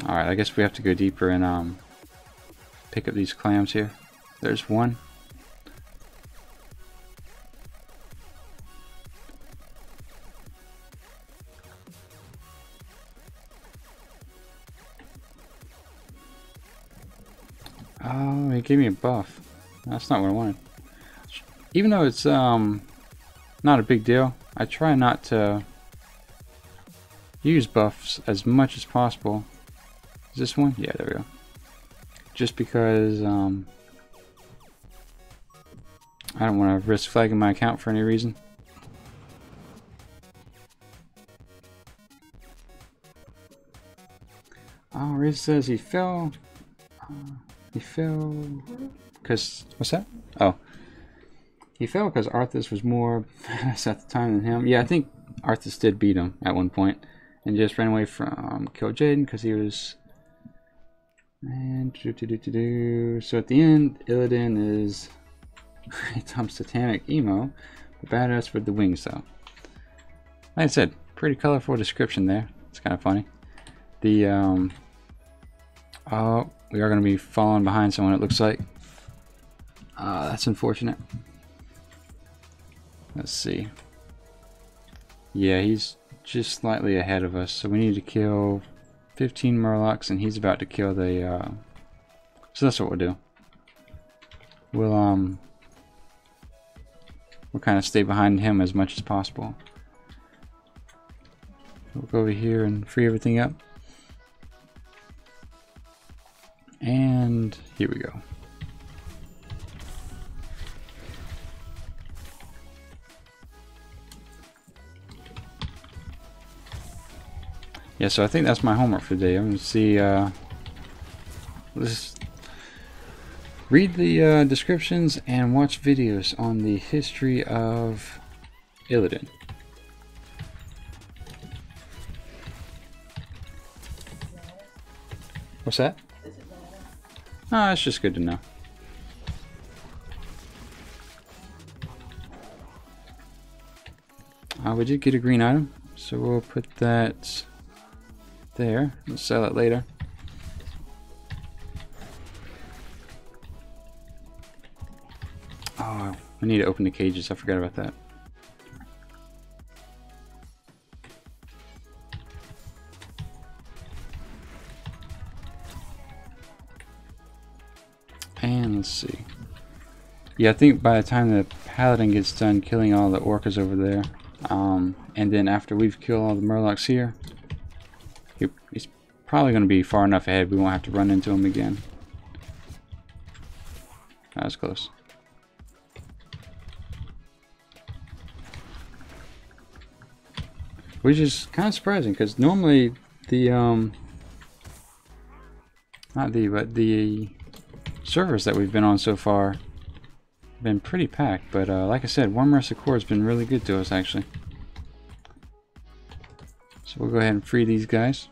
Alright, I guess we have to go deeper and pick up these clams here. There's one. Oh, he gave me a buff. That's not what I wanted. Even though it's not a big deal, I try not to use buffs as much as possible. Is this one? Yeah, there we go. Just because I don't want to risk flagging my account for any reason. Oh, Riz says he fell. He fell because what's that? Oh, he fell because Arthas was more badass at the time than him. Yeah, I think Arthas did beat him at one point and just ran away from Qyune because he was. And so at the end, Illidan is Tom Satanic Emo, the badass with the wings though. Like I said, pretty colorful description there. It's kind of funny. The oh, we are going to be falling behind someone, it looks like. That's unfortunate. Let's see. Yeah, he's just slightly ahead of us, so we need to kill 15 Murlocs, and he's about to kill the, so that's what we'll do. We'll kind of stay behind him as much as possible. We'll go over here and free everything up. And here we go. Yeah, so I think that's my homework for today. I'm going to see, let's read the descriptions and watch videos on the history of Illidan. What's that? Oh, it's just good to know. We did get a green item, so we'll put that there. We'll sell it later. Oh, we need to open the cages. I forgot about that. And let's see. Yeah, I think by the time the paladin gets done killing all the orcas over there, and then after we've killed all the murlocs here, he's probably going to be far enough ahead we won't have to run into him again. That was close. Which is kind of surprising, because normally the the servers that we've been on so far have been pretty packed, but like I said, One Mercy Corps has been really good to us actually. So we'll go ahead and free these guys.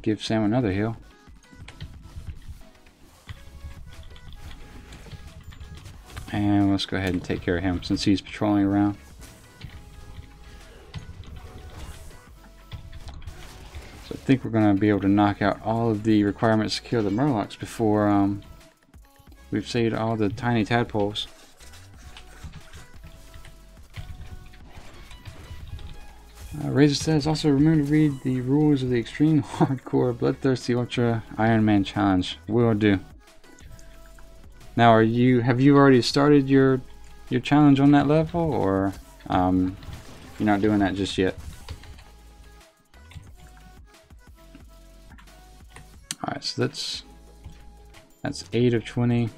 Give Sam another heal. And let's go ahead and take care of him since he's patrolling around. So I think we're going to be able to knock out all of the requirements to kill the murlocs before we've saved all the tiny tadpoles. Razor says, also remember to read the rules of the Extreme Hardcore Bloodthirsty Ultra Ironman Challenge. Will do. Now, have you already started your challenge on that level, or you're not doing that just yet? All right, so that's 8 of 20.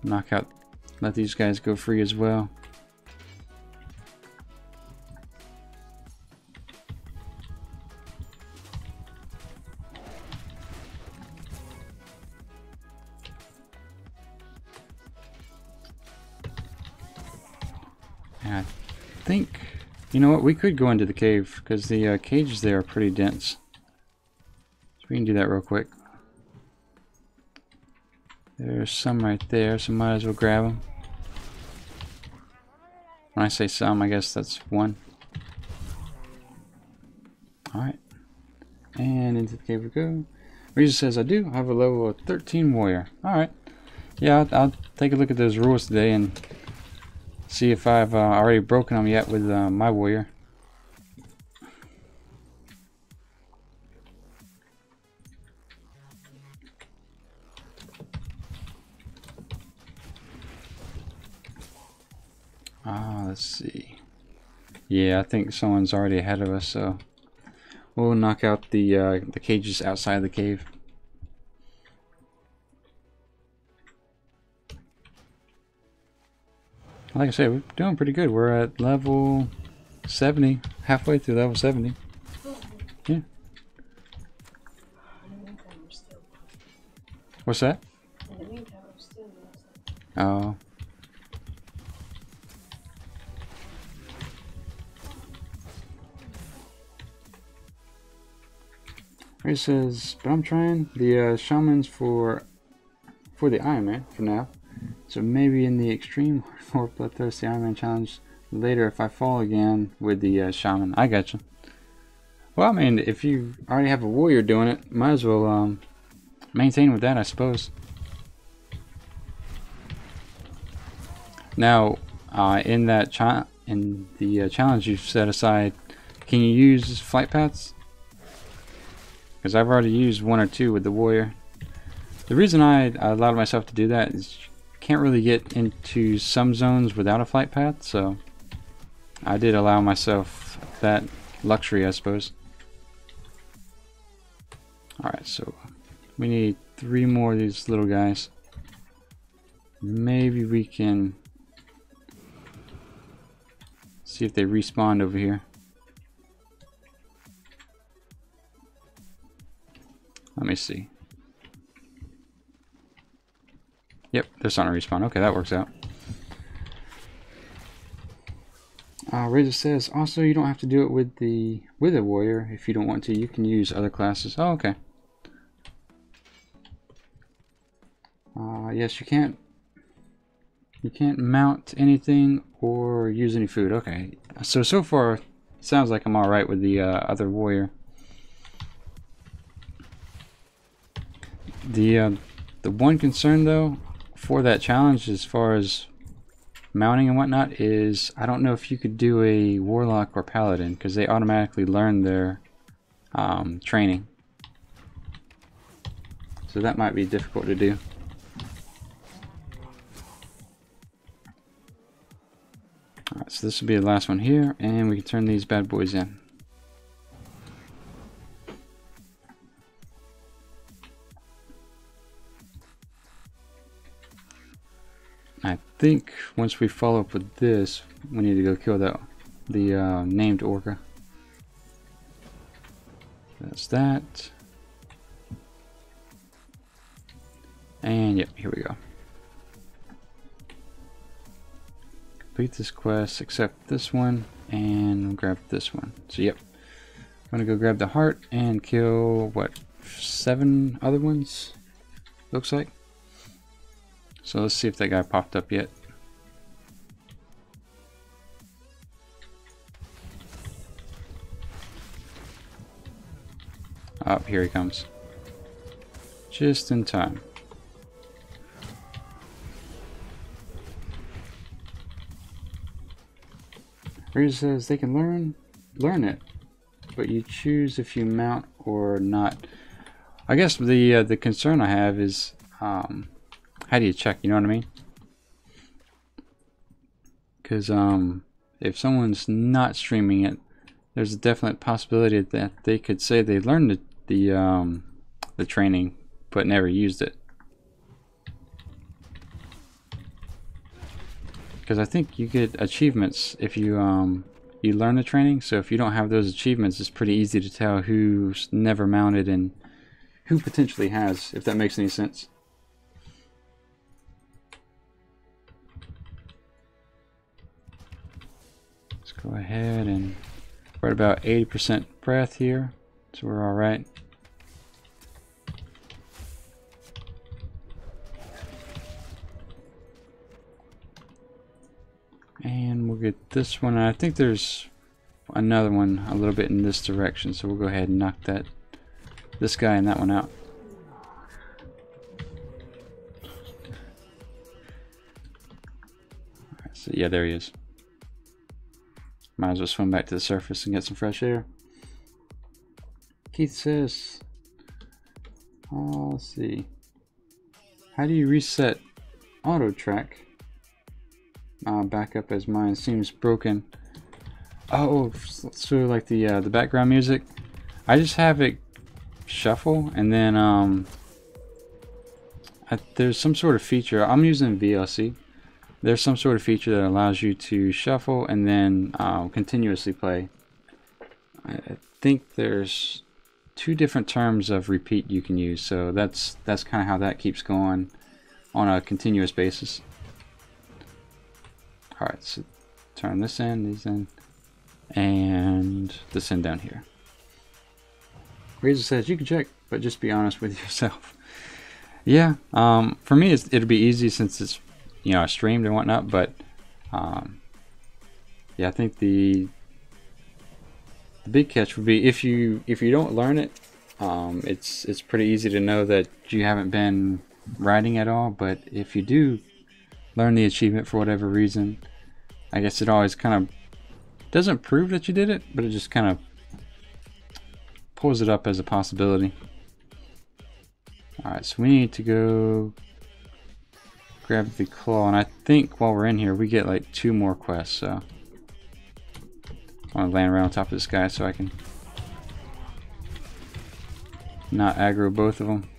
Knock out. Let these guys go free as well. And I think, you know what, we could go into the cave because the cages there are pretty dense. So we can do that real quick. There's some right there, so might as well grab them. When I say some, I guess that's one. Alright. And into the cave we go. Reza says, I do have a level of 13 warrior. Alright. Yeah, I'll take a look at those rules today and see if I've already broken them yet with my warrior. Let's see. Yeah, I think someone's already ahead of us, so we'll knock out the cages outside the cave. Like I said, we're doing pretty good. We're at level 70, halfway through level 70. Yeah. What's that? Oh. It says, but I'm trying the shamans for the Ironman for now. So maybe in the Extreme Hardcore Bloodthirsty Ironman Challenge later if I fall again with the shaman. I gotcha. Well, I mean, if you already have a warrior doing it, might as well maintain with that, I suppose. Now, in the challenge you've set aside, can you use flight paths? Because I've already used 1 or 2 with the warrior. The reason I allowed myself to do that is you can't really get into some zones without a flight path, so I did allow myself that luxury, I suppose. Alright, so we need 3 more of these little guys. Maybe we can see if they respawned over here. Let me see. Yep, they're starting to respawn. Okay, that works out. Razor says, also you don't have to do it with a warrior if you don't want to. You can use other classes. Oh, okay. Yes, you can't mount anything or use any food. Okay, so far it sounds like I'm all right with the other warrior. The one concern though for that challenge, as far as mounting and whatnot, is I don't know if you could do a warlock or paladin, because they automatically learn their training. So that might be difficult to do. Alright, so this will be the last one here, and we can turn these bad boys in. I think once we follow up with this, we need to go kill the named orca. That's that. And yep, here we go. Complete this quest, accept this one, and grab this one. So yep, I'm gonna go grab the heart and kill, what, 7 other ones, looks like. So let's see if that guy popped up yet. Oh, here he comes. Just in time. Razor says they can learn it, but you choose if you mount or not. I guess the concern I have is how do you check? You know what I mean? Because if someone's not streaming it, there's a definite possibility that they could say they learned the training but never used it. Because I think you get achievements if you learn the training. So if you don't have those achievements, it's pretty easy to tell who's never mounted and who potentially has, if that makes any sense. Let's go ahead and we're at about 80% breath here, so we're all right. And we'll get this one. I think there's another one a little bit in this direction, so we'll go ahead and knock this guy and that one out. Alright, so yeah, there he is. Might as well swim back to the surface and get some fresh air. Keith says, let's see. How do you reset auto track? Back up as mine seems broken. Oh, so like the background music, I just have it shuffle, and then there's some sort of feature. I'm using VLC. There's some sort of feature that allows you to shuffle and then continuously play. I think there's 2 different terms of repeat you can use, so that's kind of how that keeps going on a continuous basis. Alright, so turn this in, these in, and this in down here. Razor says you can check, but just be honest with yourself. Yeah, for me it'll be easy since it's, you know, streamed and whatnot, but yeah, I think the big catch would be if you don't learn it, it's pretty easy to know that you haven't been writing at all. But if you do learn the achievement for whatever reason, I guess it always kind of doesn't prove that you did it, but it just kind of pulls it up as a possibility. Alright, so we need to go grab the claw, and I think while we're in here we get like 2 more quests, so I want to land around on top of this guy so I can not aggro both of them.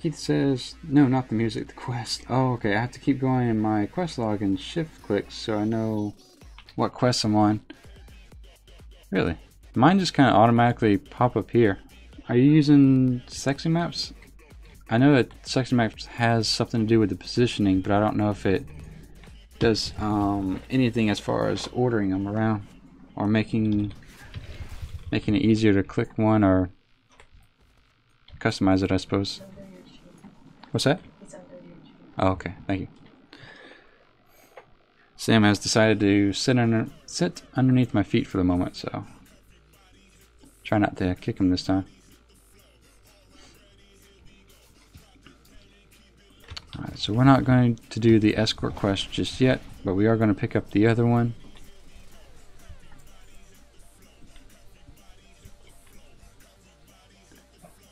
Keith says, no, not the music, the quest. Oh, okay, I have to keep going in my quest log and shift clicks so I know what quests I'm on. Really? Mine just kind of automatically pop up here. Are you using Sexy Maps? I know that Sexy Maps has something to do with the positioning, but I don't know if it does anything as far as ordering them around or making it easier to click one or customize it, I suppose. What's that? Oh, okay, thank you. Sam has decided to sit underneath my feet for the moment, so try not to kick him this time. Alright, so we're not going to do the escort quest just yet, but we are going to pick up the other one.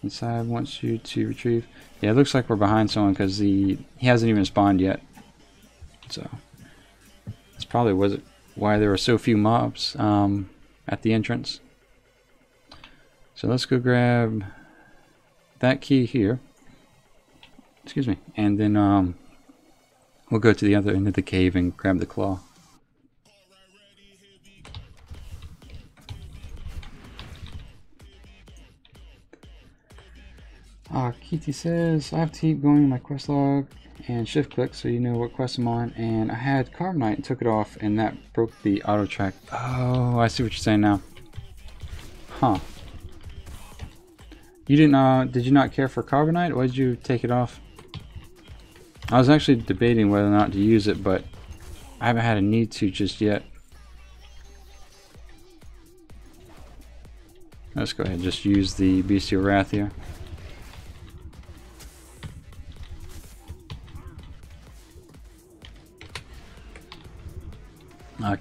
Inside wants you to retrieve. Yeah, it looks like we're behind someone because he hasn't even spawned yet. So that's probably why there were so few mobs at the entrance. So let's go grab that key here. Excuse me, and then we'll go to the other end of the cave and grab the claw. Kitty says, I have to keep going my quest log and shift click so you know what quest I'm on, and I had carbonite and took it off and that broke the auto track. Oh, I see what you're saying now. Huh. You didn't, did you not care for carbonite? Why did you take it off? I was actually debating whether or not to use it, but I haven't had a need to just yet. Let's go ahead and just use the Bestial Wrath here.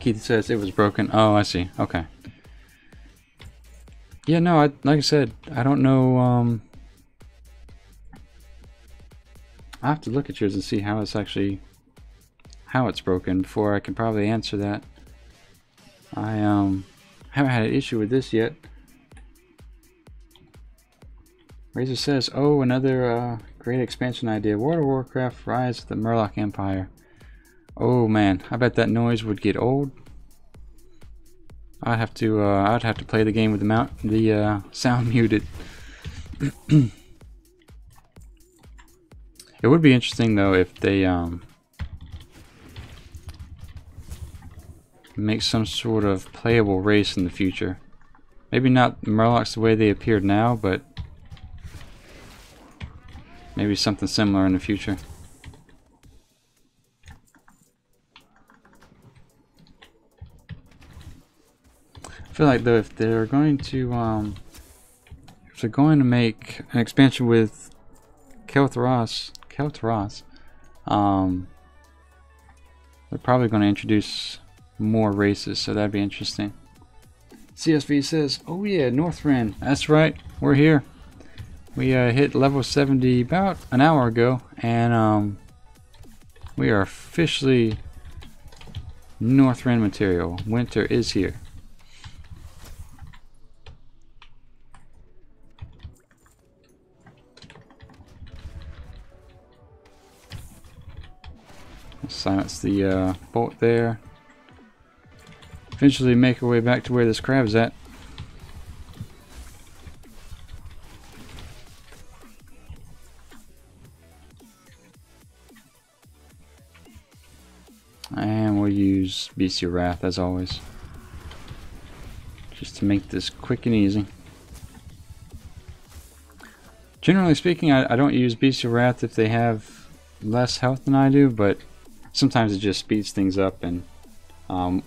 Keith says it was broken. Oh, I see. Okay. Yeah, no, like I said, I don't know. I have to look at yours and see how it's broken before I can probably answer that. I haven't had an issue with this yet. Razor says, oh, another great expansion idea. World of Warcraft, Rise of the Murloc Empire. Oh man, I bet that noise would get old. I'd have to play the game with the sound muted. It would be interesting though if they make some sort of playable race in the future. Maybe not Murlocs the way they appeared now, but maybe something similar in the future. I feel like though if they're going to make an expansion with Kel'Thras, they're probably going to introduce more races, so that'd be interesting. CSV says, oh yeah, Northrend. That's right, we're here. We hit level 70 about an hour ago, and we are officially Northrend material. Winter is here. Silence the bolt there. Eventually make our way back to where this crab's at. And we'll use Bestial Wrath as always, just to make this quick and easy. Generally speaking, I don't use Bestial Wrath if they have less health than I do, but sometimes it just speeds things up, and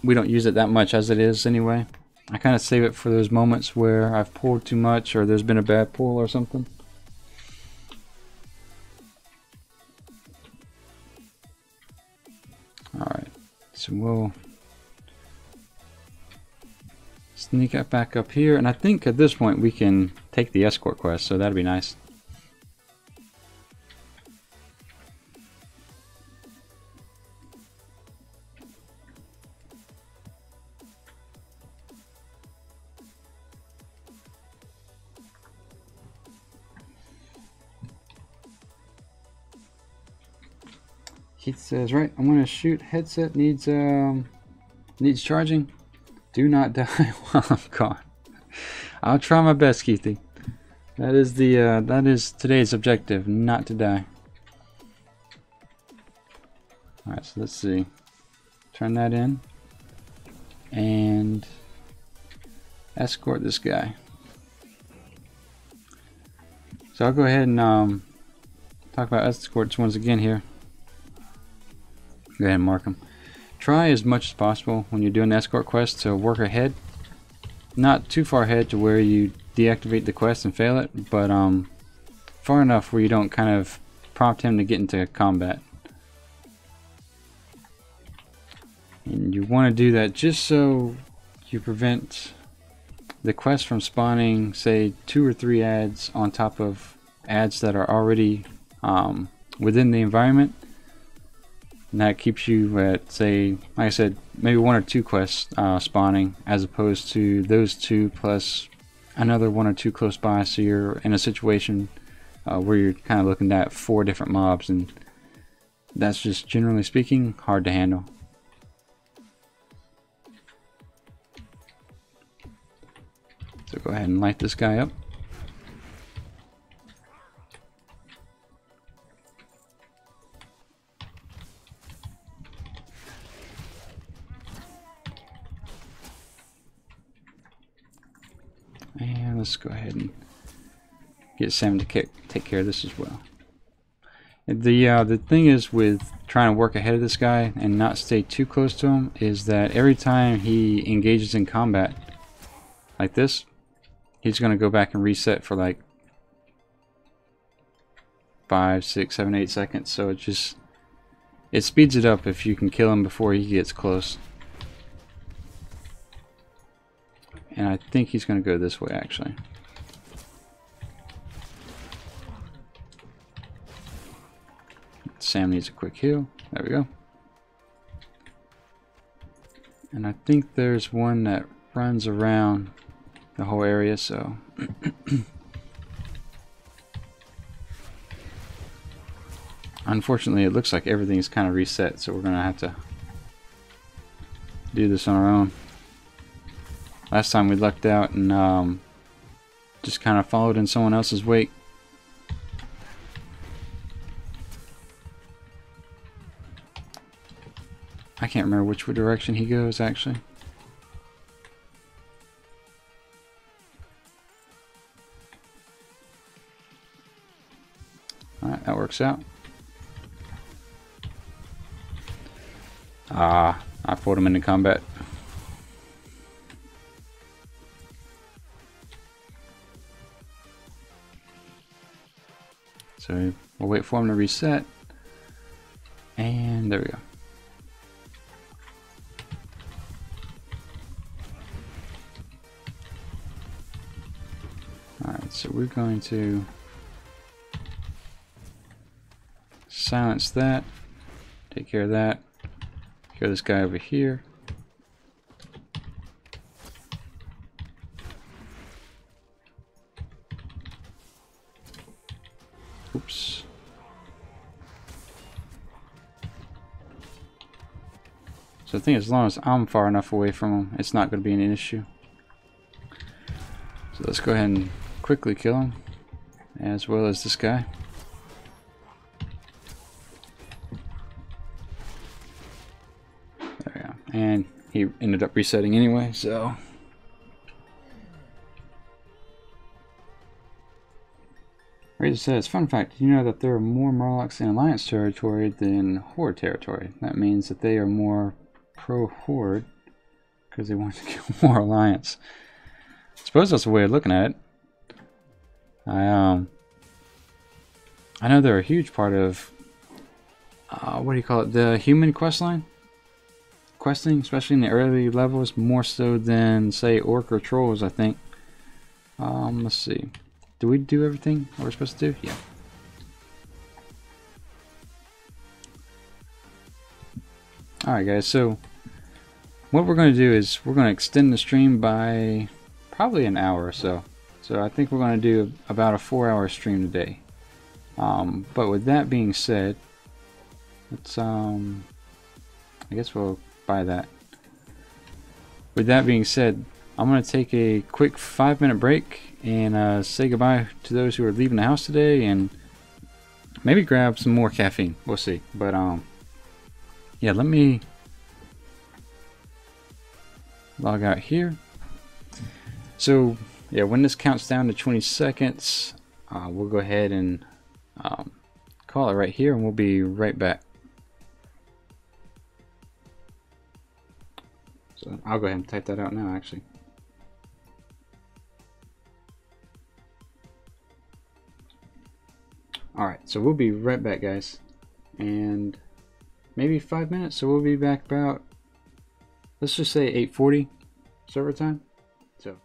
we don't use it that much as it is anyway. I kind of save it for those moments where I've pulled too much or there's been a bad pull or something. Alright, so we'll sneak it back up here, and I think at this point we can take the escort quest, so that'd be nice. Keith says, right, I'm gonna shoot. Headset needs charging. Do not die while I'm gone. I'll try my best, Keithy. That is today's objective, not to die. Alright, so let's see. Turn that in. And escort this guy. So I'll go ahead and talk about escorts once again here. Go ahead and mark them. Try as much as possible when you're doing the escort quest to work ahead. Not too far ahead to where you deactivate the quest and fail it, but far enough where you don't kind of prompt him to get into combat. And you want to do that just so you prevent the quest from spawning, say, 2 or 3 ads on top of ads that are already within the environment. And that keeps you at, say, like I said, maybe 1 or 2 quests spawning, as opposed to those 2 plus another 1 or 2 close by. So you're in a situation where you're kind of looking at 4 different mobs, and that's just, generally speaking, hard to handle. So go ahead and light this guy up. And let's go ahead and get Sam to take care of this as well. The thing is with trying to work ahead of this guy and not stay too close to him is that every time he engages in combat like this, he's going to go back and reset for like 5, 6, 7, 8 seconds. So it speeds it up if you can kill him before he gets close. And I think he's going to go this way, actually. Sam needs a quick heal. There we go. And I think there's one that runs around the whole area, so... Unfortunately, it looks like everything's kind of reset, so we're going to have to do this on our own. Last time we lucked out and just kind of followed in someone else's wake. I can't remember which direction he goes, actually. Alright, that works out. Ah, I pulled him into combat. So we'll wait for him to reset. And there we go. Alright, so we're going to silence that. Take care of that. Kill this guy over here. Oops. So I think as long as I'm far enough away from him, it's not going to be an issue. So let's go ahead and quickly kill him, as well as this guy. There we go. And he ended up resetting anyway, so... Razor says, fun fact, you know that there are more Murlocs in Alliance territory than Horde territory. That means that they are more pro-Horde because they want to kill more Alliance. I suppose that's a way of looking at it. I know they're a huge part of, what do you call it, the human questline? Questing, especially in the early levels, more so than, say, Orc or Trolls, I think. Let's see. Do we do everything we're supposed to do? Yeah. Alright guys, so what we're going to do is we're going to extend the stream by probably an hour or so. So I think we're going to do about a 4-hour stream today. But with that being said, let's I guess we'll buy that. With that being said, I'm going to take a quick 5-minute break and say goodbye to those who are leaving the house today, and maybe grab some more caffeine. We'll see. But yeah, let me log out here. So yeah, when this counts down to 20 seconds, we'll go ahead and call it right here, and we'll be right back. So I'll go ahead and type that out now, actually. Alright, so we'll be right back, guys. And maybe 5 minutes, so we'll be back about, let's just say 8:40 server time. So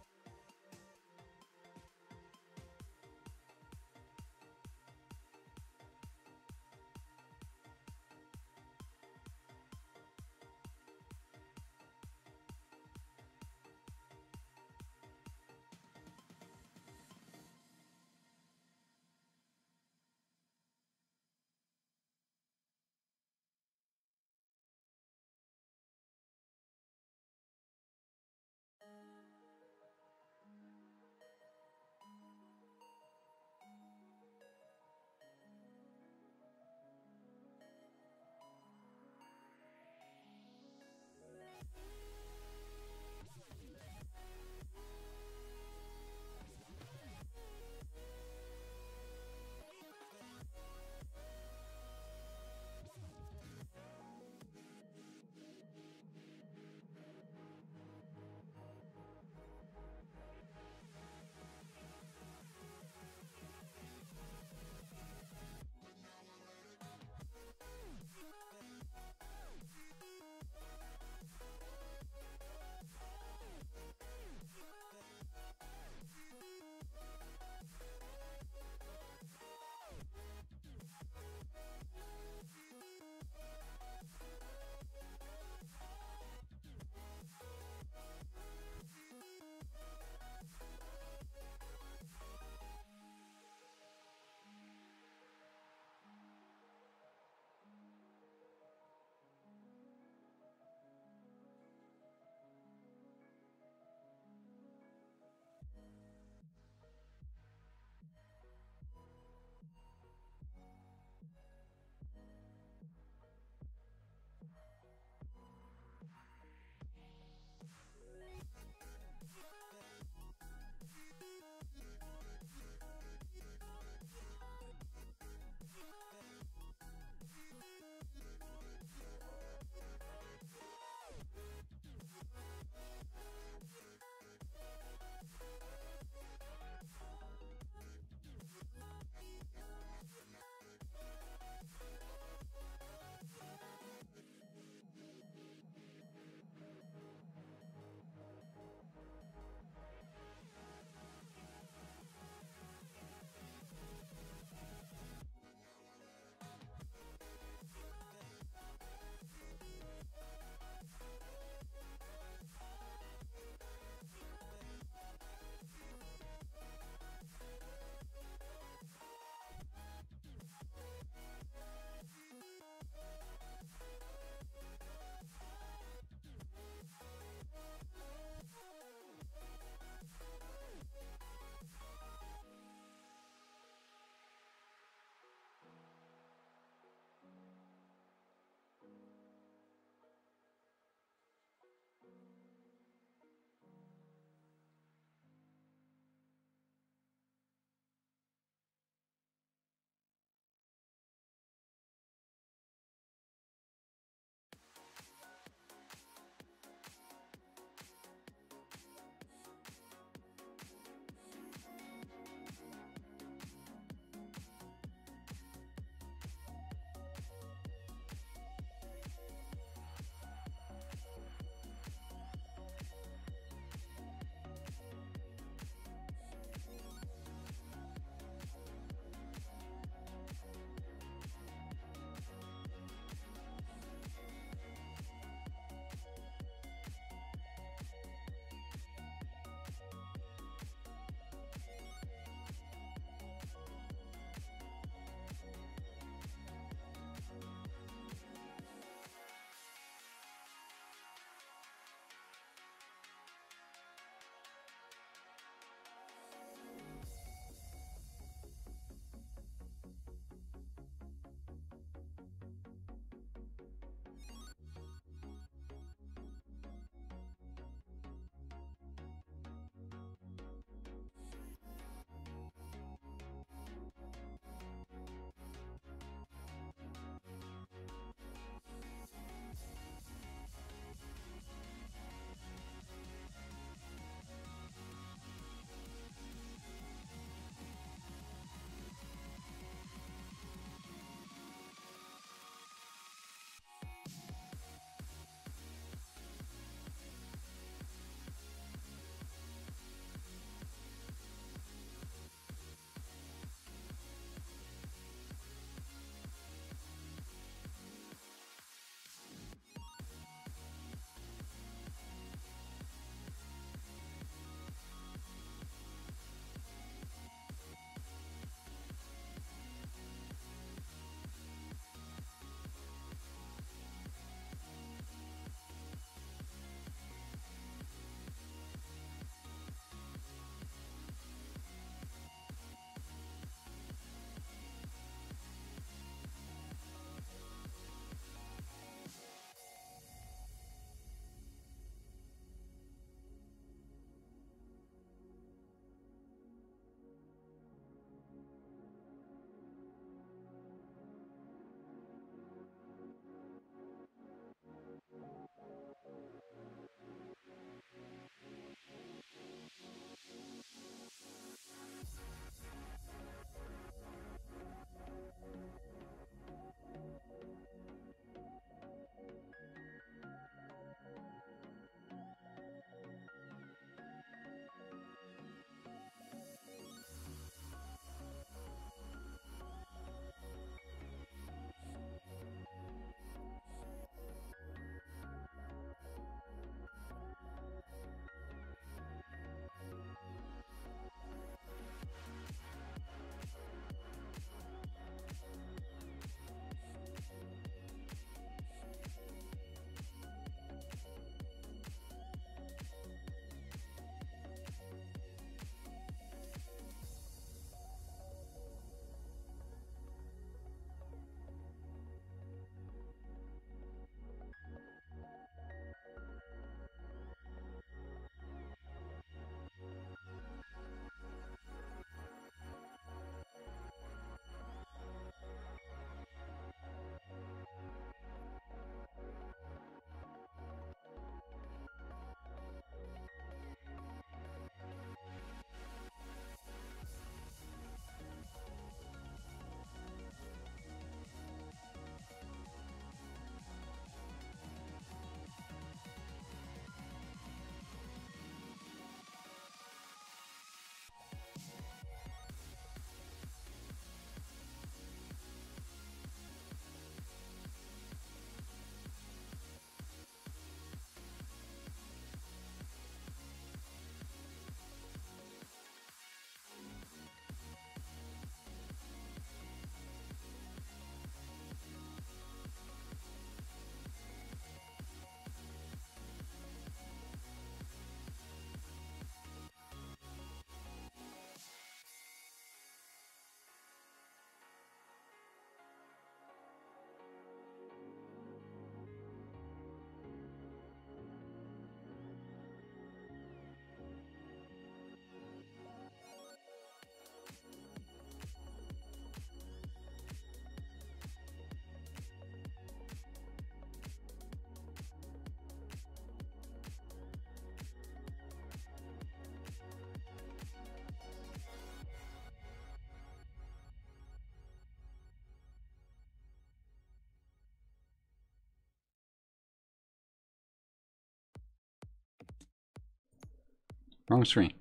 Wrong screen.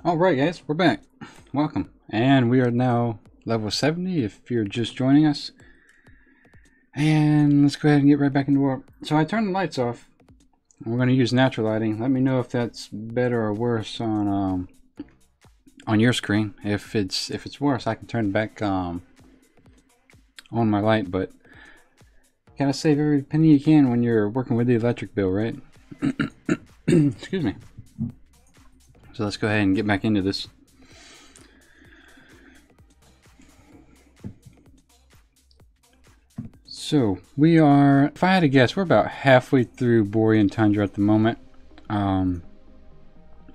Alright guys, we're back. Welcome. And we are now level 70 if you're just joining us. And let's go ahead and get right back into work. So I turned the lights off. We're going to use natural lighting. Let me know if that's better or worse on your screen. If it's worse, I can turn back on my light, but gotta save every penny you can when you're working with the electric bill, right? Excuse me. So let's go ahead and get back into this. So we are, if I had to guess, we're about halfway through Borean Tundra at the moment.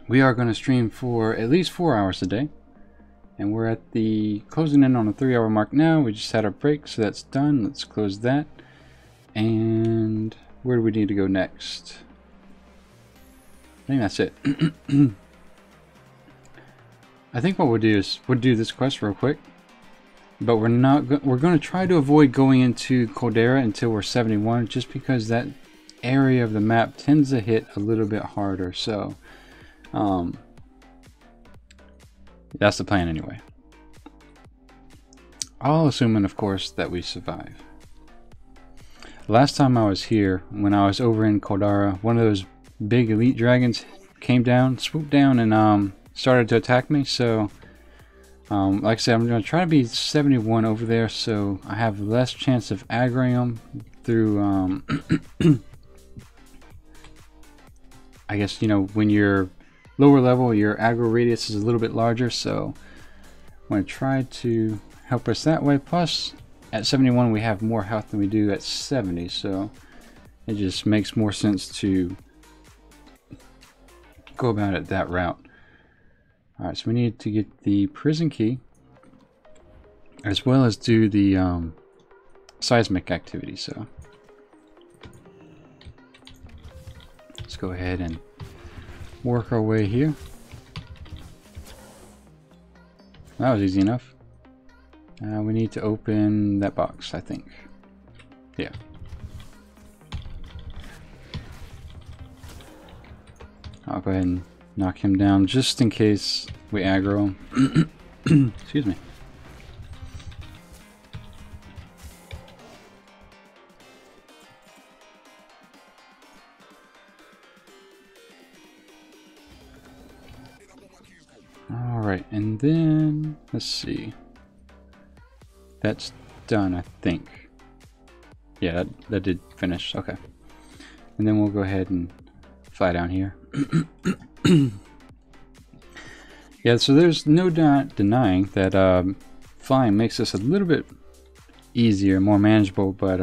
We are going to stream for at least 4 hours a day. And we're at the closing in on the 3-hour mark now. We just had our break, so that's done. Let's close that. And where do we need to go next? I think that's it. I think what we'll do is we'll do this quest real quick. But we're going to try to avoid going into Caldera until we're 71, just because that area of the map tends to hit a little bit harder. So that's the plan anyway. All assuming, of course, that we survive. Last time I was here, when I was over in Caldera, one of those big elite dragons came down, swooped down, and started to attack me. So like I said, I'm going to try to be 71 over there, so I have less chance of aggroing them through, I guess, you know, when you're lower level, your aggro radius is a little bit larger, so I'm going to try to help us that way. Plus, at 71, we have more health than we do at 70, so it just makes more sense to go about it that route. Alright, so we need to get the prison key, as well as do the seismic activity. So let's go ahead and work our way here. That was easy enough. We need to open that box, I think. Yeah. I'll go ahead and knock him down just in case we aggro him. Excuse me. Alright, and then let's see. That's done, I think. Yeah, that did finish. Okay. And then we'll go ahead and fly down here. Yeah, so there's no denying that flying makes this a little bit easier, more manageable, but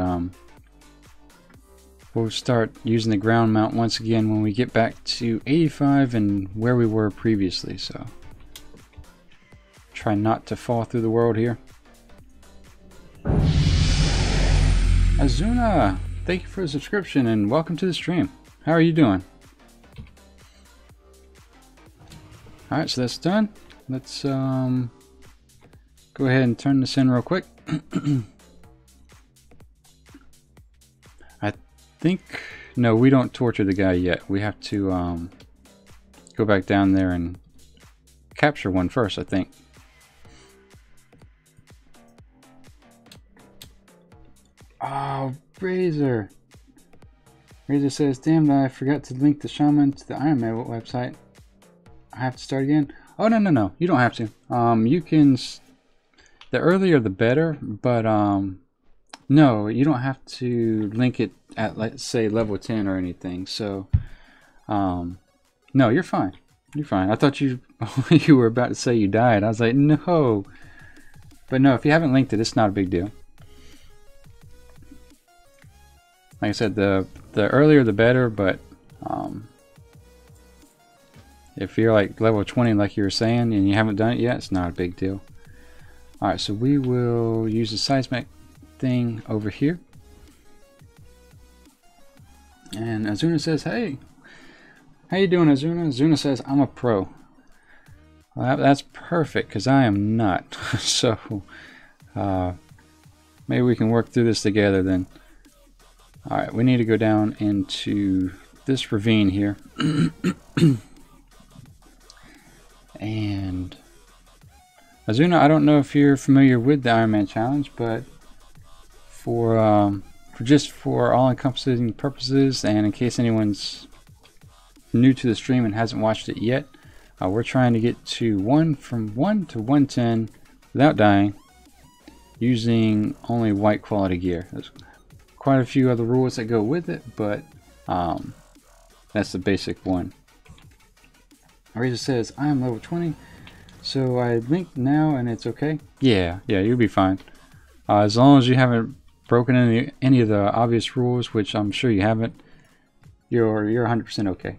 we'll start using the ground mount once again when we get back to 85 and where we were previously. So try not to fall through the world here. Azuna, thank you for the subscription and welcome to the stream. How are you doing? Alright, so that's done. Let's go ahead and turn this in real quick. I think, no, we don't torture the guy yet. We have to go back down there and capture one first, I think. Oh, Razor. Razor says, damn, I forgot to link the shaman to the Ironman website. I have to start again. Oh, no, you don't have to. You can, the earlier the better, but no, you don't have to link it at, let's say, level 10 or anything. So no, you're fine. You're fine. I thought you you were about to say you died. I was like, no. But no, if you haven't linked it, it's not a big deal. Like I said, the earlier the better, but if you're like level 20 like you were saying and you haven't done it yet, it's not a big deal. Alright, so we will use the seismic thing over here. And Azuna says, hey, how you doing, Azuna? Azuna says, I'm a pro. Well, that's perfect, because I am not. So maybe we can work through this together then. Alright, we need to go down into this ravine here. And Azuna, I don't know if you're familiar with the Ironman challenge, but for all-encompassing purposes, and in case anyone's new to the stream and hasn't watched it yet, we're trying to get to from 1 to 110 without dying, using only white quality gear. There's quite a few other rules that go with it, but that's the basic one. Razor says, I am level 20, so I linked now and it's okay. Yeah, you'll be fine. As long as you haven't broken any of the obvious rules, which I'm sure you haven't, you're 100% okay.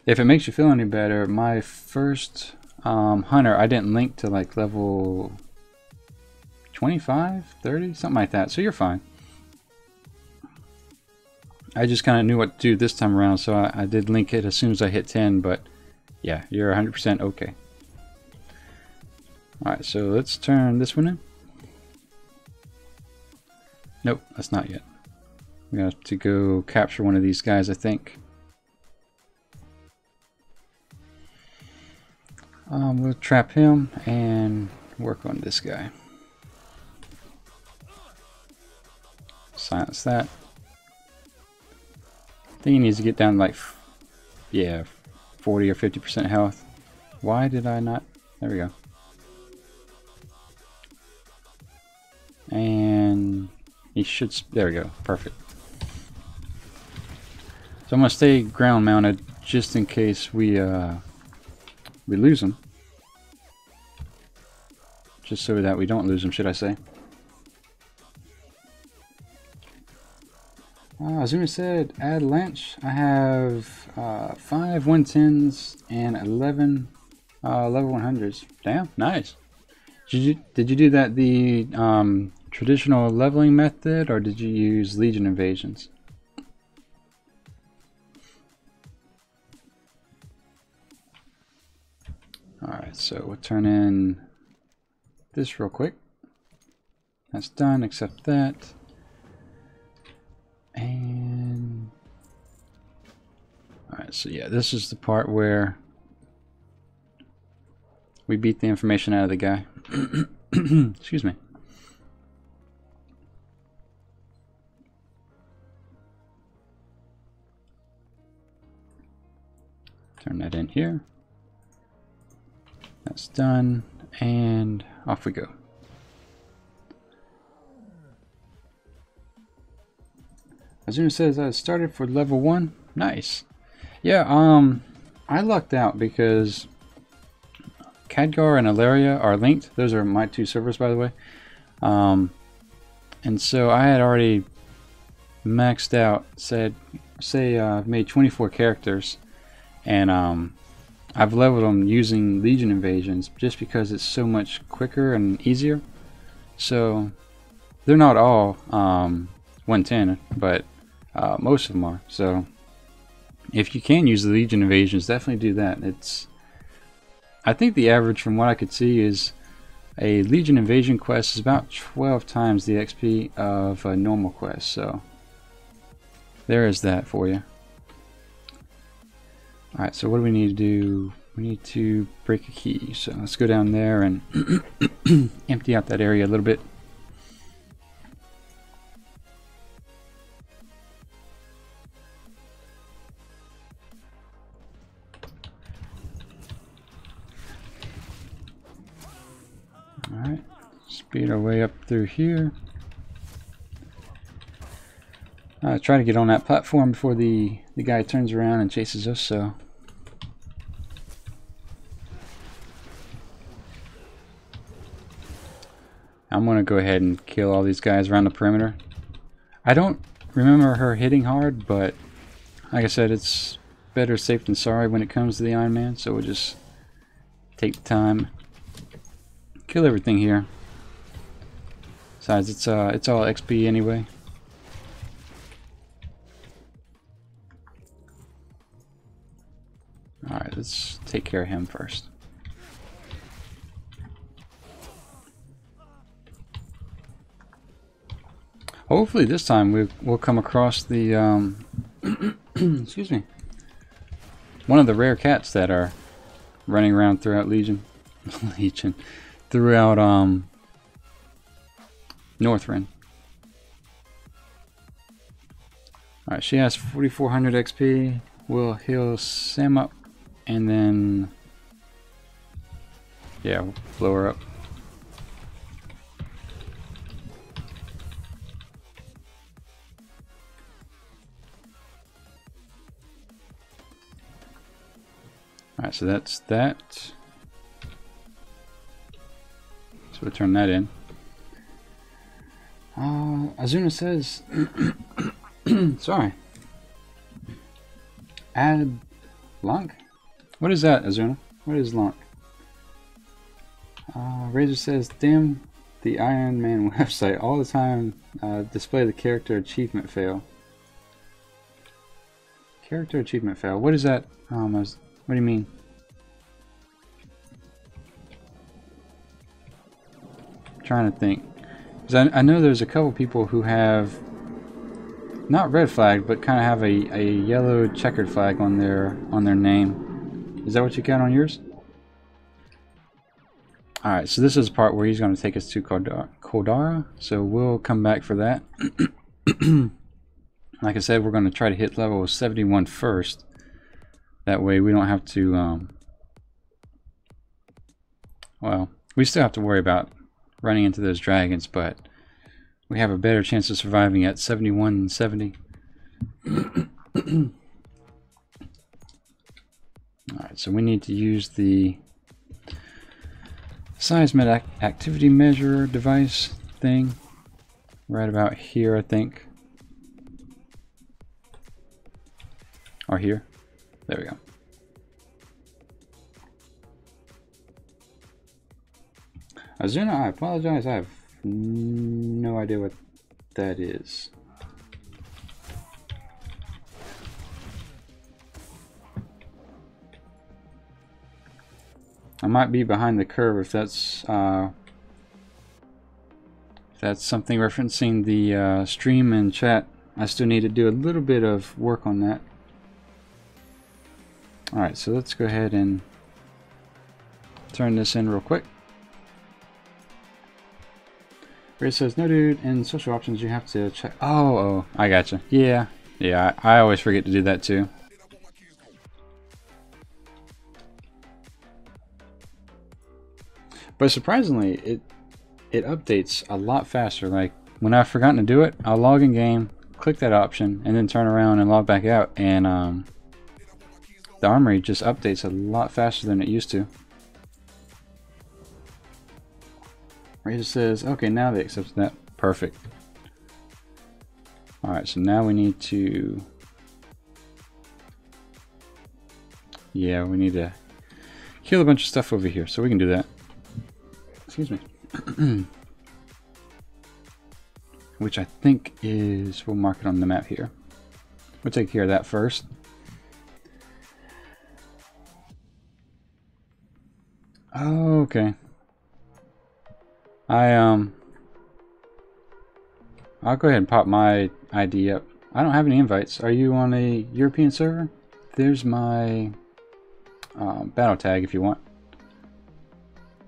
If it makes you feel any better, my first hunter, I didn't link to like level 25, 30, something like that, so you're fine. I just kind of knew what to do this time around, so I did link it as soon as I hit 10, but yeah, you're 100% okay. Alright, so let's turn this one in. Nope, that's not yet. We have to go capture one of these guys, I think. We'll trap him and work on this guy. Silence that. I think he needs to get down to like, yeah, 40 or 50% health. Why did I not? There we go. And he should, there we go, perfect. So I'm going to stay ground mounted just in case we lose him. Just so that we don't lose him, should I say. Azuma said, add Lynch. I have 5 110s and 11 level 100s. Damn, nice. Did you do that the traditional leveling method, or did you use Legion invasions? Alright, so we'll turn in this real quick. That's done, accept that. And alright, so yeah, this is the part where we beat the information out of the guy. Excuse me. Turn that in here. That's done, and off we go. Azuna says I started for level 1. Nice. Yeah, I lucked out because Khadgar and Ilaria are linked. Those are my 2 servers, by the way. And so I had already maxed out, I've made 24 characters, and I've leveled them using Legion invasions just because it's so much quicker and easier. So they're not all 110, but most of them are. So if you can use the Legion invasions, definitely do that. I think the average from what I could see is a Legion invasion quest is about 12 times the XP of a normal quest. So there is that for you. Alright, so what do we need to do? We need to break a key. So let's go down there and empty out that area a little bit. Alright, speed our way up through here. Try to get on that platform before the guy turns around and chases us, so. I'm going to go ahead and kill all these guys around the perimeter. I don't remember her hitting hard, but like I said, it's better safe than sorry when it comes to the Ironman, so we'll just take the time. Kill everything here. Besides, it's all XP anyway. Alright, let's take care of him first. Hopefully this time we'll come across the excuse me, one of the rare cats that are running around throughout Legion. Throughout Northrend. Alright, she has 4400 XP. We'll heal Sam up and then yeah, we'll blow her up. Alright, so that's that. So we'll turn that in. Azuna says, sorry. Add Lonk? What is that, Azuna? What is Lonk? Razor says, damn the Ironman website. All the time display the character achievement fail. Character achievement fail. What is that? What do you mean? I'm trying to think. Because I know there's a couple people who have not red flag, but kind of have a yellow checkered flag on their name. Is that what you got on yours? Alright, so this is the part where he's going to take us to Kodara. So we'll come back for that. Like I said, we're going to try to hit level 71 first. That way we don't have to, well, we still have to worry about running into those dragons, but we have a better chance of surviving at 71 and 70. Alright, so we need to use the seismic activity measure device thing right about here, I think. Or here. There we go. Azuna, I apologize. I have no idea what that is. I might be behind the curve if that's something referencing the stream and chat. I still need to do a little bit of work on that. Alright, so let's go ahead and turn this in real quick. Ray says, no dude, in social options you have to check. Oh, I gotcha. Yeah, I always forget to do that too. But surprisingly, it updates a lot faster. Like, when I've forgotten to do it, I'll log in game, click that option, and then turn around and log back out, and the armory just updates a lot faster than it used to. Razor says, okay, now they accept that. Perfect. Alright, so now we need to... yeah, we need to kill a bunch of stuff over here, so we can do that. Excuse me. Which I think is... we'll mark it on the map here. We'll take care of that first. Oh, okay. I'll go ahead and pop my ID up. I don't have any invites. Are you on a European server? There's my battle tag if you want.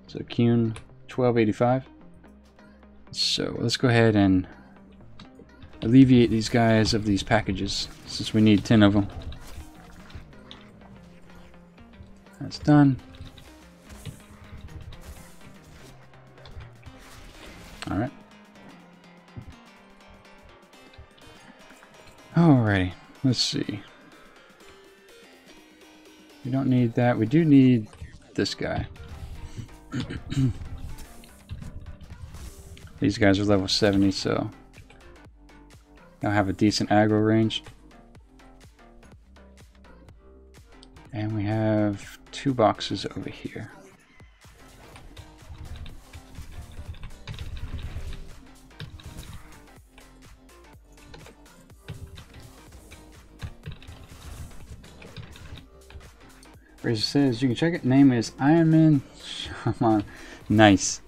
So Qyune 1285. So let's go ahead and alleviate these guys of these packages since we need 10 of them. That's done. Alright. Alrighty, let's see. We don't need that. We do need this guy. These guys are level 70, so they'll have a decent aggro range. And we have 2 boxes over here. Razor says you can check it. Name is Ironman. Come on, nice.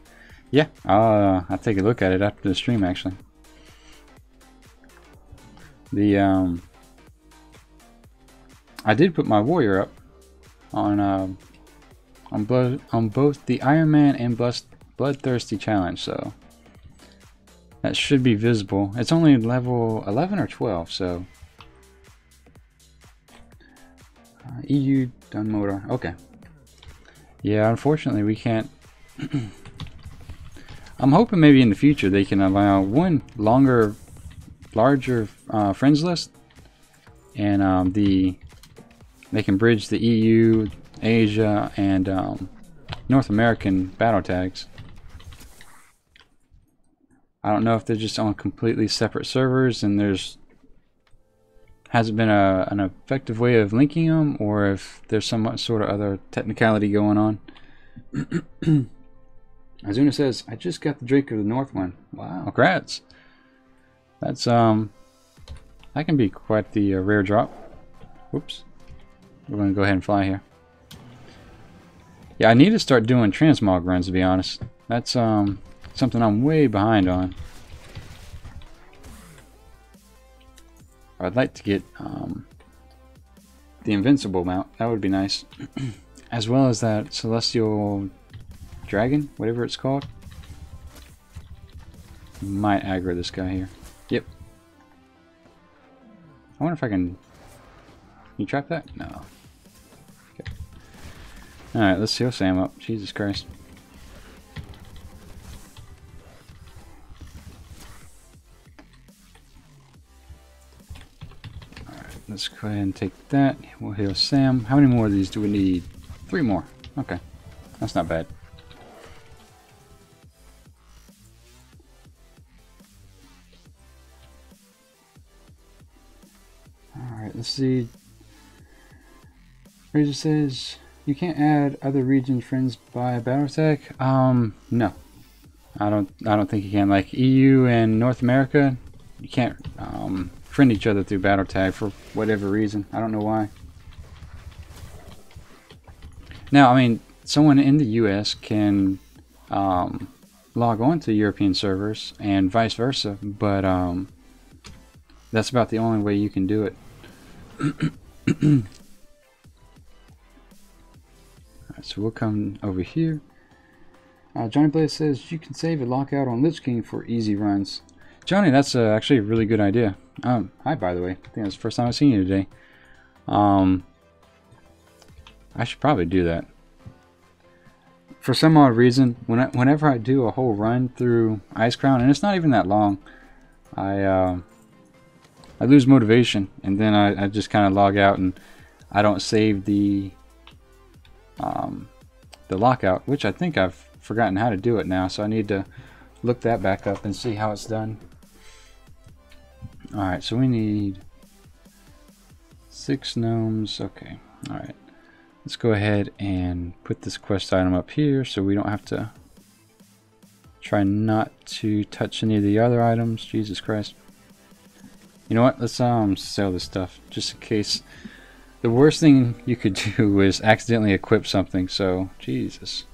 Yeah, I'll take a look at it after the stream. Actually, the I did put my warrior up on on both the Ironman and Bloodthirsty challenge, so that should be visible. It's only level 11 or 12, so EU done motor. Okay. Yeah, unfortunately we can't. I'm hoping maybe in the future they can allow one larger friends list, and they can bridge the EU, Asia, and North American battle tags. I don't know if they're just on completely separate servers and there's hasn't been an effective way of linking them, or if there's some sort of other technicality going on. Azuna says, I just got the Drake of the North one. Wow, congrats. That's that can be quite the rare drop. Whoops. We're gonna go ahead and fly here. Yeah, I need to start doing transmog runs, to be honest. That's something I'm way behind on. I'd like to get the Invincible mount. That would be nice. As well as that Celestial Dragon, whatever it's called. Might aggro this guy here. Yep. I wonder if I can you trap that? No. Okay. Alright, let's heal Sam up. Jesus Christ. Alright, let's go ahead and take that. We'll heal Sam. How many more of these do we need? 3 more. Okay. That's not bad. Alright, let's see. Razor says you can't add other region friends by battle tag. No, I don't think you can. Like EU and North America, you can't friend each other through battle tag for whatever reason. I don't know why. Now, I mean, someone in the US can log on to European servers and vice versa, but that's about the only way you can do it. Alright, so we'll come over here. Johnny Blaze says you can save a lockout on Lich King for easy runs. Johnny, that's actually a really good idea. Hi, by the way. I think that's the first time I've seen you today. I should probably do that. For some odd reason, whenever I do a whole run through Ice Crown, and it's not even that long, I lose motivation, and then I just kind of log out, and I don't save the lockout, which I think I've forgotten how to do it now, so I need to look that back up and see how it's done. Alright, so we need 6 gnomes. Okay, alright. Let's go ahead and put this quest item up here so we don't have to try not to touch any of the other items. Jesus Christ. You know what? Let's sell this stuff just in case. The worst thing you could do is accidentally equip something, so Jesus.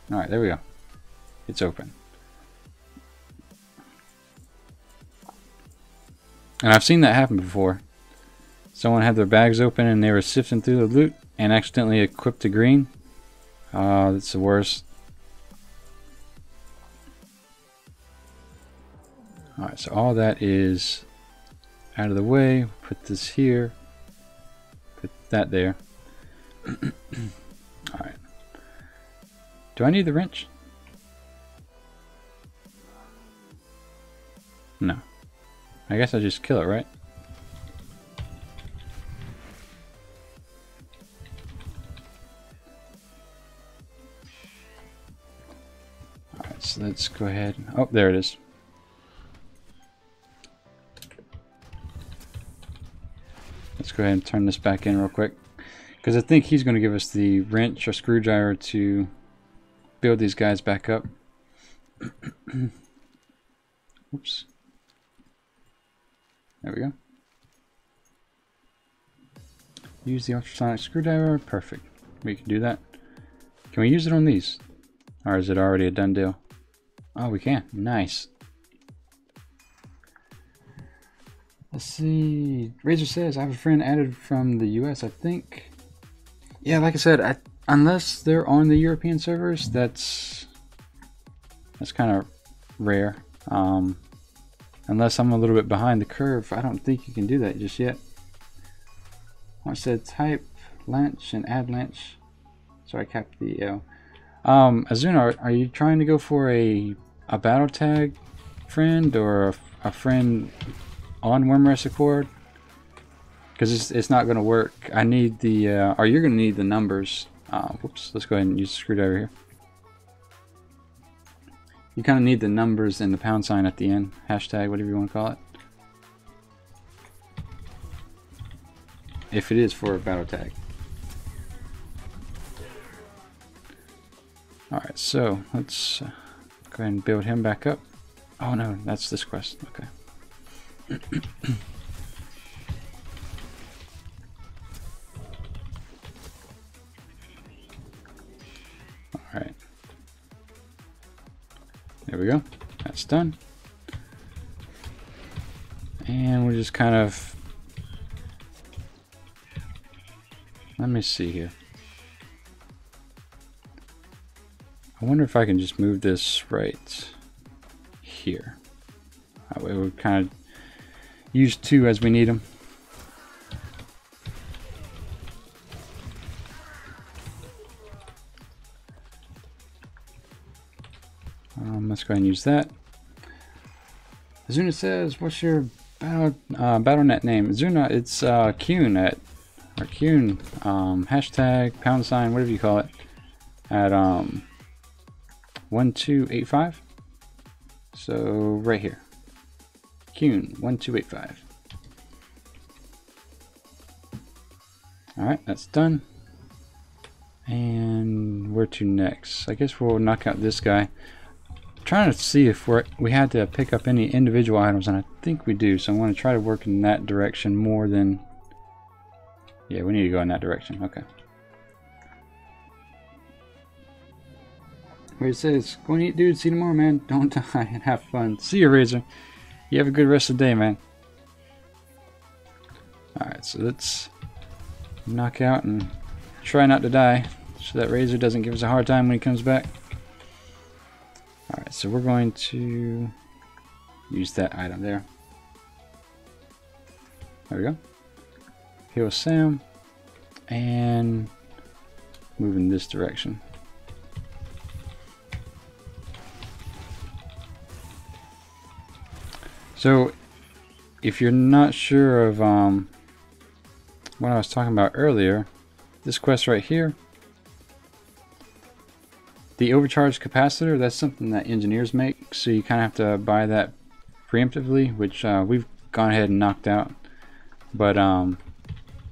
Alright, there we go. It's open. And I've seen that happen before. Someone had their bags open and they were sifting through the loot and accidentally equipped a green. That's the worst. Alright, so all that is out of the way. Put this here. Put that there. Alright. Do I need the wrench? No. I guess I just kill it, right? Alright, so let's go ahead. Oh, there it is. Let's go ahead and turn this back in real quick, because I think he's going to give us the wrench or screwdriver to build these guys back up. Oops. There we go. Use the ultrasonic screwdriver. Perfect. We can do that. Can we use it on these? Or is it already a done deal? Oh, we can. Nice. Let's see. Razor says, I have a friend added from the US, I think. Yeah, like I said, unless they're on the European servers, that's kind of rare. Unless I'm a little bit behind the curve, I don't think you can do that just yet. I said type Lanch and add Lanch. So I capped the L. Azuna, are you trying to go for a battle tag friend or a friend on Wormrest Accord? Because it's not going to work. I need the, or you're going to need the numbers. Whoops, let's go ahead and use the screwdriver here. You kind of need the numbers and the pound sign at the end. Hashtag, whatever you want to call it. If it is for a battle tag. Alright, so let's go ahead and build him back up. Oh no, that's this quest. Okay. Alright. There we go. That's done. And we'll just kind of... Let me see here. I wonder if I can just move this right here. That way we'll kind of use two as we need them. Let's go ahead and use that. Azuna says, what's your BattleNet name? Azuna, it's Qyune at, or Qyune, hashtag, pound sign, whatever you call it, at 1285. So right here, Qyune 1285. All right, that's done. And where to next? I guess we'll knock out this guy. I'm trying to see if we had to pick up any individual items, and I think we do. So I want to try to work in that direction more than. Yeah, we need to go in that direction. Okay. Where it says, go and eat, dude. See you tomorrow, man. Don't die and have fun. See you, Razor. You have a good rest of the day, man. Alright, so let's knock out and try not to die so that Razor doesn't give us a hard time when he comes back. Alright, so we're going to use that item there. There we go. Heal Sam. And move in this direction. So, if you're not sure of what I was talking about earlier, this quest right here, the overcharged capacitor, that's something that engineers make, so you kind of have to buy that preemptively, which we've gone ahead and knocked out. But yeah,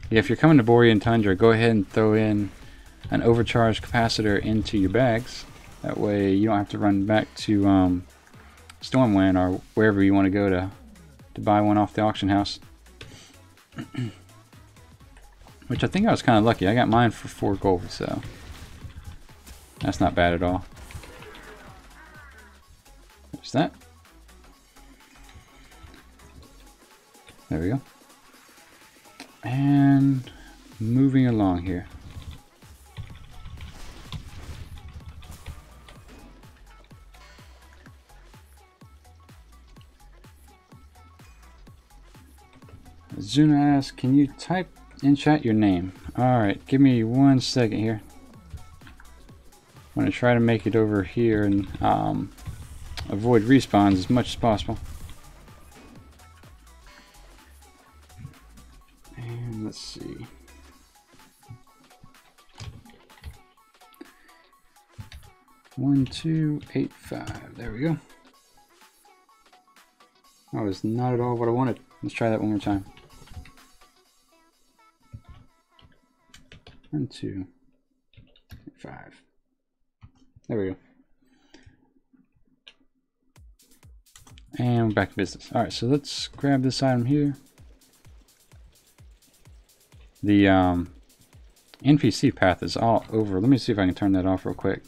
if you're coming to Borean Tundra, go ahead and throw in an overcharged capacitor into your bags. That way you don't have to run back to Stormwind or wherever you want to go to buy one off the auction house. Which I think I was kind of lucky. I got mine for 4 gold, so that's not bad at all. There's that. There we go. And moving along here. Zuna asks, can you type in chat your name? Alright, give me 1 second here. I'm going to try to make it over here and avoid respawns as much as possible. And let's see. One, 2, 8, 5. There we go. That was not at all what I wanted. Let's try that one more time. 1, 2, 5. There we go. And we're back to business. Alright, so let's grab this item here. The NPC path is all over. Let me see if I can turn that off real quick.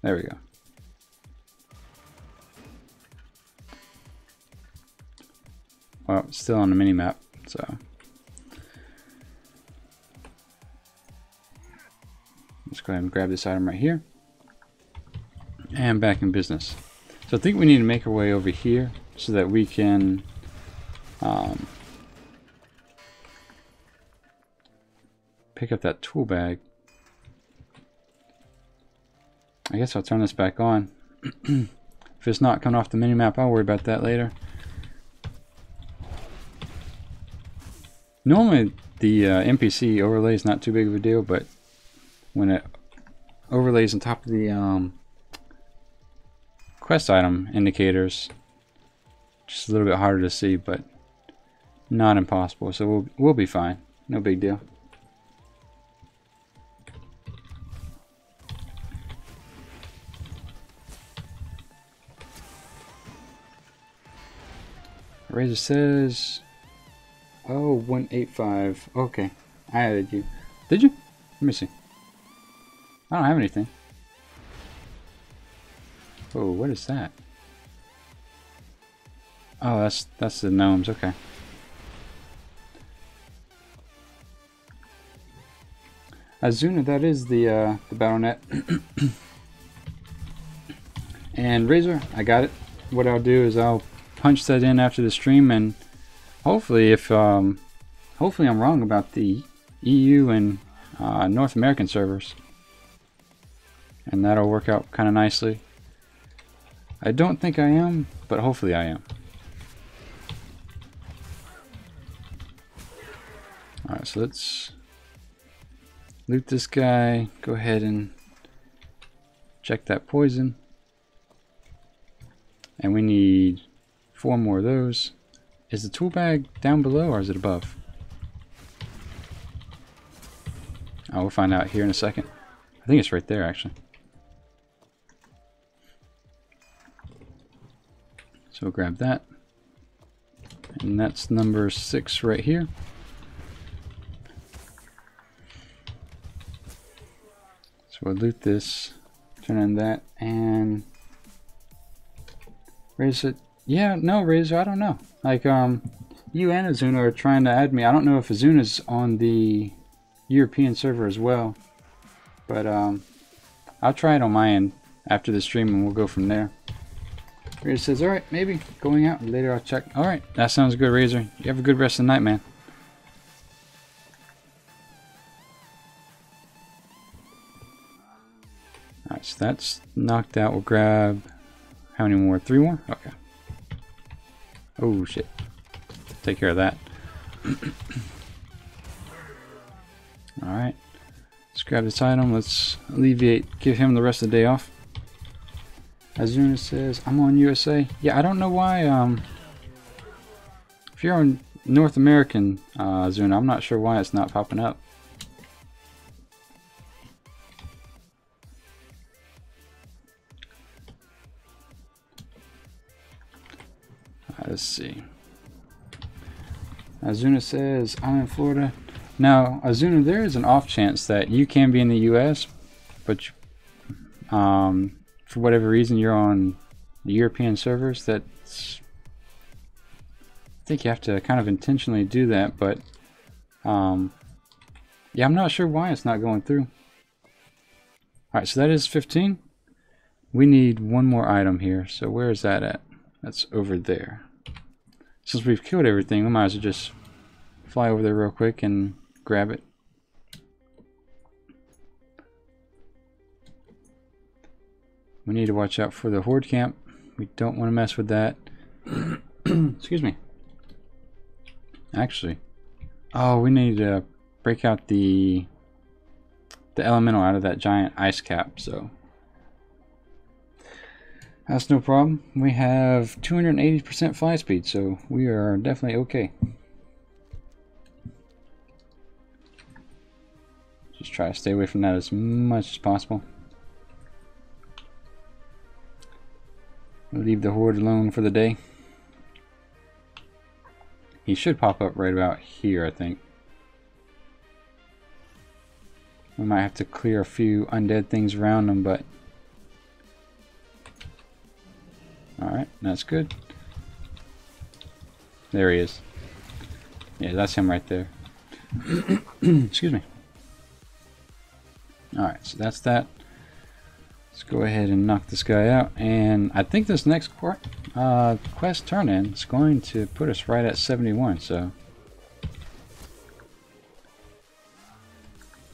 There we go. Well, it's still on the mini map, so Let's go ahead and grab this item right here. And back in business. So I think we need to make our way over here so that we can pick up that tool bag. I guess I'll turn this back on. If it's not coming off the minimap, I'll worry about that later. Normally the NPC overlay is not too big of a deal, but when it overlays on top of the quest item indicators, just a little bit harder to see, but not impossible. So we'll be fine. No big deal. Razor says, oh, 185. Okay, I added you. Did you? Let me see. I don't have anything. Oh, what is that? Oh, that's the gnomes. Okay. Azuna, that is the BattleNet. And Razor, I got it. What I'll do is I'll punch that in after the stream, and hopefully, if hopefully I'm wrong about the EU and North American servers, and that'll work out kind of nicely. I don't think I am, but hopefully I am. Alright, so let's loot this guy. Go ahead and check that poison. And we need 4 more of those. Is the tool bag down below or is it above? We'll find out here in a second. I think it's right there actually. So we'll grab that. And that's number 6 right here. So we'll loot this, turn on that, and Razor. Yeah, no, Razor, I don't know. Like, you and Azuna are trying to add me. I don't know if Azuna's on the European server as well. But, I'll try it on my end after the stream and we'll go from there. Razor says, alright, maybe going out. Later I'll check. Alright, that sounds good, Razor. You have a good rest of the night, man. Alright, so that's knocked out. We'll grab how many more? 3 more? Okay. Oh shit. Take care of that. Alright. Let's grab this item. Let's give him the rest of the day off. Azuna says, I'm on USA. Yeah, I don't know why, if you're on North American, Azuna, I'm not sure why it's not popping up. Let's see. Azuna says, I'm in Florida. Now, Azuna, there is an off chance that you can be in the US, but for whatever reason you're on the European servers. That's, I think you have to kind of intentionally do that, but yeah, I'm not sure why it's not going through. Alright, so that is 15. We need 1 more item here. So where is that at? That's over there. Since we've killed everything, we might as well just fly over there real quick and grab it. We need to watch out for the horde camp. We don't want to mess with that. Excuse me. Actually, oh, we need to break out the elemental out of that giant ice cap, so that's no problem. We have 280% fly speed, so we are definitely okay. Just try to stay away from that as much as possible. Leave the horde alone for the day. He should pop up right about here, I think. We might have to clear a few undead things around him, but alright, that's good. There he is. Yeah, that's him right there. Excuse me. Alright, so that's that. Let's go ahead and knock this guy out. And I think this next quest turn-in is going to put us right at 71, so...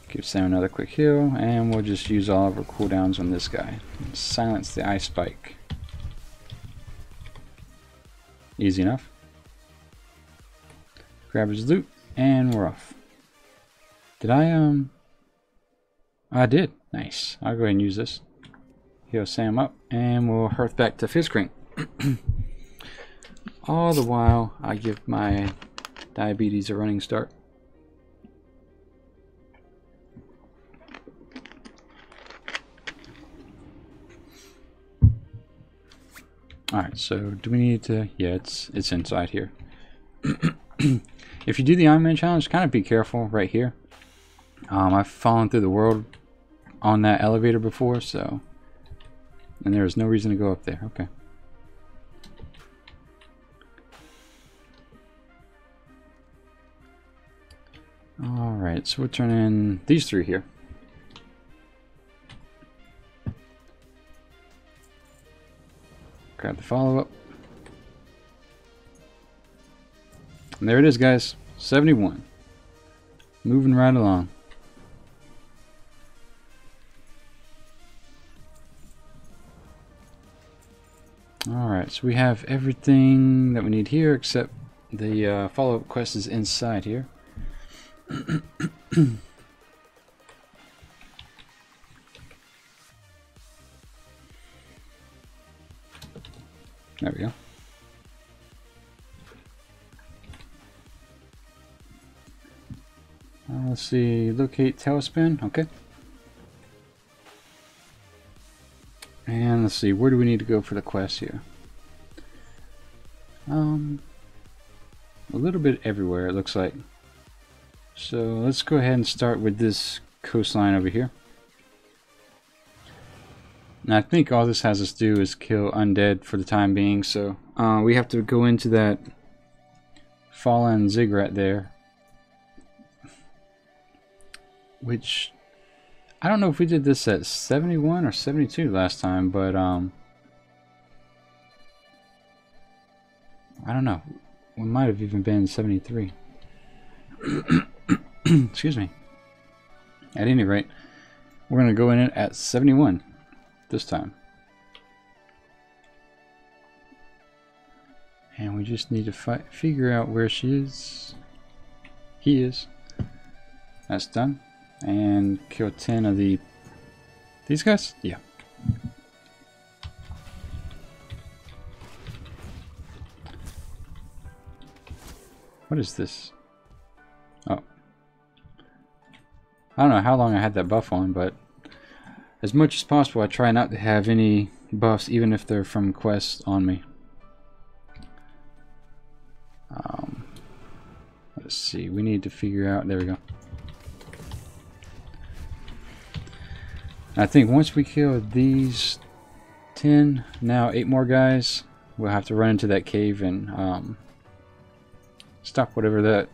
Give Sam another quick heal, and we'll just use all of our cooldowns on this guy. Silence the ice spike. Easy enough. Grab his loot, and we're off. Did I did. Nice. I'll go ahead and use this. Heal Sam up, and we'll hearth back to Fizzcrank. All the while, I give my diabetes a running start. Alright, so do we need to... Yeah, it's inside here. If you do the Ironman challenge, kind of be careful right here. I've fallen through the world on that elevator before, so... And there is no reason to go up there. Okay. Alright, so we'll turn in these three here. Grab the follow-up. And there it is, guys. 71. Moving right along. Alright, so we have everything that we need here, except the follow-up quest is inside here. There we go. Let's see, locate tailspin, okay. And let's see, where do we need to go for the quest here? A little bit everywhere, it looks like. So let's go ahead and start with this coastline over here. And I think all this has us do is kill undead for the time being, so we have to go into that fallen ziggurat there. Which, I don't know if we did this at 71 or 72 last time, but I don't know. We might have even been 73. Excuse me. At any rate, we're going to go in it at 71 this time. And we just need to figure out where she is. He is. That's done. And kill 10 of these guys? Yeah. What is this? Oh. I don't know how long I had that buff on, but as much as possible I try not to have any buffs, even if they're from quests, on me. Let's see, we need to figure out, there we go. I think once we kill these 10, now 8 more guys, we'll have to run into that cave and stop whatever that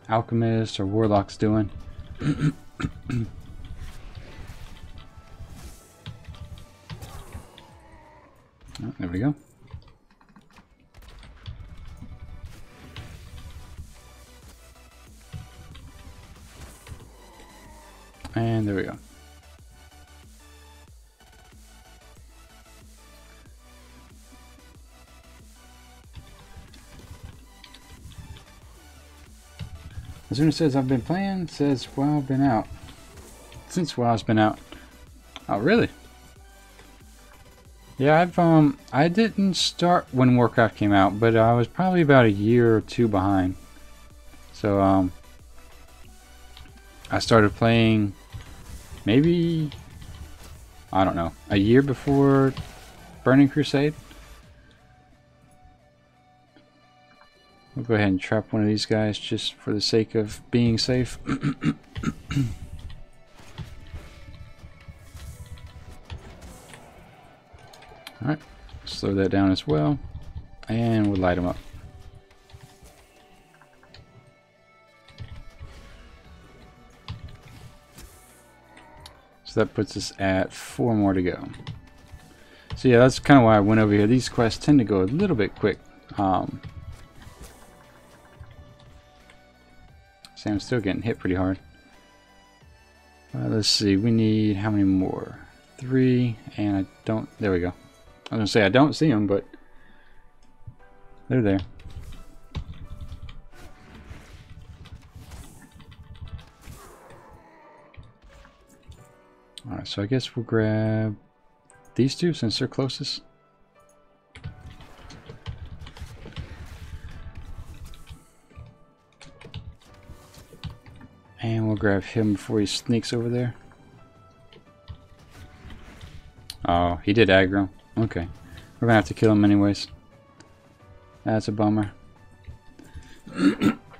alchemist or warlock's doing. Oh, there we go. And there we go. As soon as it says I've been playing, it says WoW been out. Since WoW's been out. Oh, really? Yeah, I didn't start when Warcraft came out, but I was probably about a year or two behind. So, I started playing maybe, I don't know, a year before Burning Crusade. We'll go ahead and trap one of these guys just for the sake of being safe. Alright, slow that down as well. And we'll light them up. So that puts us at 4 more to go. So yeah, that's kind of why I went over here. These quests tend to go a little bit quick. See, I'm still getting hit pretty hard. Let's see, we need how many more? 3, and I don't, there we go. I was gonna say I don't see them, but they're there. Alright, so I guess we'll grab these two since they're closest. And we'll grab him before he sneaks over there. Oh, he did aggro. Okay. We're gonna have to kill him anyways. That's a bummer.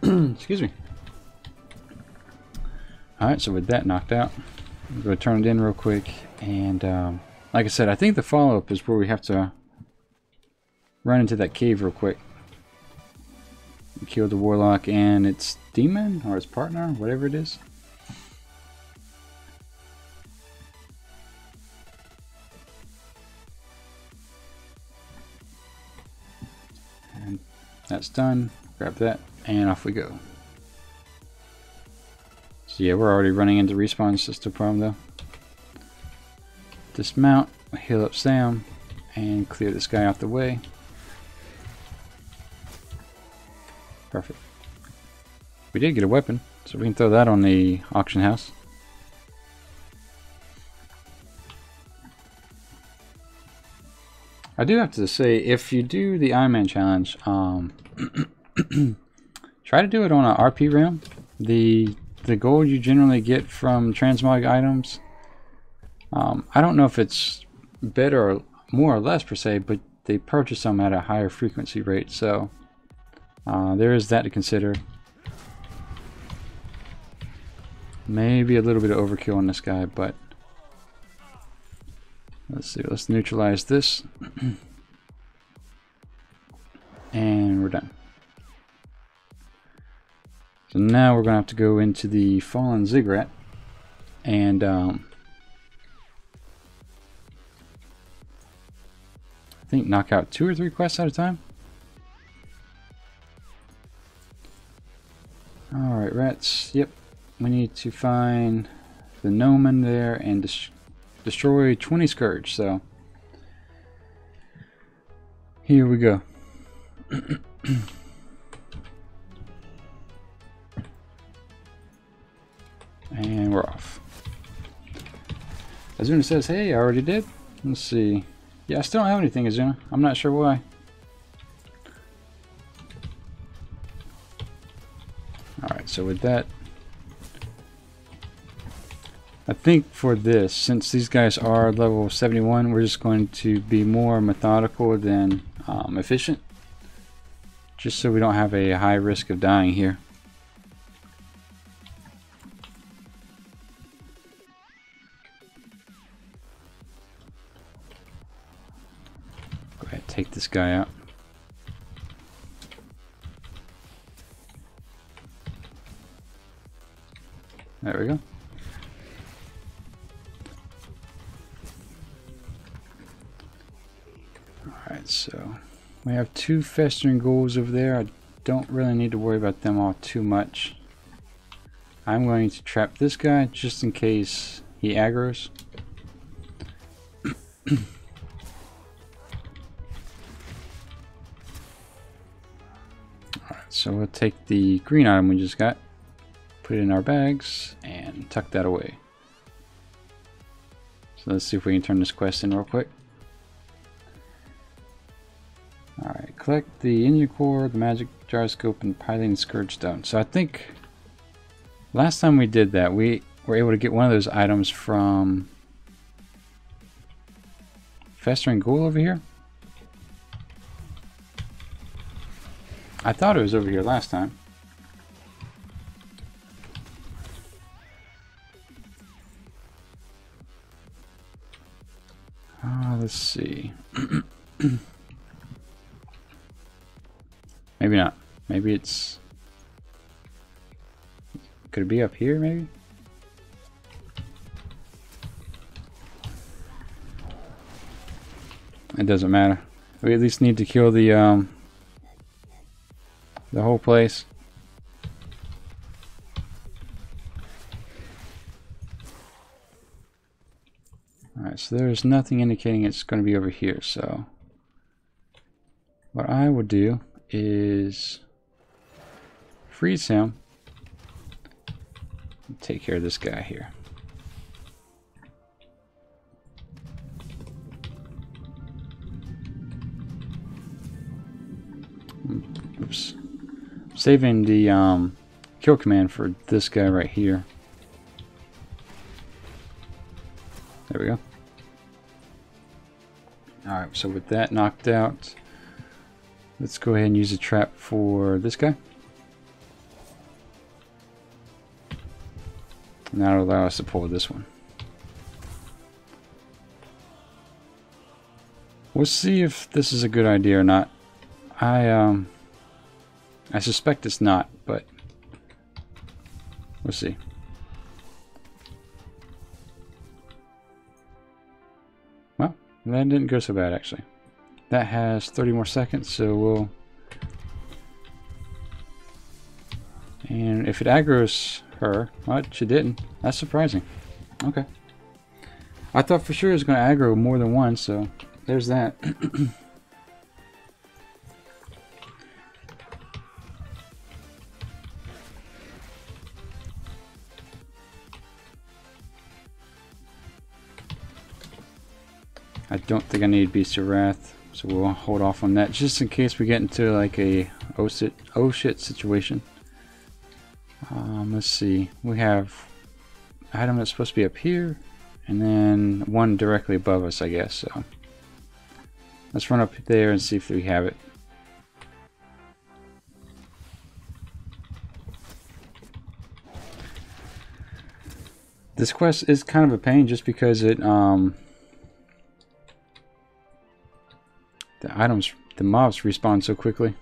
Excuse me. Alright, so with that knocked out, we'll go turn it in real quick. And like I said, I think the follow-up is where we have to run into that cave real quick. Kill the warlock and its demon or its partner, whatever it is. And that's done. Grab that and off we go. So yeah, we're already running into respawn. It's just a problem though. Dismount, heal up Sam, and clear this guy out the way. Perfect. We did get a weapon, so we can throw that on the auction house. I do have to say, if you do the Ironman challenge, try to do it on an RP realm. The gold you generally get from transmog items, I don't know if it's better or more or less per se, but they purchase them at a higher frequency rate, so there is that to consider. Maybe a little bit of overkill on this guy, but let's see. Let's neutralize this. And we're done. So now we're going to have to go into the Fallen Ziggurat and I think knock out 2 or 3 quests at a time. Alright, rats. Yep. We need to find the gnome in there and destroy 20 Scourge. So, here we go. And we're off. Azuna says, hey, I already did. Let's see. Yeah, I still don't have anything, Azuna. I'm not sure why. Alright, so with that, I think for this, since these guys are level 71, we're just going to be more methodical than efficient. Just so we don't have a high risk of dying here. Go ahead, take this guy out. There we go. Alright, so we have 2 festering ghouls over there. I don't really need to worry about them all too much. I'm going to trap this guy just in case he aggroes. Alright, so we'll take the green item we just got, put it in our bags, and tuck that away. So let's see if we can turn this quest in real quick. Alright, collect the Inu core, the magic gyroscope, and piling scourge stone. So I think last time we did that, we were able to get one of those items from Festering Ghoul over here. I thought it was over here last time. Let's see. Maybe not. Maybe it's... Could it be up here, maybe? It doesn't matter. We at least need to kill the whole place. Alright, so there's nothing indicating it's going to be over here, so what I will do is freeze him and take care of this guy here. Oops. Saving the kill command for this guy right here. There we go. Alright, so with that knocked out, let's go ahead and use a trap for this guy. And that'll allow us to pull this one. We'll see if this is a good idea or not. I suspect it's not, but we'll see. Well, that didn't go so bad actually. That has 30 more seconds, so we'll... And if it aggroes her, well, she didn't. That's surprising. Okay. I thought for sure it was going to aggro more than one, so there's that. I don't think I need Beast of Wrath, so we'll hold off on that just in case we get into like a oh shit situation. Let's see. We have an item that's supposed to be up here, and then one directly above us, I guess. So let's run up there and see if we have it. This quest is kind of a pain just because it the mobs respawn so quickly.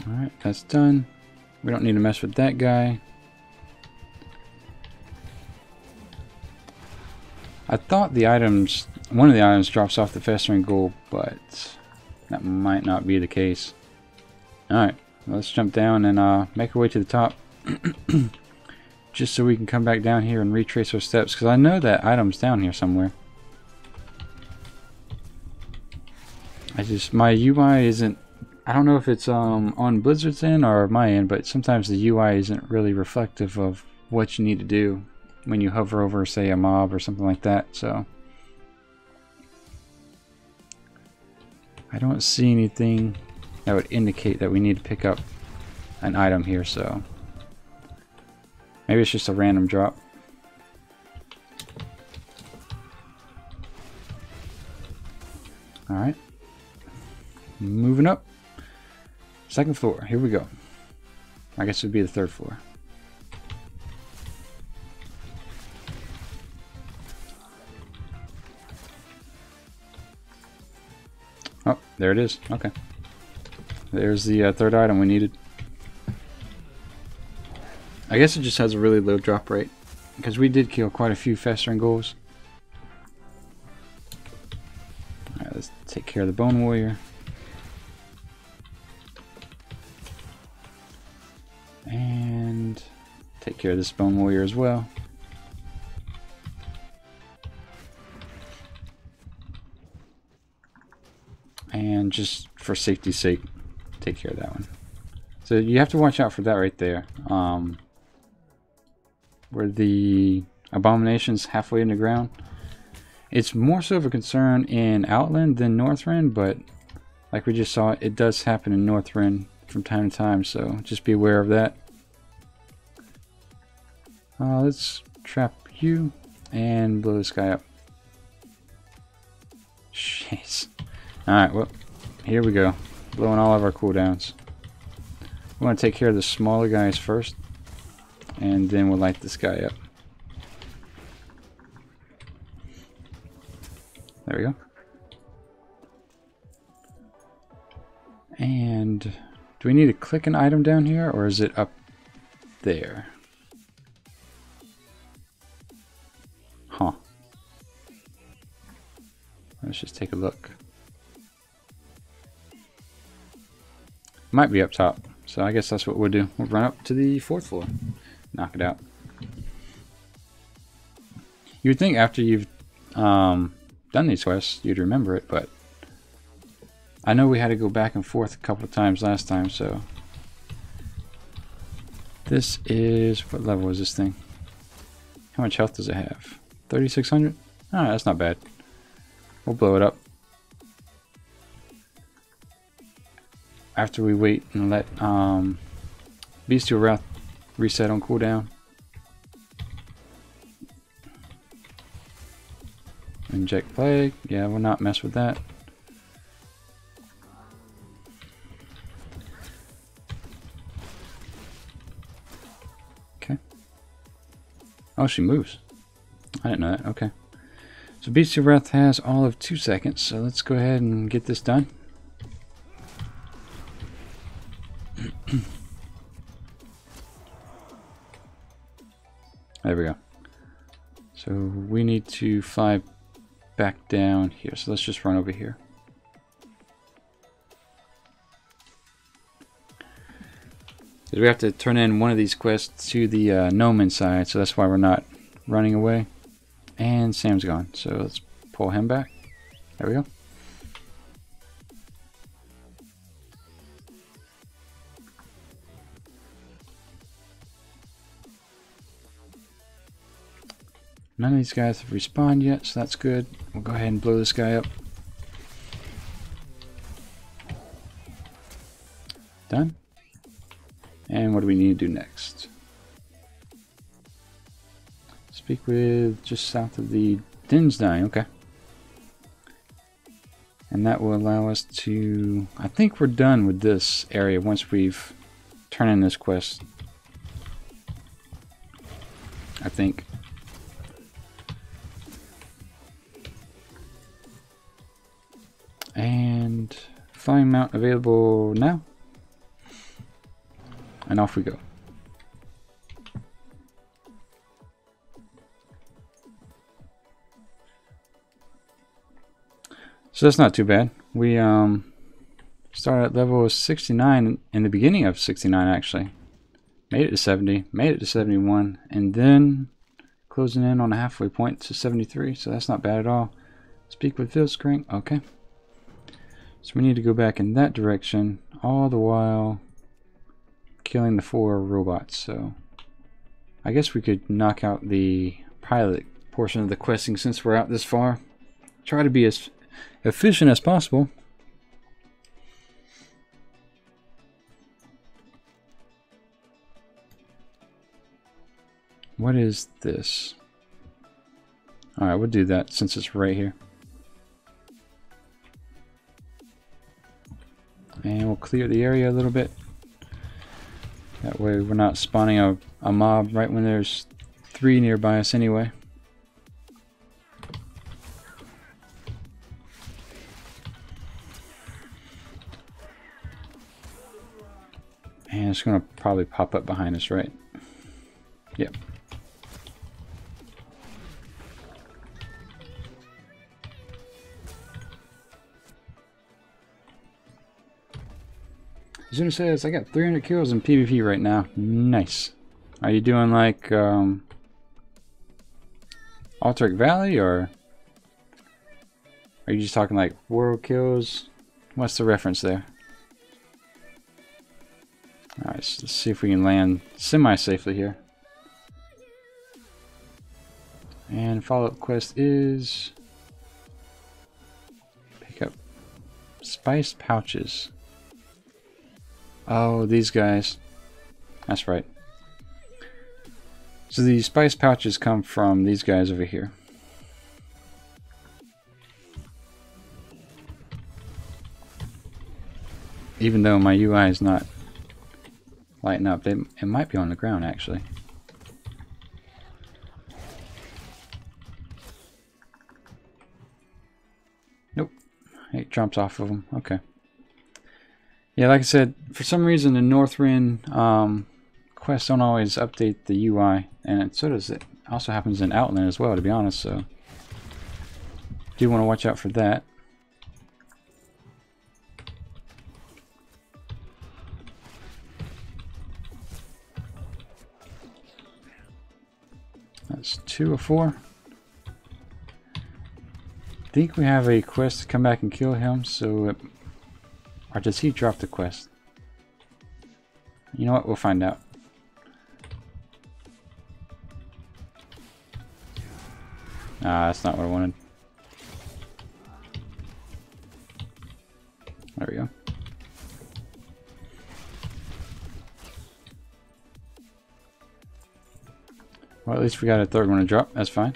Alright, that's done. We don't need to mess with that guy. I thought the items, one of the items drops off the festering gold, but that might not be the case. Alright, let's jump down and make our way to the top. Just so we can come back down here and retrace our steps, because I know that item's down here somewhere. My UI isn't, I don't know if it's on Blizzard's end or my end, but sometimes the UI isn't really reflective of what you need to do when you hover over, say, a mob or something like that. So I don't see anything that would indicate that we need to pick up an item here, so maybe it's just a random drop. Alright. Moving up. Second floor. Here we go. I guess it would be the third floor. Oh, there it is. Okay. There's the third item we needed. I guess it just has a really low drop rate, because we did kill quite a few festering ghouls. Alright, let's take care of the Bone Warrior. And take care of this Bone Warrior as well. And just for safety's sake, take care of that one. So you have to watch out for that right there. Where the abomination's halfway in the ground. It's more so of a concern in Outland than Northrend, but like we just saw, it does happen in Northrend from time to time, so just be aware of that. Let's trap you and blow this guy up. Jeez. Alright, well, here we go. Blowing all of our cooldowns. We want to take care of the smaller guys first, and then we'll light this guy up. There we go. And do we need to click an item down here, or is it up there? Let's just take a look. Might be up top, so I guess that's what we'll do. We'll run up to the 4th floor, knock it out. You would think after you've done these quests, you'd remember it, but I know we had to go back and forth a couple of times last time, so this is, what level is this thing? How much health does it have? 3,600? Oh, that's not bad. We'll blow it up. After we wait and let Bestial Wrath reset on cooldown. Inject Plague. Yeah, we'll not mess with that. Okay. Oh, she moves. I didn't know that. Okay. So Bestial Wrath has all of 2 seconds, so let's go ahead and get this done. There we go. So we need to fly back down here. So let's just run over here. We have to turn in one of these quests to the gnome inside, so that's why we're not running away. And Sam's gone, so let's pull him back. There we go. None of these guys have respawned yet, so that's good. We'll go ahead and blow this guy up. Done. And what do we need to do next? Speak with just south of the Dinsdine, okay. And that will allow us to... I think we're done with this area once we've turned in this quest. I think. And flying mount available now. And off we go. So that's not too bad. We started at level 69 in the beginning of 69 actually. Made it to 70, made it to 71, and then closing in on a halfway point to 73, so that's not bad at all. Speak with Field Screen, okay. So we need to go back in that direction, all the while killing the 4 robots, so I guess we could knock out the pilot portion of the questing since we're out this far. Try to be as efficient as possible. What is this? Alright, we'll do that since it's right here. And we'll clear the area a little bit. That way we're not spawning a mob right when there's 3 nearby us anyway. And it's going to probably pop up behind us, right? Yep. Zuna says, I got 300 kills in PvP right now. Nice. Are you doing like Alteric Valley, or are you just talking like world kills? What's the reference there? Alright, so let's see if we can land semi-safely here. And follow-up quest is pick up spice pouches. Oh, these guys. That's right. So these spice pouches come from these guys over here. Even though my UI is not lighting up, it might be on the ground actually. Nope. It jumps off of them. Okay. Yeah, like I said, for some reason the Northrend quests don't always update the UI, and so does it also happens in Outland as well, to be honest, so do want to watch out for that. That's 2 of 4. I think we have a quest to come back and kill him, so or does he drop the quest? You know what? We'll find out. Ah, that's not what I wanted. There we go. Well, at least we got a third one to drop. That's fine.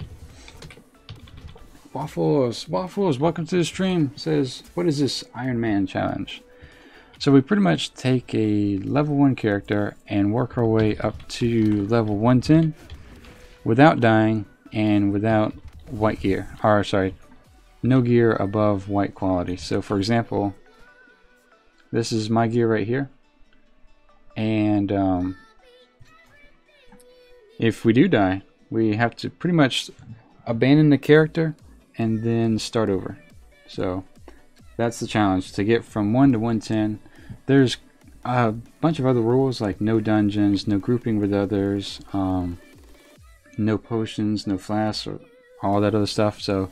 Waffles, welcome to the stream. Says, what is this Ironman challenge? So we pretty much take a level 1 character and work our way up to level 110 without dying and without white gear. Or sorry, no gear above white quality. So for example, this is my gear right here. And if we do die, we have to pretty much abandon the character and then start over. So that's the challenge, to get from 1 to 110. There's a bunch of other rules like no dungeons, no grouping with others, no potions, no flasks, or all that other stuff. So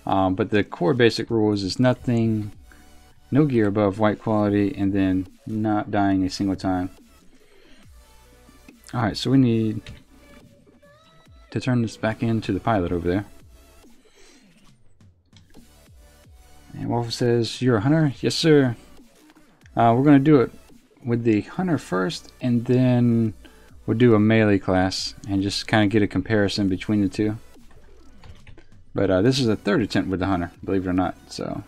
but the core basic rules is nothing, no gear above white quality, and then not dying a single time. Alright, so we need to turn this back into the pilot over there. And Waffle says, you're a hunter? Yes, sir. We're going to do it with the hunter first, and then we'll do a melee class and just kind of get a comparison between the two. But this is the third attempt with the hunter, believe it or not. So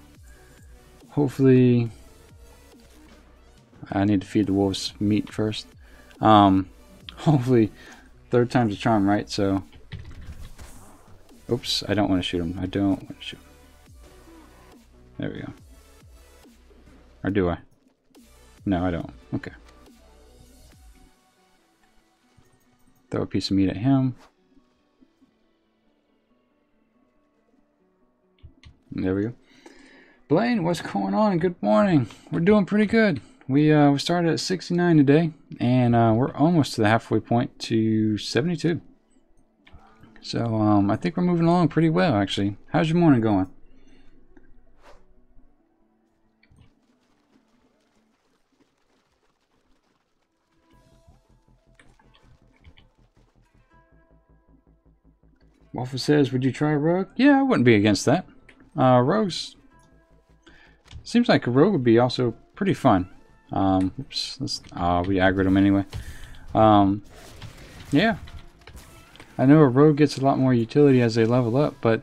hopefully, I need to feed the wolves meat first. Hopefully, third time's a charm, right? So, oops, I don't want to shoot him. I don't want to shoot him. There we go. Or do I? No, I don't. Okay. Throw a piece of meat at him. There we go. Blaine, what's going on? Good morning. We're doing pretty good. We started at 69 today, and we're almost to the halfway point to 72. So I think we're moving along pretty well, actually. How's your morning going? Waffle says, would you try a rogue? Yeah, I wouldn't be against that. Rogues, seems like a rogue would be also pretty fun. Oops, we aggroed them anyway. Yeah, I know a rogue gets a lot more utility as they level up, but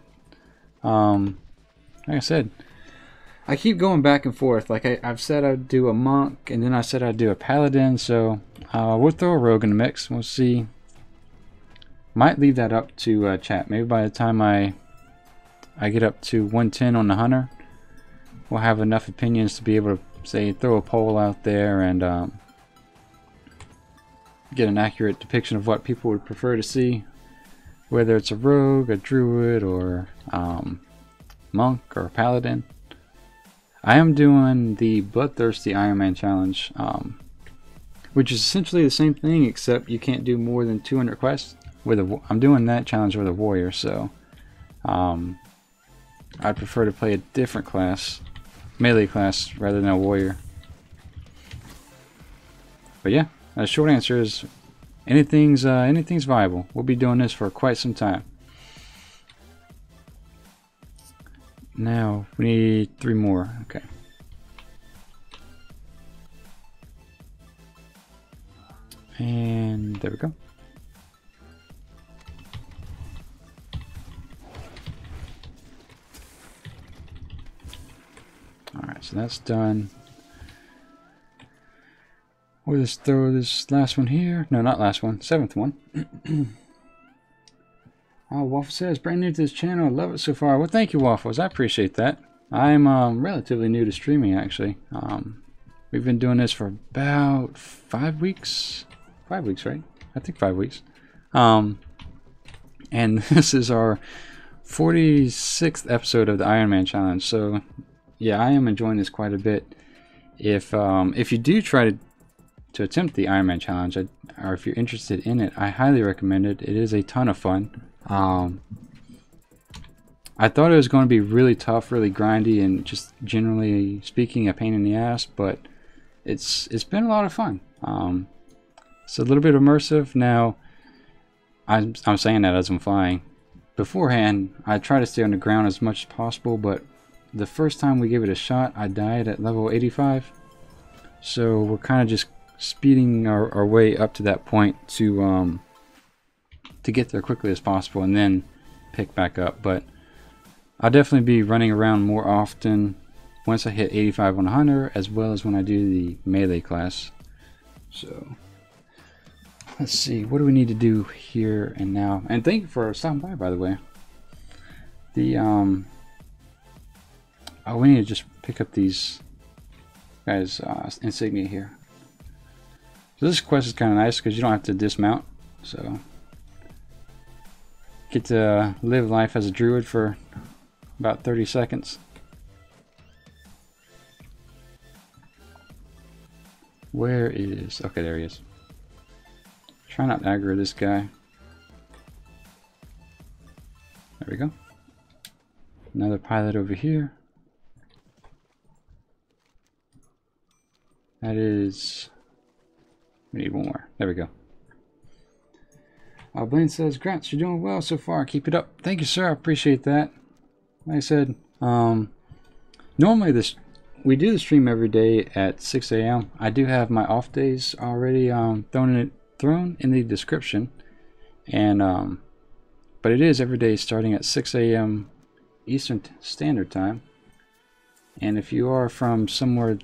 like I said, I keep going back and forth. Like I've said I'd do a monk, and then I said I'd do a paladin, so we'll throw a rogue in the mix. We'll see. Might leave that up to chat. Maybe by the time I get up to 110 on the hunter, we'll have enough opinions to be able to say throw a poll out there and get an accurate depiction of what people would prefer to see, whether it's a rogue, a druid, or monk, or a paladin. I am doing the Bloodthirsty Ironman challenge, which is essentially the same thing, except you can't do more than 200 quests. I'm doing that challenge with a warrior, so I'd prefer to play a different class, melee class, rather than a warrior. But yeah, the short answer is anything's viable. We'll be doing this for quite some time. Now we need 3 more. Okay. And there we go. Alright, so that's done. We'll just throw this last one here. No, not last one. 7th one. Waffle says, brand new to this channel. I love it so far. Well, thank you, Waffles. I appreciate that. I'm relatively new to streaming, actually. We've been doing this for about 5 weeks. 5 weeks, right? I think 5 weeks. And this is our 46th episode of the Ironman challenge. So yeah, I am enjoying this quite a bit. If you do try to attempt the Ironman challenge, or if you're interested in it, I highly recommend it. It is a ton of fun. I thought it was going to be really tough, really grindy, and just generally speaking a pain in the ass, but it's been a lot of fun. It's a little bit immersive. Now I'm saying that as I'm flying. Beforehand, I try to stay on the ground as much as possible, but the first time we gave it a shot, I died at level 85. So we're kind of just speeding our way up to that point to get there quickly as possible and then pick back up. But I'll definitely be running around more often once I hit 85 on a hunter, as well as when I do the melee class. So let's see, what do we need to do here and now? And thank you for stopping by the way. The oh, we need to just pick up these guys insignia here. So this quest is kind of nice because you don't have to dismount, so get to live life as a druid for about 30 seconds. Where is... okay, there he is. Try not to aggro this guy. There we go. Another pilot over here. That is... we need one more. There we go. Blaine says, "Grants, you're doing well so far. Keep it up." Thank you, sir. I appreciate that. Like I said, normally we do the stream every day at 6 a.m. I do have my off days already thrown in the description, and but it is every day starting at 6 a.m. Eastern Standard Time. And if you are from somewhere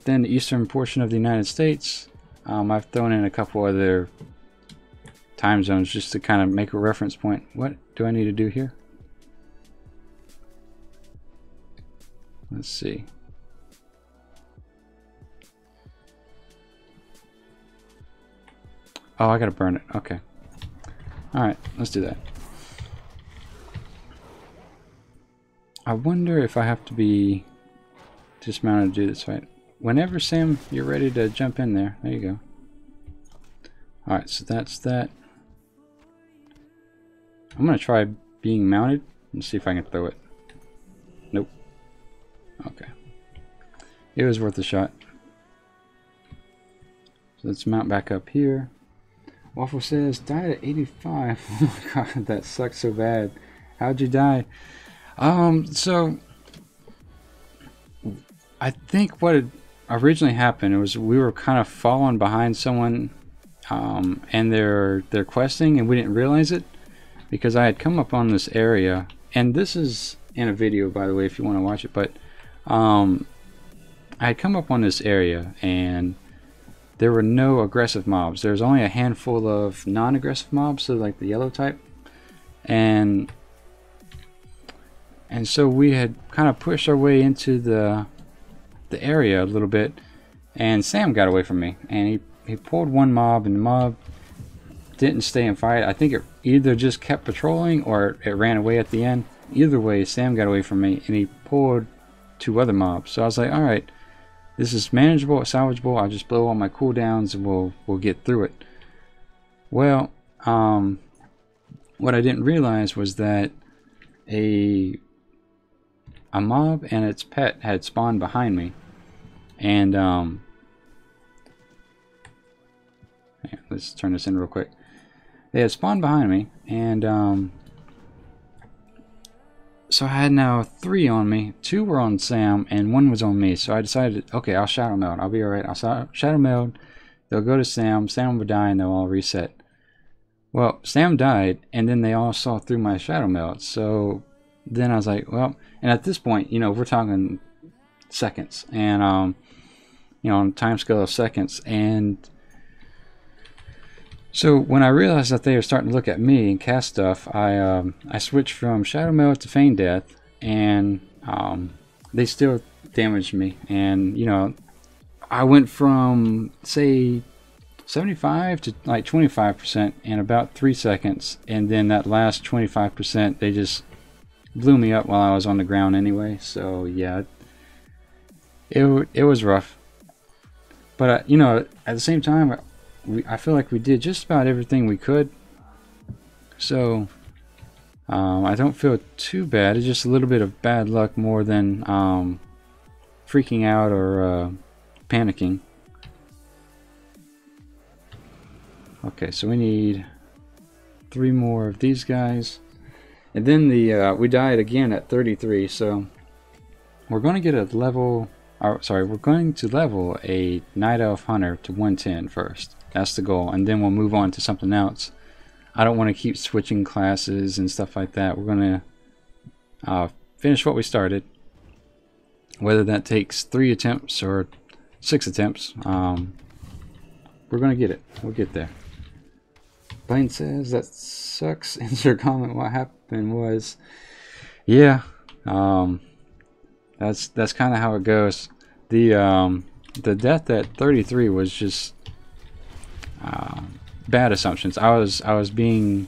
in the eastern portion of the United States, I've thrown in a couple other time zones just to kind of make a reference point. What do I need to do here? Let's see. Oh, I gotta burn it. Okay. Alright, let's do that. I wonder if I have to be dismounted to do this right. Whenever, Sam, you're ready to jump in there. There you go. Alright, so that's that. I'm gonna try being mounted and see if I can throw it. Nope. Okay. It was worth a shot. So let's mount back up here. Waffle says, died at 85. Oh my god, that sucks so bad. How'd you die? So I think what had originally happened was we were kind of following behind someone and they're questing, and we didn't realize it because I had come up on this area, and this is in a video by the way if you want to watch it, but I had come up on this area and there were no aggressive mobs. There's only a handful of non-aggressive mobs, so like the yellow type, and so we had kind of pushed our way into the area a little bit, and Sam got away from me, and he pulled one mob, and the mob didn't stay and fight. I think it either just kept patrolling or it ran away at the end. Either way, Sam got away from me, and he pulled two other mobs. So I was like, all right, this is manageable, salvageable. I'll just blow all my cooldowns and we'll get through it. Well, what I didn't realize was that a mob and its pet had spawned behind me, and let's turn this in real quick. They had spawned behind me, and so I had now 3 on me. 2 were on Sam and 1 was on me. So I decided, okay, I'll shadow meld. I'll be alright. I'll shadow meld. They'll go to Sam. Sam will die and they'll all reset. Well, Sam died, and then they all saw through my shadow meld. So then I was like, well, and at this point, you know, we're talking seconds, and you know, on time scale of seconds, and so when I realized that they were starting to look at me and cast stuff, I switched from shadow meld to feign death, and they still damaged me. And you know, I went from say 75 to like 25% in about 3 seconds, and then that last 25% they just blew me up while I was on the ground anyway. So yeah, it was rough, but you know, at the same time, I feel like we did just about everything we could, so I don't feel too bad. It's just a little bit of bad luck more than freaking out or panicking. Okay, so we need 3 more of these guys, and then we died again at 33. So we're going to get a level. Sorry, we're going to level a Night Elf Hunter to 110 first. That's the goal, and then we'll move on to something else. I don't want to keep switching classes and stuff like that. We're going to finish what we started, whether that takes 3 attempts or 6 attempts. We're going to get it. We'll get there. Blaine says, that sucks. Insert comment. What happened was, yeah, that's kind of how it goes. The death at 33 was just bad assumptions. I was being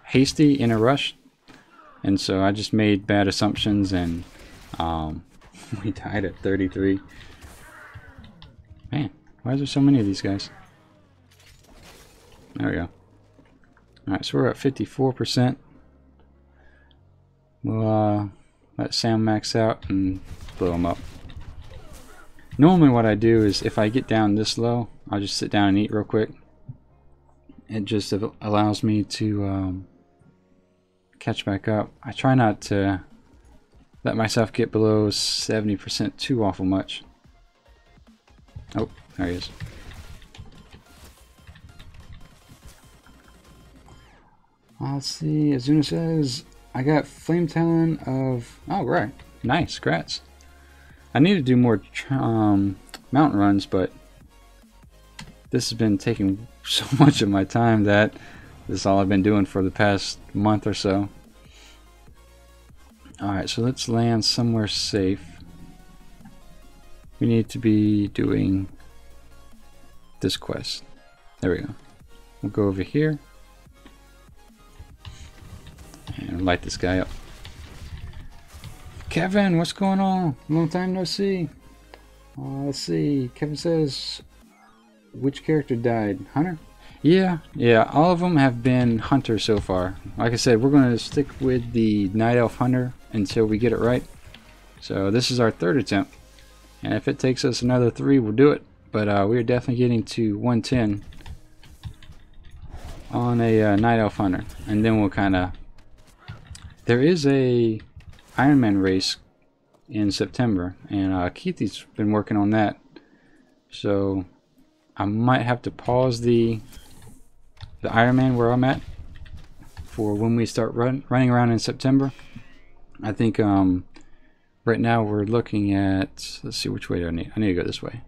hasty in a rush, and so I just made bad assumptions, and we died at 33. Man, why is there so many of these guys? There we go. Alright, so we're at 54%. We'll let Sam max out and blow him up. Normally what I do is, if I get down this low, I'll just sit down and eat real quick. It just allows me to catch back up. I try not to let myself get below 70% too awful much. Oh, there he is. Let's see, Azuna says, I got Flame Talon of... Oh, right. Nice, congrats. I need to do more mountain runs, but this has been taking so much of my time that this is all I've been doing for the past month or so. Alright, so let's land somewhere safe. We need to be doing this quest. There we go. We'll go over here and light this guy up. Kevin, what's going on? Long time no see. Let's see. Kevin says, which character died? Hunter? Yeah, all of them have been Hunter so far. Like I said, we're going to stick with the Night Elf Hunter until we get it right. So this is our 3rd attempt, and if it takes us another 3, we'll do it. But we're definitely getting to 110 on a Night Elf Hunter, and then we'll kind of... There is a Ironman race in September, and Keithy's been working on that, so I might have to pause the Ironman where I'm at for when we start running around in September. I think right now we're looking at, let's see, which way do I need to go this way.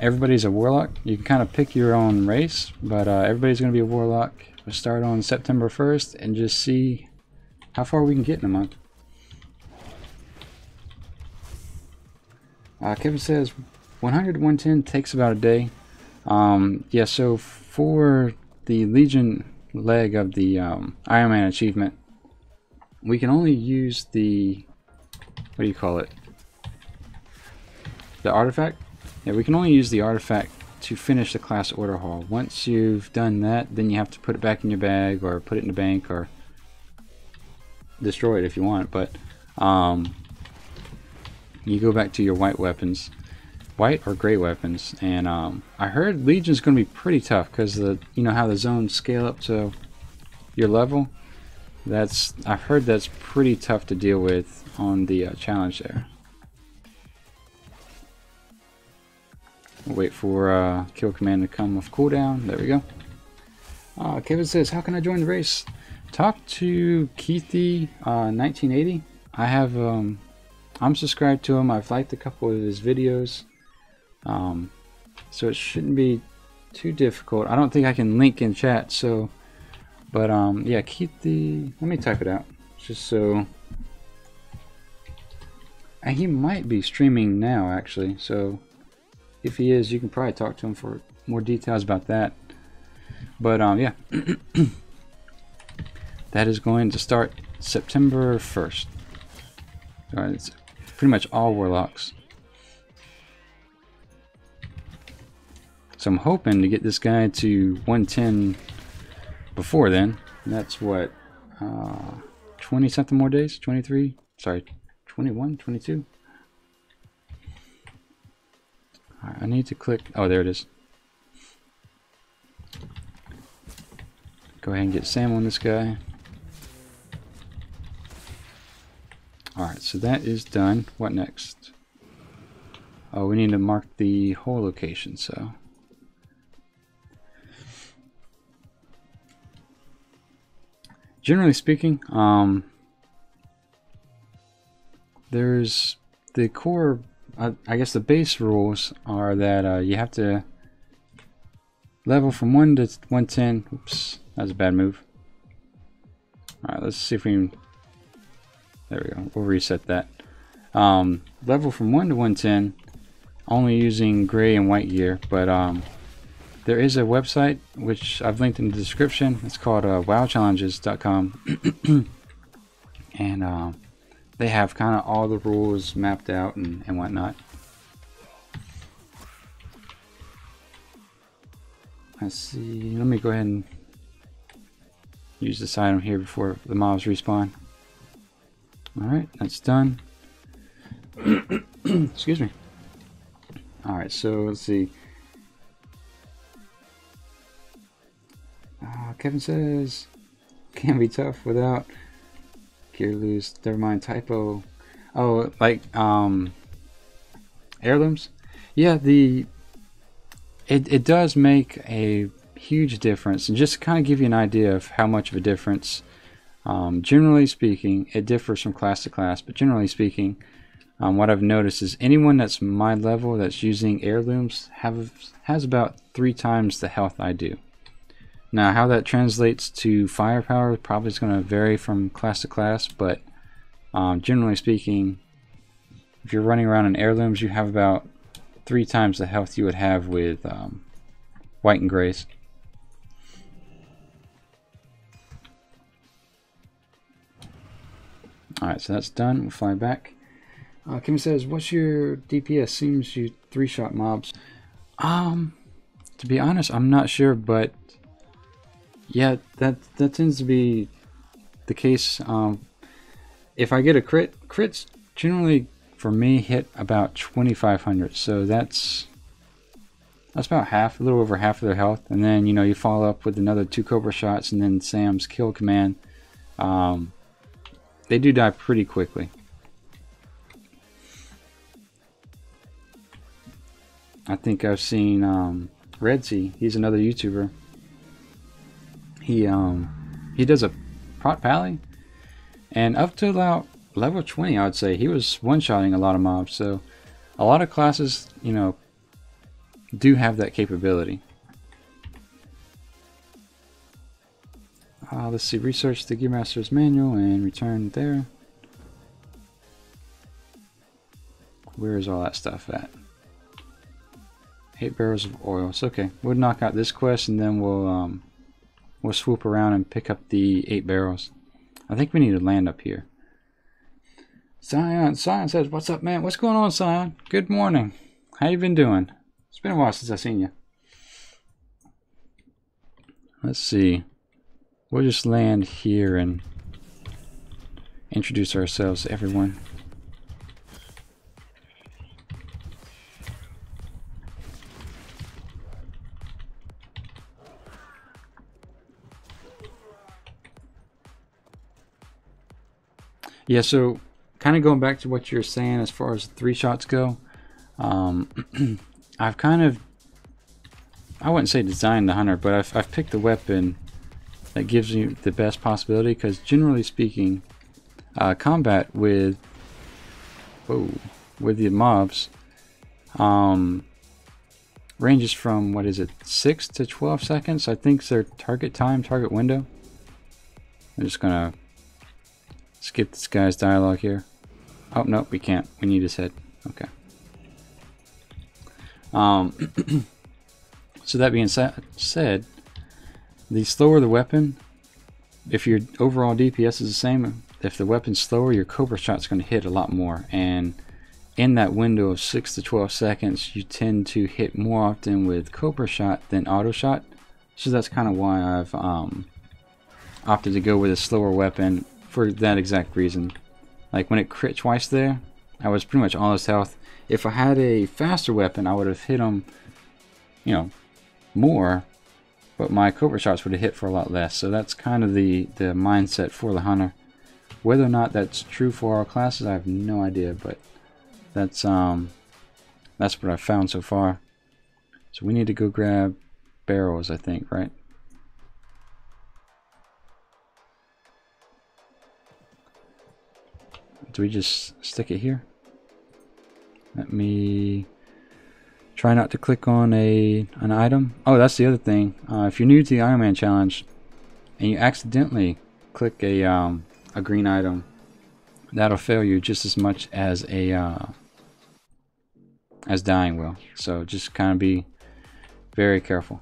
Everybody's a warlock. You can kind of pick your own race, but everybody's going to be a warlock. We'll start on September 1st and just see how far we can get in a month. Kevin says 100 to 110 takes about a day. Yeah, so for the Legion leg of the Ironman achievement, we can only use the, what do you call it? The artifact? Yeah, we can only use the artifact to finish the class order hall. Once you've done that, then you have to put it back in your bag or put it in the bank or destroy it if you want. But you go back to your white weapons, white or gray weapons, and I heard Legion's going to be pretty tough because the, you know how the zones scale up to your level. I've heard that's pretty tough to deal with on the challenge there. We'll wait for kill command to come off cooldown. There we go. Kevin says, how can I join the race? Talk to Keithy 1980. I have I'm subscribed to him. I've liked a couple of his videos, so it shouldn't be too difficult. I don't think I can link in chat, so but yeah, Keithy, let me type it out just so. And he might be streaming now actually, so if he is, you can probably talk to him for more details about that. But yeah, that is going to start September 1st. Alright, it's pretty much all warlocks. So I'm hoping to get this guy to 110 before then. And that's what, 20 something more days? 23? Sorry, 21, 22? Alright, I need to click, oh there it is. Go ahead and get Sam on this guy. Alright, so that is done. What next? Oh, we need to mark the whole location, so. Generally speaking, there's the core, I guess the base rules are that you have to level from 1 to 110. Oops, that was a bad move. Alright, let's see if we can, there we go, we'll reset that. Level from 1 to 110, only using gray and white gear, but there is a website which I've linked in the description. It's called wowchallenges.com. And they have kind of all the rules mapped out and whatnot. Let's see, let me go ahead and use this item here before the mobs respawn. Alright, that's done. Excuse me. Alright, so let's see. Kevin says, can be tough without gear loose. Never mind, typo. Oh, like heirlooms. Yeah, it does make a huge difference, and just to kind of give you an idea of how much of a difference. Generally speaking, it differs from class to class, but generally speaking, what I've noticed is anyone that's my level that's using heirlooms has about 3 times the health I do. Now, how that translates to firepower probably is going to vary from class to class, but generally speaking, if you're running around in heirlooms, you have about 3 times the health you would have with white and grays. Alright, so that's done. We'll fly back. Kim says, what's your DPS? Seems you 3-shot mobs. To be honest, I'm not sure, but yeah, that tends to be the case. If I get a crits generally for me hit about 2,500, so that's about half, a little over half of their health. And then you follow up with another 2 Cobra shots, and then Sam's kill command. They do die pretty quickly. I think I've seen Red Sea. He's another YouTuber. He does a prot pally, and up to about level 20, I would say he was one-shotting a lot of mobs. So a lot of classes, do have that capability. Let's see, research the Gearmaster's manual and return there. Where is all that stuff at? 8 barrels of oil. So okay, we'll knock out this quest, and then we'll swoop around and pick up the 8 barrels. I think we need to land up here. Scion says, what's up, man? What's going on, Scion? Good morning. How you been doing? It's been a while since I've seen you. Let's see. We'll just land here and introduce ourselves to everyone. Yeah, so kind of going back to what you're saying as far as 3 shots go, I've kind of, I wouldn't say designed the hunter, but I've picked the weapon that gives you the best possibility, because generally speaking, combat with the mobs ranges from, what is it, 6 to 12 seconds. I think it's their target window. I'm just gonna skip this guy's dialogue here. Oh, no, we can't. We need his head. Okay. So that being said, the slower the weapon, if your overall DPS is the same, if the weapon's slower, your Cobra Shot's going to hit a lot more. And in that window of 6 to 12 seconds, you tend to hit more often with Cobra Shot than Auto Shot. So that's kind of why I've opted to go with a slower weapon for that exact reason. Like when it crit twice there, I was pretty much all his health. If I had a faster weapon, I would have hit him, you know, more, but my Cobra Shots would have hit for a lot less. So that's kind of the mindset for the Hunter. Whether or not that's true for all classes, I have no idea, but that's what I've found so far. So we need to go grab barrels, I think, right? Do we just stick it here? Let me try not to click on an item. Oh, that's the other thing. If you're new to the Ironman challenge and you accidentally click a green item, that'll fail you just as much as dying will. So just kind of be very careful.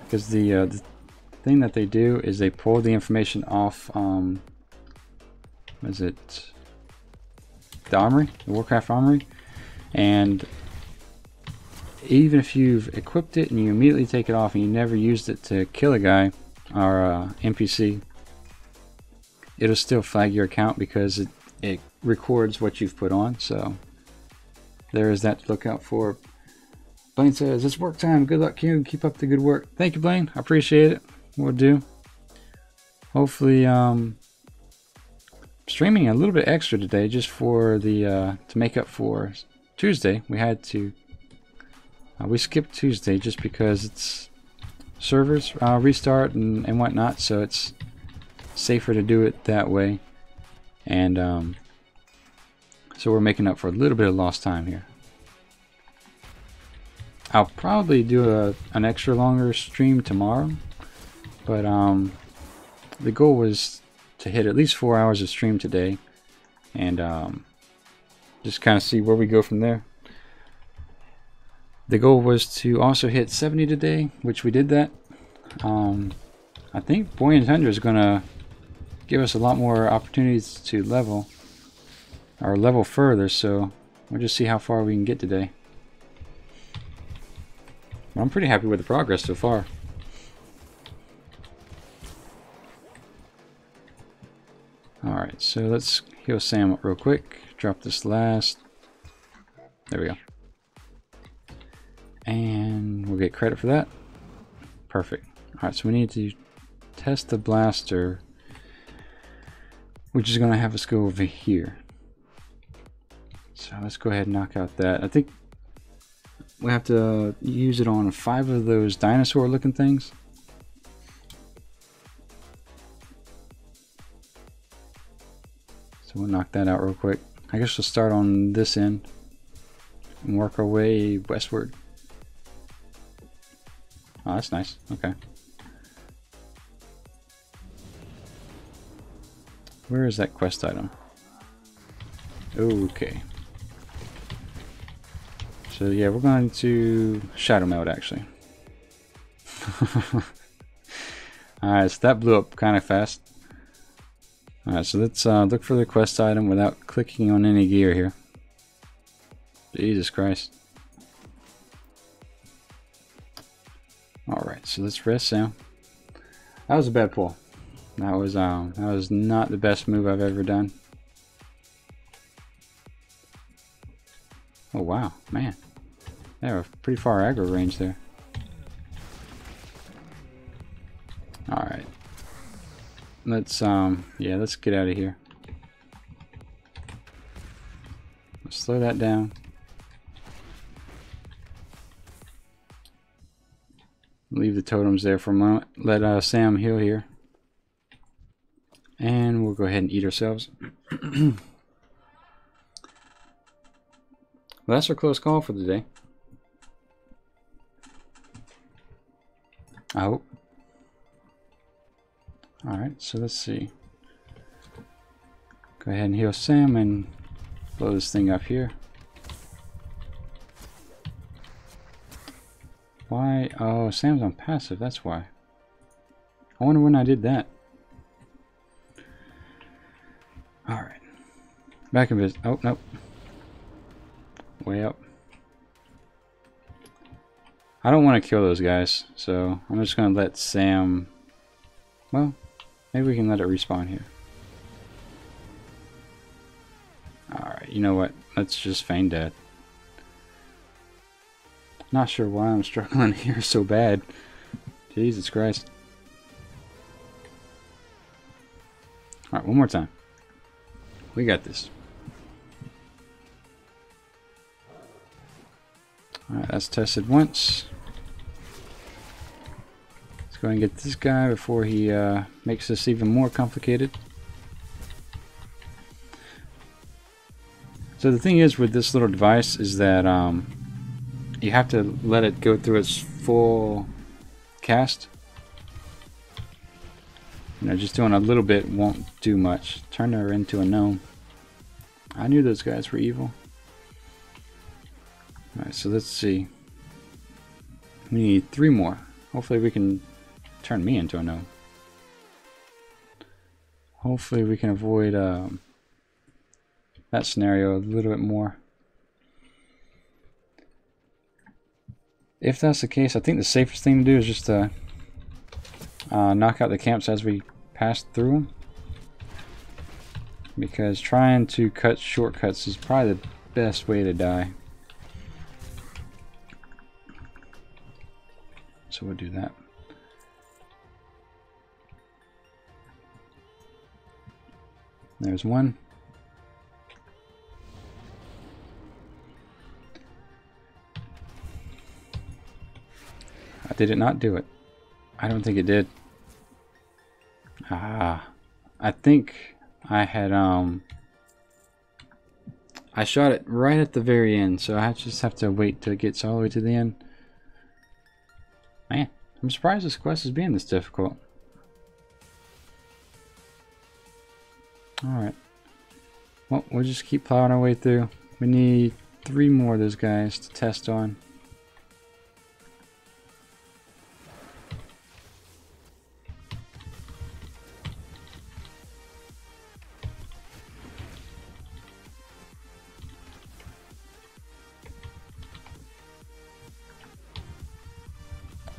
Because the thing that they do is they pull the information off. What is it? The armory, the Warcraft armory, and even if you've equipped it and you immediately take it off and you never used it to kill a guy or NPC, it'll still flag your account because it records what you've put on. So there is that to look out for. Blaine says, it's work time. Good luck, Qyune. Keep up the good work. Thank you, Blaine. I appreciate it. Will do. Hopefully, streaming a little bit extra today just for the to make up for Tuesday. We had to we skipped Tuesday just because it's servers restart and whatnot, so it's safer to do it that way. And so we're making up for a little bit of lost time here. I'll probably do an extra longer stream tomorrow, but the goal was to hit at least 4 hours of stream today, and just kind of see where we go from there. The goal was to also hit 70 today, which we did that. I think Buoyant Tundra is going to give us a lot more opportunities to level further, so we'll just see how far we can get today. I'm pretty happy with the progress so far. Alright, so let's heal Sam up real quick. Drop this last. There we go. And we'll get credit for that. Perfect. Alright, so we need to test the blaster, which is going to have us go over here. So let's go ahead and knock out that. I think we have to use it on 5 of those dinosaur looking things. So we'll knock that out real quick. I guess we'll start on this end and work our way westward. Oh, that's nice. Okay. Where is that quest item? Okay. So yeah, we're going to shadow meld actually. Alright, so that blew up kind of fast. Alright, so let's look for the quest item without clicking on any gear here. Jesus Christ. Alright, so let's rest Sam. That was a bad pull. That was not the best move I've ever done. Oh wow, man. They have a pretty far aggro range there. Alright. Let's yeah, let's get out of here. Let's slow that down. Leave the totems there for a moment. Let Sam heal here. And we'll go ahead and eat ourselves. Well, that's our close call for the day. I hope. Alright, so let's see. Go ahead and heal Sam and blow this thing up here. Why? Oh, Sam's on passive, that's why. I wonder when I did that. Alright. Back in business. Oh, nope. Way up. I don't want to kill those guys, so I'm just going to let Sam... Well, maybe we can let it respawn here. Alright, you know what? Let's just feign dead. Not sure why I'm struggling here so bad. Jesus Christ. Alright, one more time. We got this. Alright, that's tested once. Let's go and get this guy before he makes this even more complicated. So the thing is with this little device is that you have to let it go through its full cast. You know, just doing a little bit won't do much. Turn her into a gnome. I knew those guys were evil. Alright, so let's see. We need 3 more. Hopefully we can turn me into a gnome. Hopefully we can avoid that scenario a little bit more. If that's the case, I think the safest thing to do is just to knock out the camps as we pass through them. Because trying to cut shortcuts is probably the best way to die. So we'll do that. There's one. Did it not do it? I don't think it did. Ah, I think I had I shot it right at the very end, so I just have to wait till it gets all the way to the end. Man, I'm surprised this quest is being this difficult. Alright. Well, we'll just keep plowing our way through. We need 3 more of those guys to test on.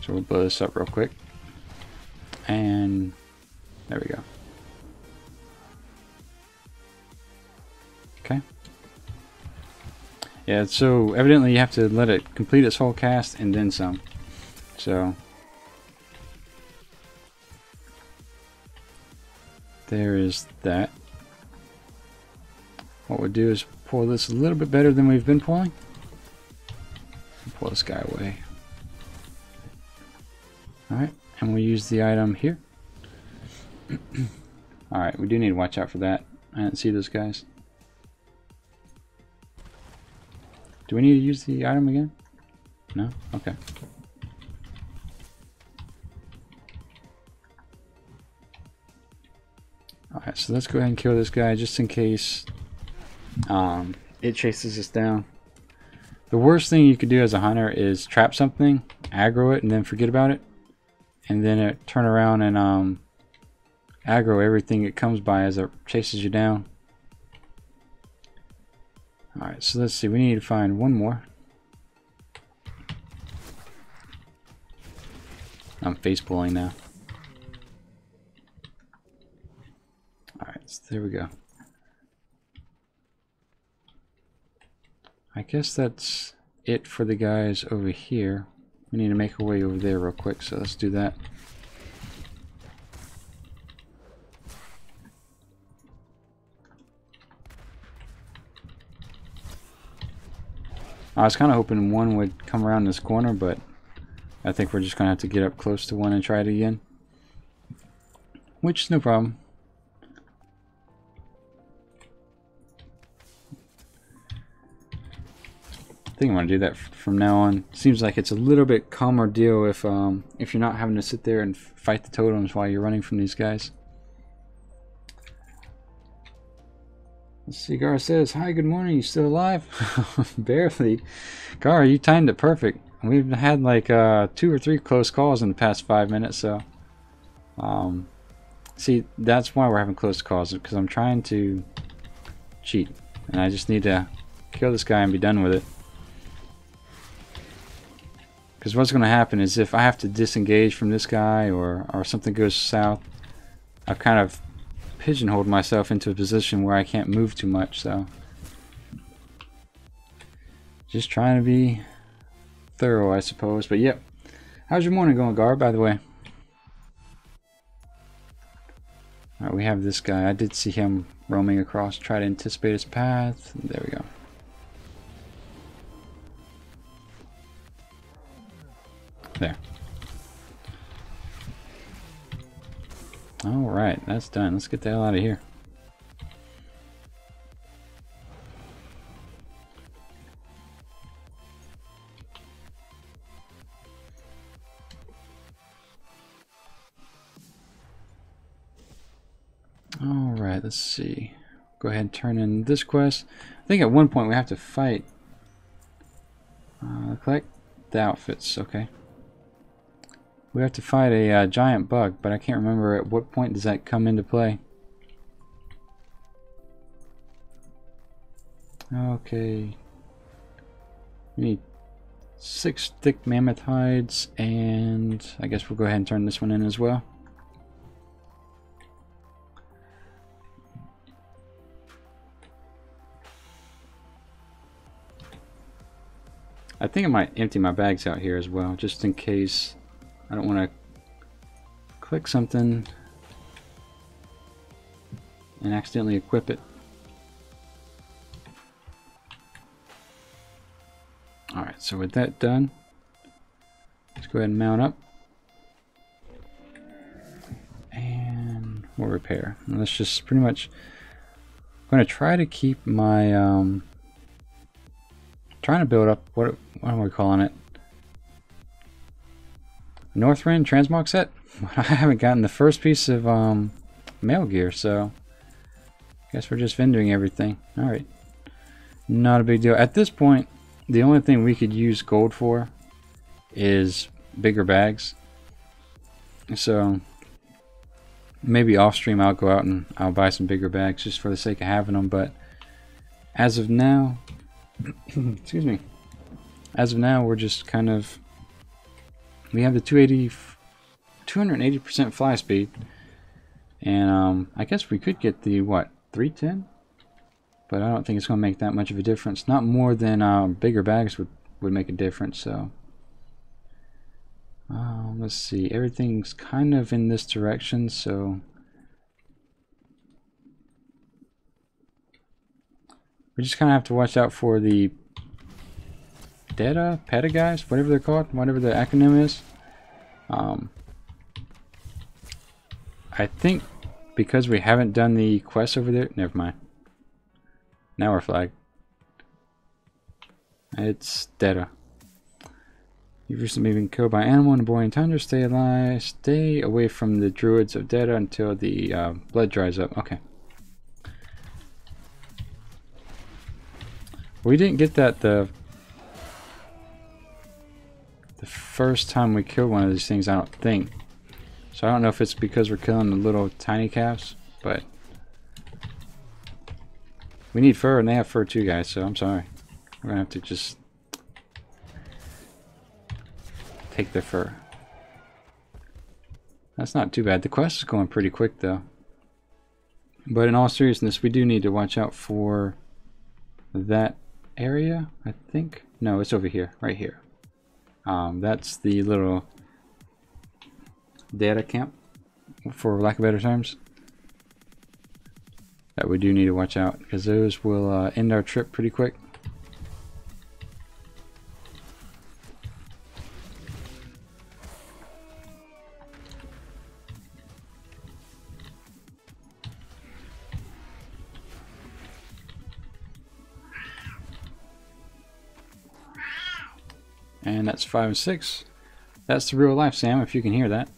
So we'll blow this up real quick. And there we go. Okay. Yeah, so evidently you have to let it complete its whole cast and then some. So there is that. What we'll do is pull this a little bit better than we've been pulling. Pull this guy away. Alright, and we'll use the item here. Alright, we do need to watch out for that. I didn't see those guys. Do we need to use the item again? No? Okay. Alright, so let's go ahead and kill this guy just in case it chases us down. The worst thing you could do as a hunter is trap something, aggro it, and then forget about it. And then it turn around and aggro everything it comes by as it chases you down. Alright, so let's see, we need to find 1 more. I'm face pulling now. Alright, so there we go. I guess that's it for the guys over here. We need to make our way over there real quick, so let's do that. I was kind of hoping one would come around this corner, but I think we're just going to have to get up close to one and try it again. Which is no problem. I think I'm going to do that from now on. Seems like it's a little bit calmer deal if you're not having to sit there and fight the totems while you're running from these guys. Let's see, Gar says, hi, good morning, you still alive? Barely. Gar, you timed it perfect. We've had like 2 or 3 close calls in the past 5 minutes, so... see, that's why we're having close calls, because I'm trying to cheat. And I just need to kill this guy and be done with it. Because what's going to happen is if I have to disengage from this guy or something goes south, I've kind of pigeonholed myself into a position where I can't move too much, so just trying to be thorough, I suppose. But yep, how's your morning going, Gar, by the way? Alright, we have this guy. I did see him roaming across, try to anticipate his path. There we go. There. Alright, that's done. Let's get the hell out of here. Alright, let's see. Go ahead and turn in this quest. I think at one point we have to fight. Collect the outfits, okay. We have to fight a giant bug, but I can't remember at what point does that come into play. Okay. We need 6 thick mammoth hides, and I guess we'll go ahead and turn this one in as well. I think I might empty my bags out here as well, just in case. I don't want to click something and accidentally equip it. Alright, so with that done, let's go ahead and mount up. And we'll repair. And let's just pretty much, I'm going to try to keep my, trying to build up, what am I calling it? Northrend transmog set. I haven't gotten the first piece of mail gear, so I guess we're just vendoring everything. Alright. Not a big deal. At this point, the only thing we could use gold for is bigger bags. So maybe off stream I'll go out and I'll buy some bigger bags just for the sake of having them, but as of now excuse me. As of now, we're just kind of, we have the 280% fly speed, and I guess we could get the, what, 310? But I don't think it's going to make that much of a difference. Not more than bigger bags would make a difference, so. Let's see, everything's kind of in this direction, so. We just kind of have to watch out for the PETA guys, whatever they're called, whatever the acronym is. I think because we haven't done the quest over there, never mind. Now we're flagged. It's Data. You've recently been killed by an animal in a boiling tundra. Stay alive. Stay away from the druids of Data until the blood dries up. Okay. We didn't get that the first time we killed one of these things, I don't think. So I don't know if it's because we're killing the little tiny calves, but we need fur and they have fur too, guys, so I'm sorry. We're gonna have to just take their fur. That's not too bad. The quest is going pretty quick though. But in all seriousness, we do need to watch out for that area, I think. No, it's over here, right here. That's the little data camp, for lack of better terms, that we do need to watch out, because those will end our trip pretty quick. And that's 5 and 6. That's the real life, Sam, if you can hear that.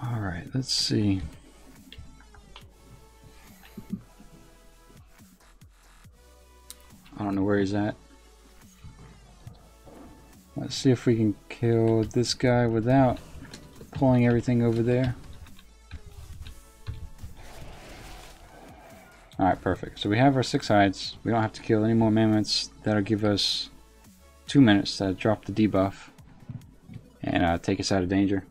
Alright, let's see. I don't know where he's at. Let's see if we can kill this guy without pulling everything over there. Alright, perfect. So we have our 6 hides. We don't have to kill any more mammoths. That'll give us 2 minutes to drop the debuff and take us out of danger.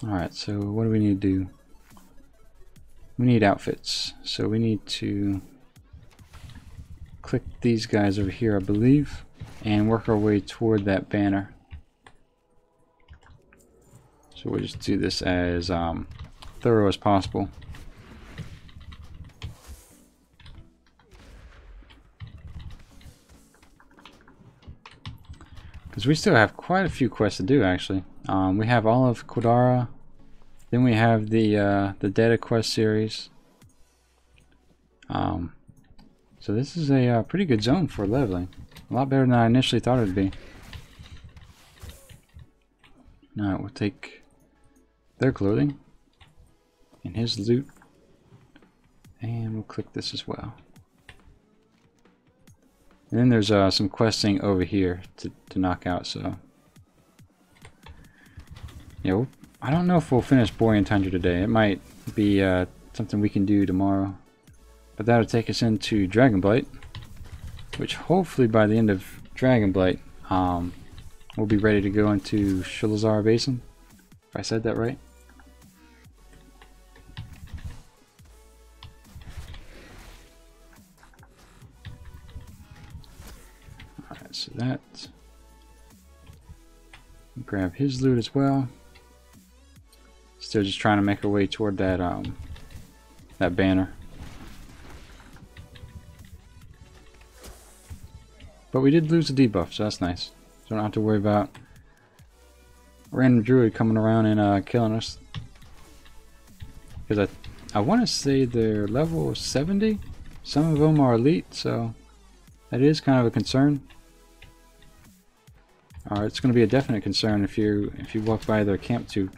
Alright, so what do we need to do? We need outfits. So we need to click these guys over here, I believe, and work our way toward that banner. So we'll just do this as thorough as possible. Because we still have quite a few quests to do, actually. We have all of Qudara. Then we have the Data Quest series. So this is a pretty good zone for leveling. A lot better than I initially thought it would be. Alright, we'll take their clothing and his loot. And we'll click this as well. And then there's some questing over here to knock out, so... Yeah, I don't know if we'll finish Borean Tundra today. It might be something we can do tomorrow. But that'll take us into Dragonblight, which hopefully by the end of Dragonblight, we'll be ready to go into Sholazar Basin, if I said that right. Alright, so that... grab his loot as well. Still just trying to make our way toward that that banner. But we did lose the debuff, so that's nice. So don't have to worry about a random druid coming around and killing us. Because I want to say they're level 70. Some of them are elite, so that is kind of a concern. Or it's going to be a definite concern if you walk by their camp too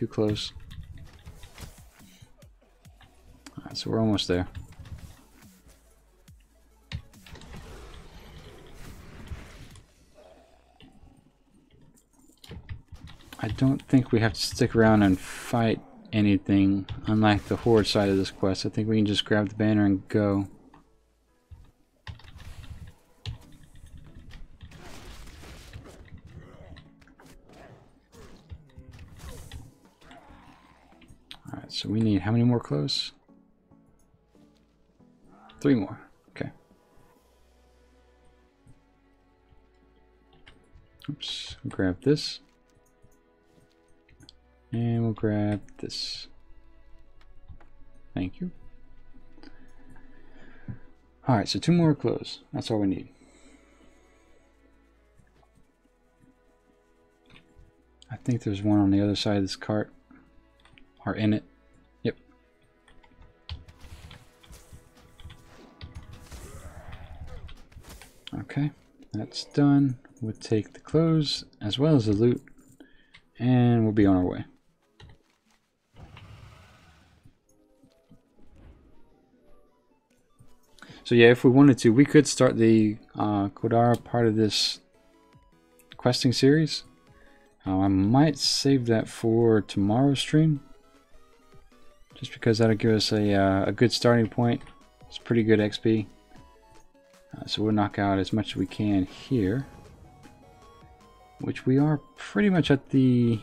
close. Alright, so we're almost there. I don't think we have to stick around and fight anything, unlike the Horde side of this quest. I think we can just grab the banner and go. Alright, so we need how many more clothes? 3 more. Okay. Oops, we'll grab this. And we'll grab this. Thank you. Alright, so 2 more clothes. That's all we need. I think there's one on the other side of this cart. Or in it. Yep. Okay, that's done. We'll take the clothes as well as the loot. And we'll be on our way. So yeah, if we wanted to, we could start the Qudara part of this questing series. I might save that for tomorrow's stream, just because that'll give us a good starting point. It's pretty good XP. So we'll knock out as much as we can here, which we are pretty much at the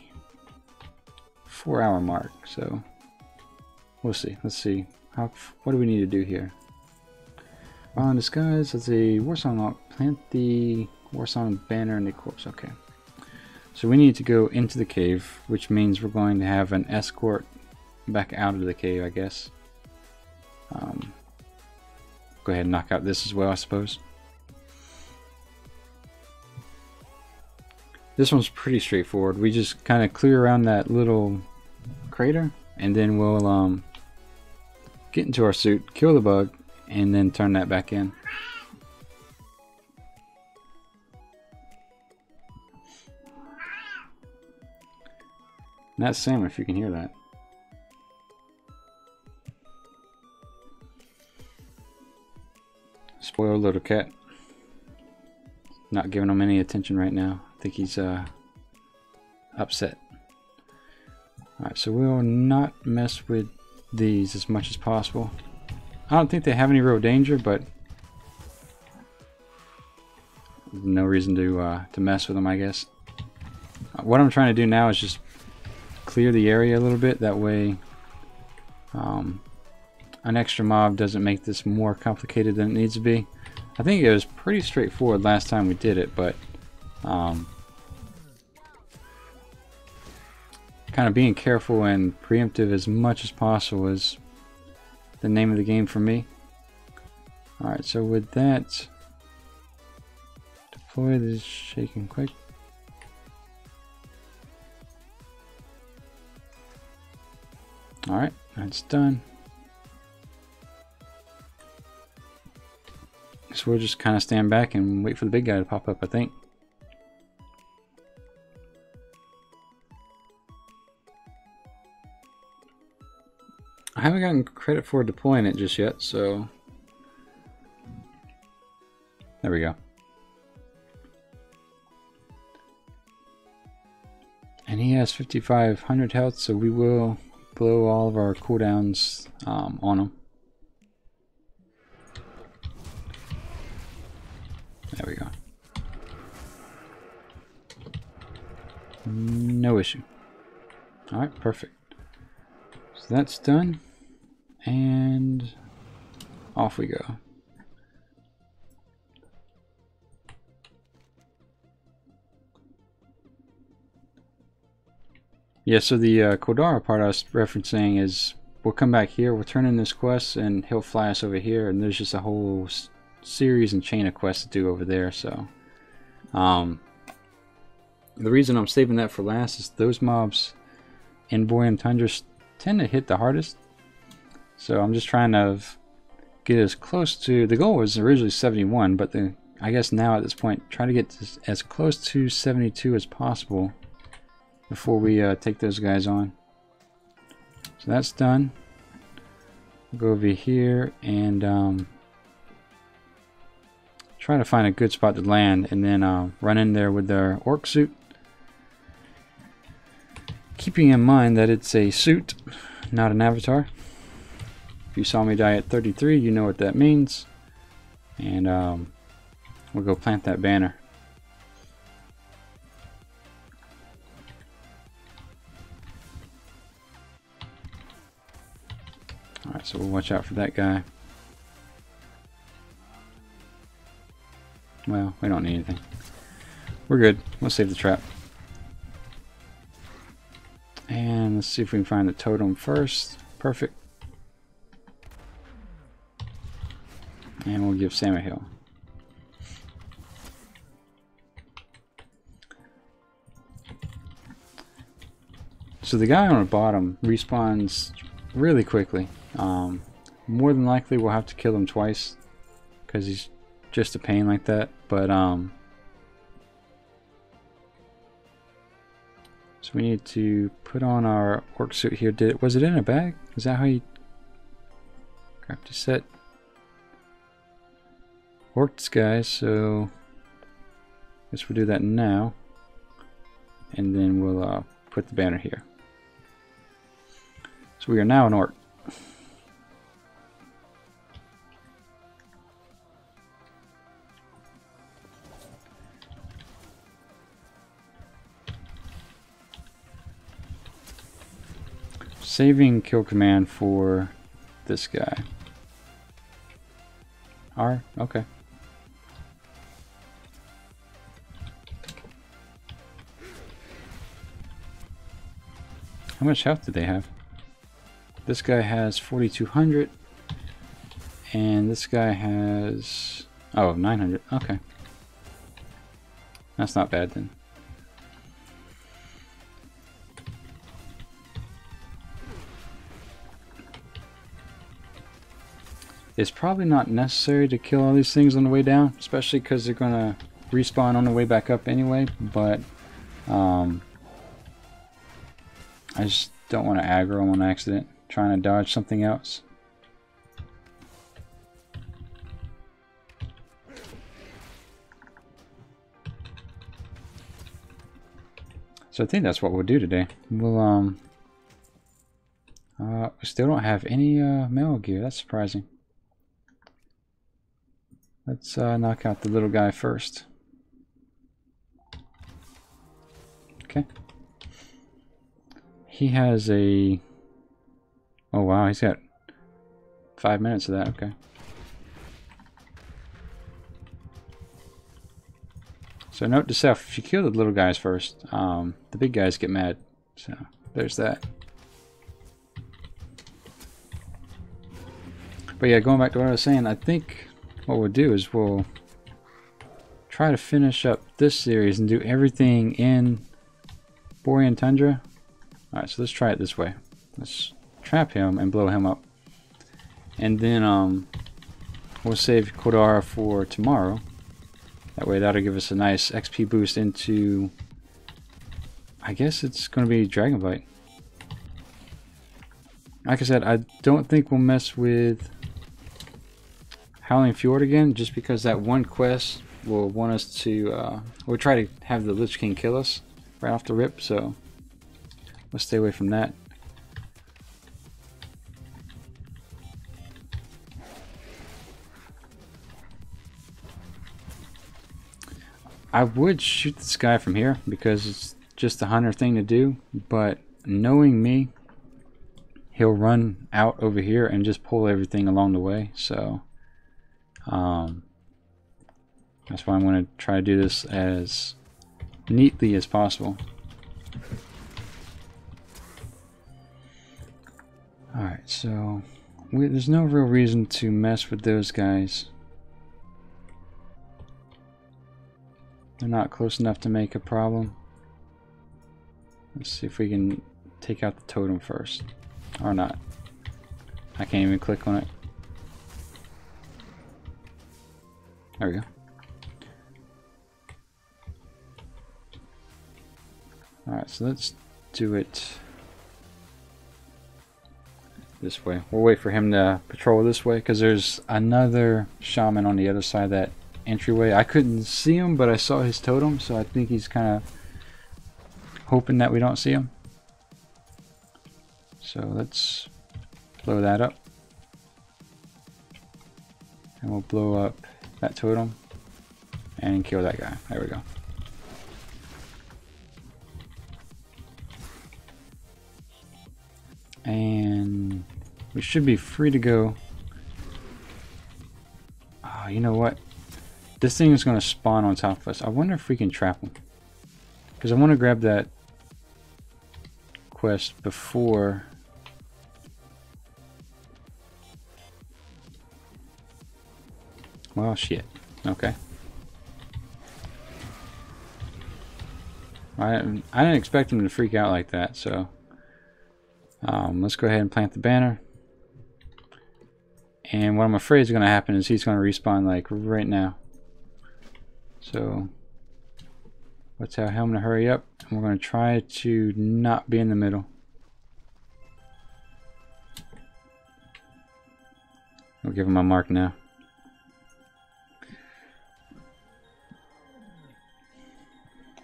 4-hour mark. So we'll see. Let's see. What do we need to do here? While in disguise, as a Warsong lock, plant the Warsong banner in the corpse. Okay. So we need to go into the cave, which means we're going to have an escort back out of the cave, I guess. Go ahead and knock out this as well, I suppose. This one's pretty straightforward. We just kind of clear around that little crater, and then we'll get into our suit, kill the bug, and then turn that back in. And that's Sam, if you can hear that. Spoiled little cat. Not giving him any attention right now. I think he's upset. Alright, so we'll not mess with these as much as possible. I don't think they have any real danger, but no reason to mess with them, I guess. What I'm trying to do now is just clear the area a little bit. That way an extra mob doesn't make this more complicated than it needs to be. I think it was pretty straightforward last time we did it, but kind of being careful and preemptive as much as possible is the name of the game for me. Alright, so with that, deploy this shaking quick. Alright, that's done. So we'll just kind of stand back and wait for the big guy to pop up, I think. I haven't gotten credit for deploying it just yet, so there we go. And he has 5,500 health, so we will blow all of our cooldowns on him. There we go. No issue. Alright, perfect. So that's done. And off we go. Yeah, so the Kodara part I was referencing is we'll come back here, we'll turn in this quest, and he'll fly us over here, and there's just a whole series and chain of quests to do over there. So the reason I'm saving that for last is those mobs in Borean Tundra tend to hit the hardest. So I'm just trying to get as close to, the goal was originally 71, but I guess now at this point try to get as close to 72 as possible before we take those guys on. So that's done. We'll go over here and try to find a good spot to land, and then run in there with our orc suit. Keeping in mind that it's a suit, not an avatar. If you saw me die at 33, you know what that means. And we'll go plant that banner. Alright, so we'll watch out for that guy. Well, we don't need anything. We're good. We'll save the trap. And let's see if we can find the totem first. Perfect. And we'll give Sam a heal. So the guy on the bottom respawns really quickly. More than likely we'll have to kill him twice because he's just a pain like that. But so we need to put on our orc suit here. Was it in a bag? Is that how you craft a set? Orcs, guys. So I guess we'll do that now, and then we'll put the banner here. So we are now an orc. Saving kill command for this guy. R, okay. How much health do they have? This guy has 4,200, and this guy has 900. Okay, that's not bad then. It's probably not necessary to kill all these things on the way down, especially because they're gonna respawn on the way back up anyway, but I just don't want to aggro them on accident, trying to dodge something else. So I think that's what we'll do today. We'll we still don't have any metal gear. That's surprising. Let's knock out the little guy first. Okay. He has a... Oh wow, he's got 5 minutes of that. Okay. So note to self, if you kill the little guys first, the big guys get mad. So there's that. But yeah, going back to what I was saying, I think what we'll do is we'll try to finish up this series and do everything in Borean Tundra. Alright, so let's try it this way. Let's trap him and blow him up. And then we'll save Kodara for tomorrow. That way that'll give us a nice XP boost into, I guess it's going to be Dragonbite. Like I said, I don't think we'll mess with Howling Fjord again, just because that one quest will want us to, we'll try to have the Lich King kill us right off the rip, so let's stay away from that. I would shoot this guy from here because it's just a hunter thing to do, but knowing me, he'll run out over here and just pull everything along the way, so that's why I'm going to try to do this as neatly as possible. Alright, so there's no real reason to mess with those guys. They're not close enough to make a problem. Let's see if we can take out the totem first. Or not. I can't even click on it. There we go. Alright, so let's do it this way. We'll wait for him to patrol this way because there's another shaman on the other side of that entryway. I couldn't see him, but I saw his totem, so I think he's kind of hoping that we don't see him. So let's blow that up. And we'll blow up that totem and kill that guy. There we go. And we should be free to go. Oh, you know what? This thing is going to spawn on top of us. I wonder if we can trap him. Because I want to grab that quest before... Well, shit. Okay. I didn't expect him to freak out like that, so... let's go ahead and plant the banner. And what I'm afraid is going to happen is he's going to respawn like right now. So let's tell him to hurry up. And we're going to try to not be in the middle. We'll give him a mark now.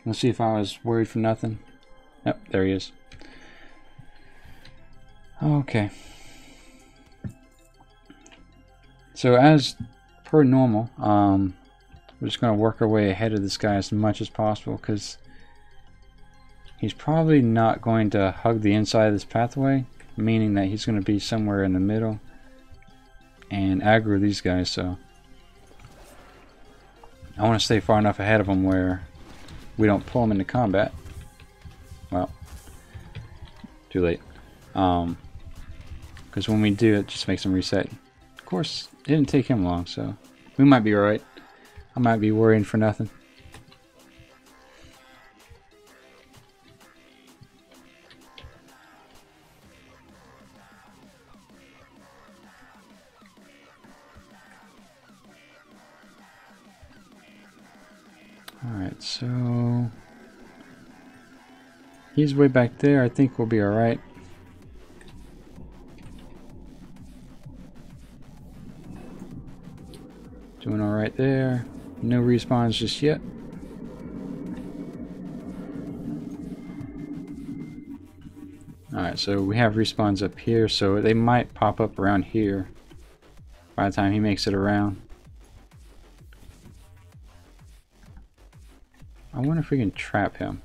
Let's see if I was worried for nothing. Yep, there he is. Okay. So as per normal, we're just going to work our way ahead of this guy as much as possible because he's probably not going to hug the inside of this pathway, meaning that he's going to be somewhere in the middle and aggro these guys. So I want to stay far enough ahead of him where we don't pull him into combat. Well, too late. Because when we do, it just makes him reset. Of course, it didn't take him long, so we might be alright. I might be worrying for nothing. Alright, so he's way back there. I think we'll be alright. Doing alright there. No respawns just yet. Alright, so we have respawns up here, so they might pop up around here by the time he makes it around. I wonder if we can trap him.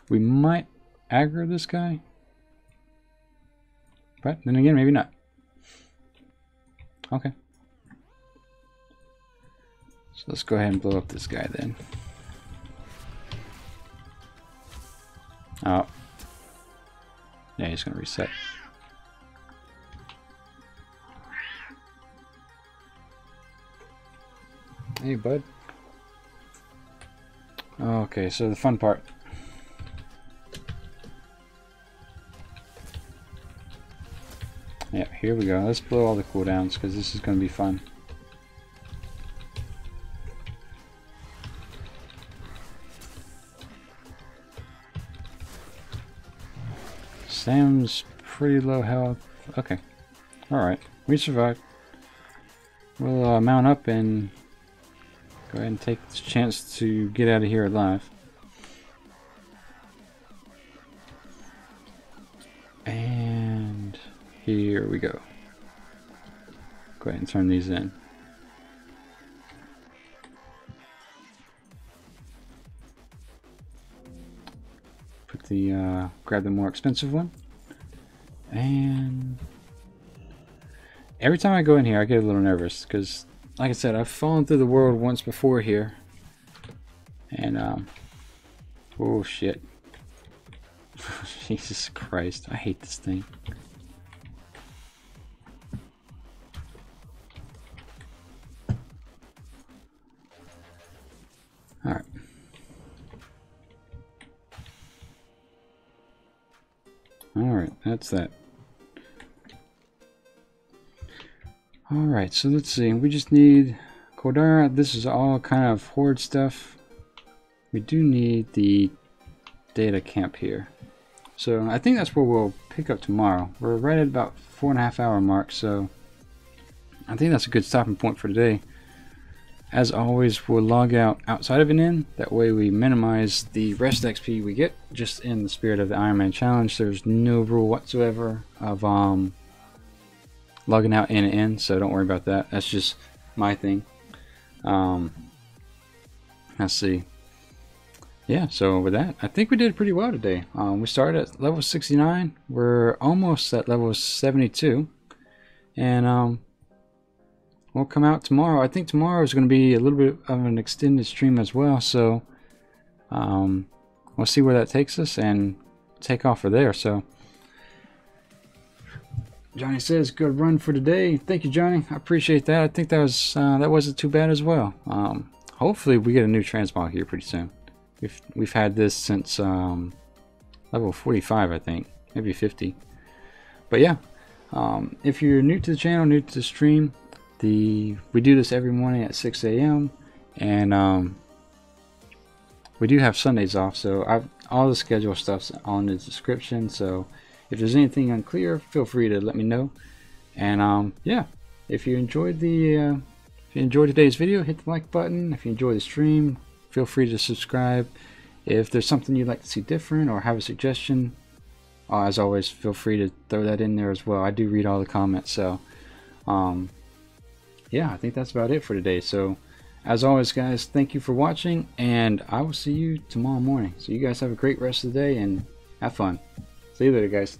We might aggro this guy, but then again, maybe not. Okay. So let's go ahead and blow up this guy then. Oh. Yeah, he's gonna reset. Hey, bud. Okay, so the fun part. Yeah, here we go. Let's blow all the cooldowns because this is going to be fun. Sam's pretty low health. Okay. Alright. We survived. We'll mount up and go ahead and take this chance to get out of here alive. And here we go. Go ahead and turn these in. Put the grab the more expensive one. And every time I go in here I get a little nervous because, like I said, I've fallen through the world once before here. And oh shit. Jesus Christ, I hate this thing. Alright. Alright, that's that. Alright, so let's see. We just need Kodara. This is all kind of horde stuff. We do need the data camp here. So I think that's where we'll pick up tomorrow. We're right at about 4.5 hour mark, so I think that's a good stopping point for today. As always, we'll log out outside of an inn. That way we minimize the rest XP we get, just in the spirit of the Ironman challenge. There's no rule whatsoever of logging out in an inn, so don't worry about that. That's just my thing. Let's see. Yeah, so with that, I think we did pretty well today. We started at level 69. We're almost at level 72. And we'll come out tomorrow. I think tomorrow is going to be a little bit of an extended stream as well. So we'll see where that takes us and take off for there. So Johnny says, good run for today. Thank you, Johnny. I appreciate that. I think that was that wasn't too bad as well. Hopefully we get a new transmog here pretty soon. We've had this since level 45, I think, maybe 50. But yeah, if you're new to the channel, new to the stream, we do this every morning at 6 a.m. and we do have Sundays off. So all the schedule stuff's on the description. So if there's anything unclear, feel free to let me know. And yeah, if you enjoyed today's video, hit the like button. If you enjoyed the stream, feel free to subscribe. If there's something you'd like to see different or have a suggestion, as always, feel free to throw that in there as well. I do read all the comments. So yeah, I think that's about it for today. So as always, guys, thank you for watching, and I will see you tomorrow morning. So you guys have a great rest of the day and have fun. See you later, guys.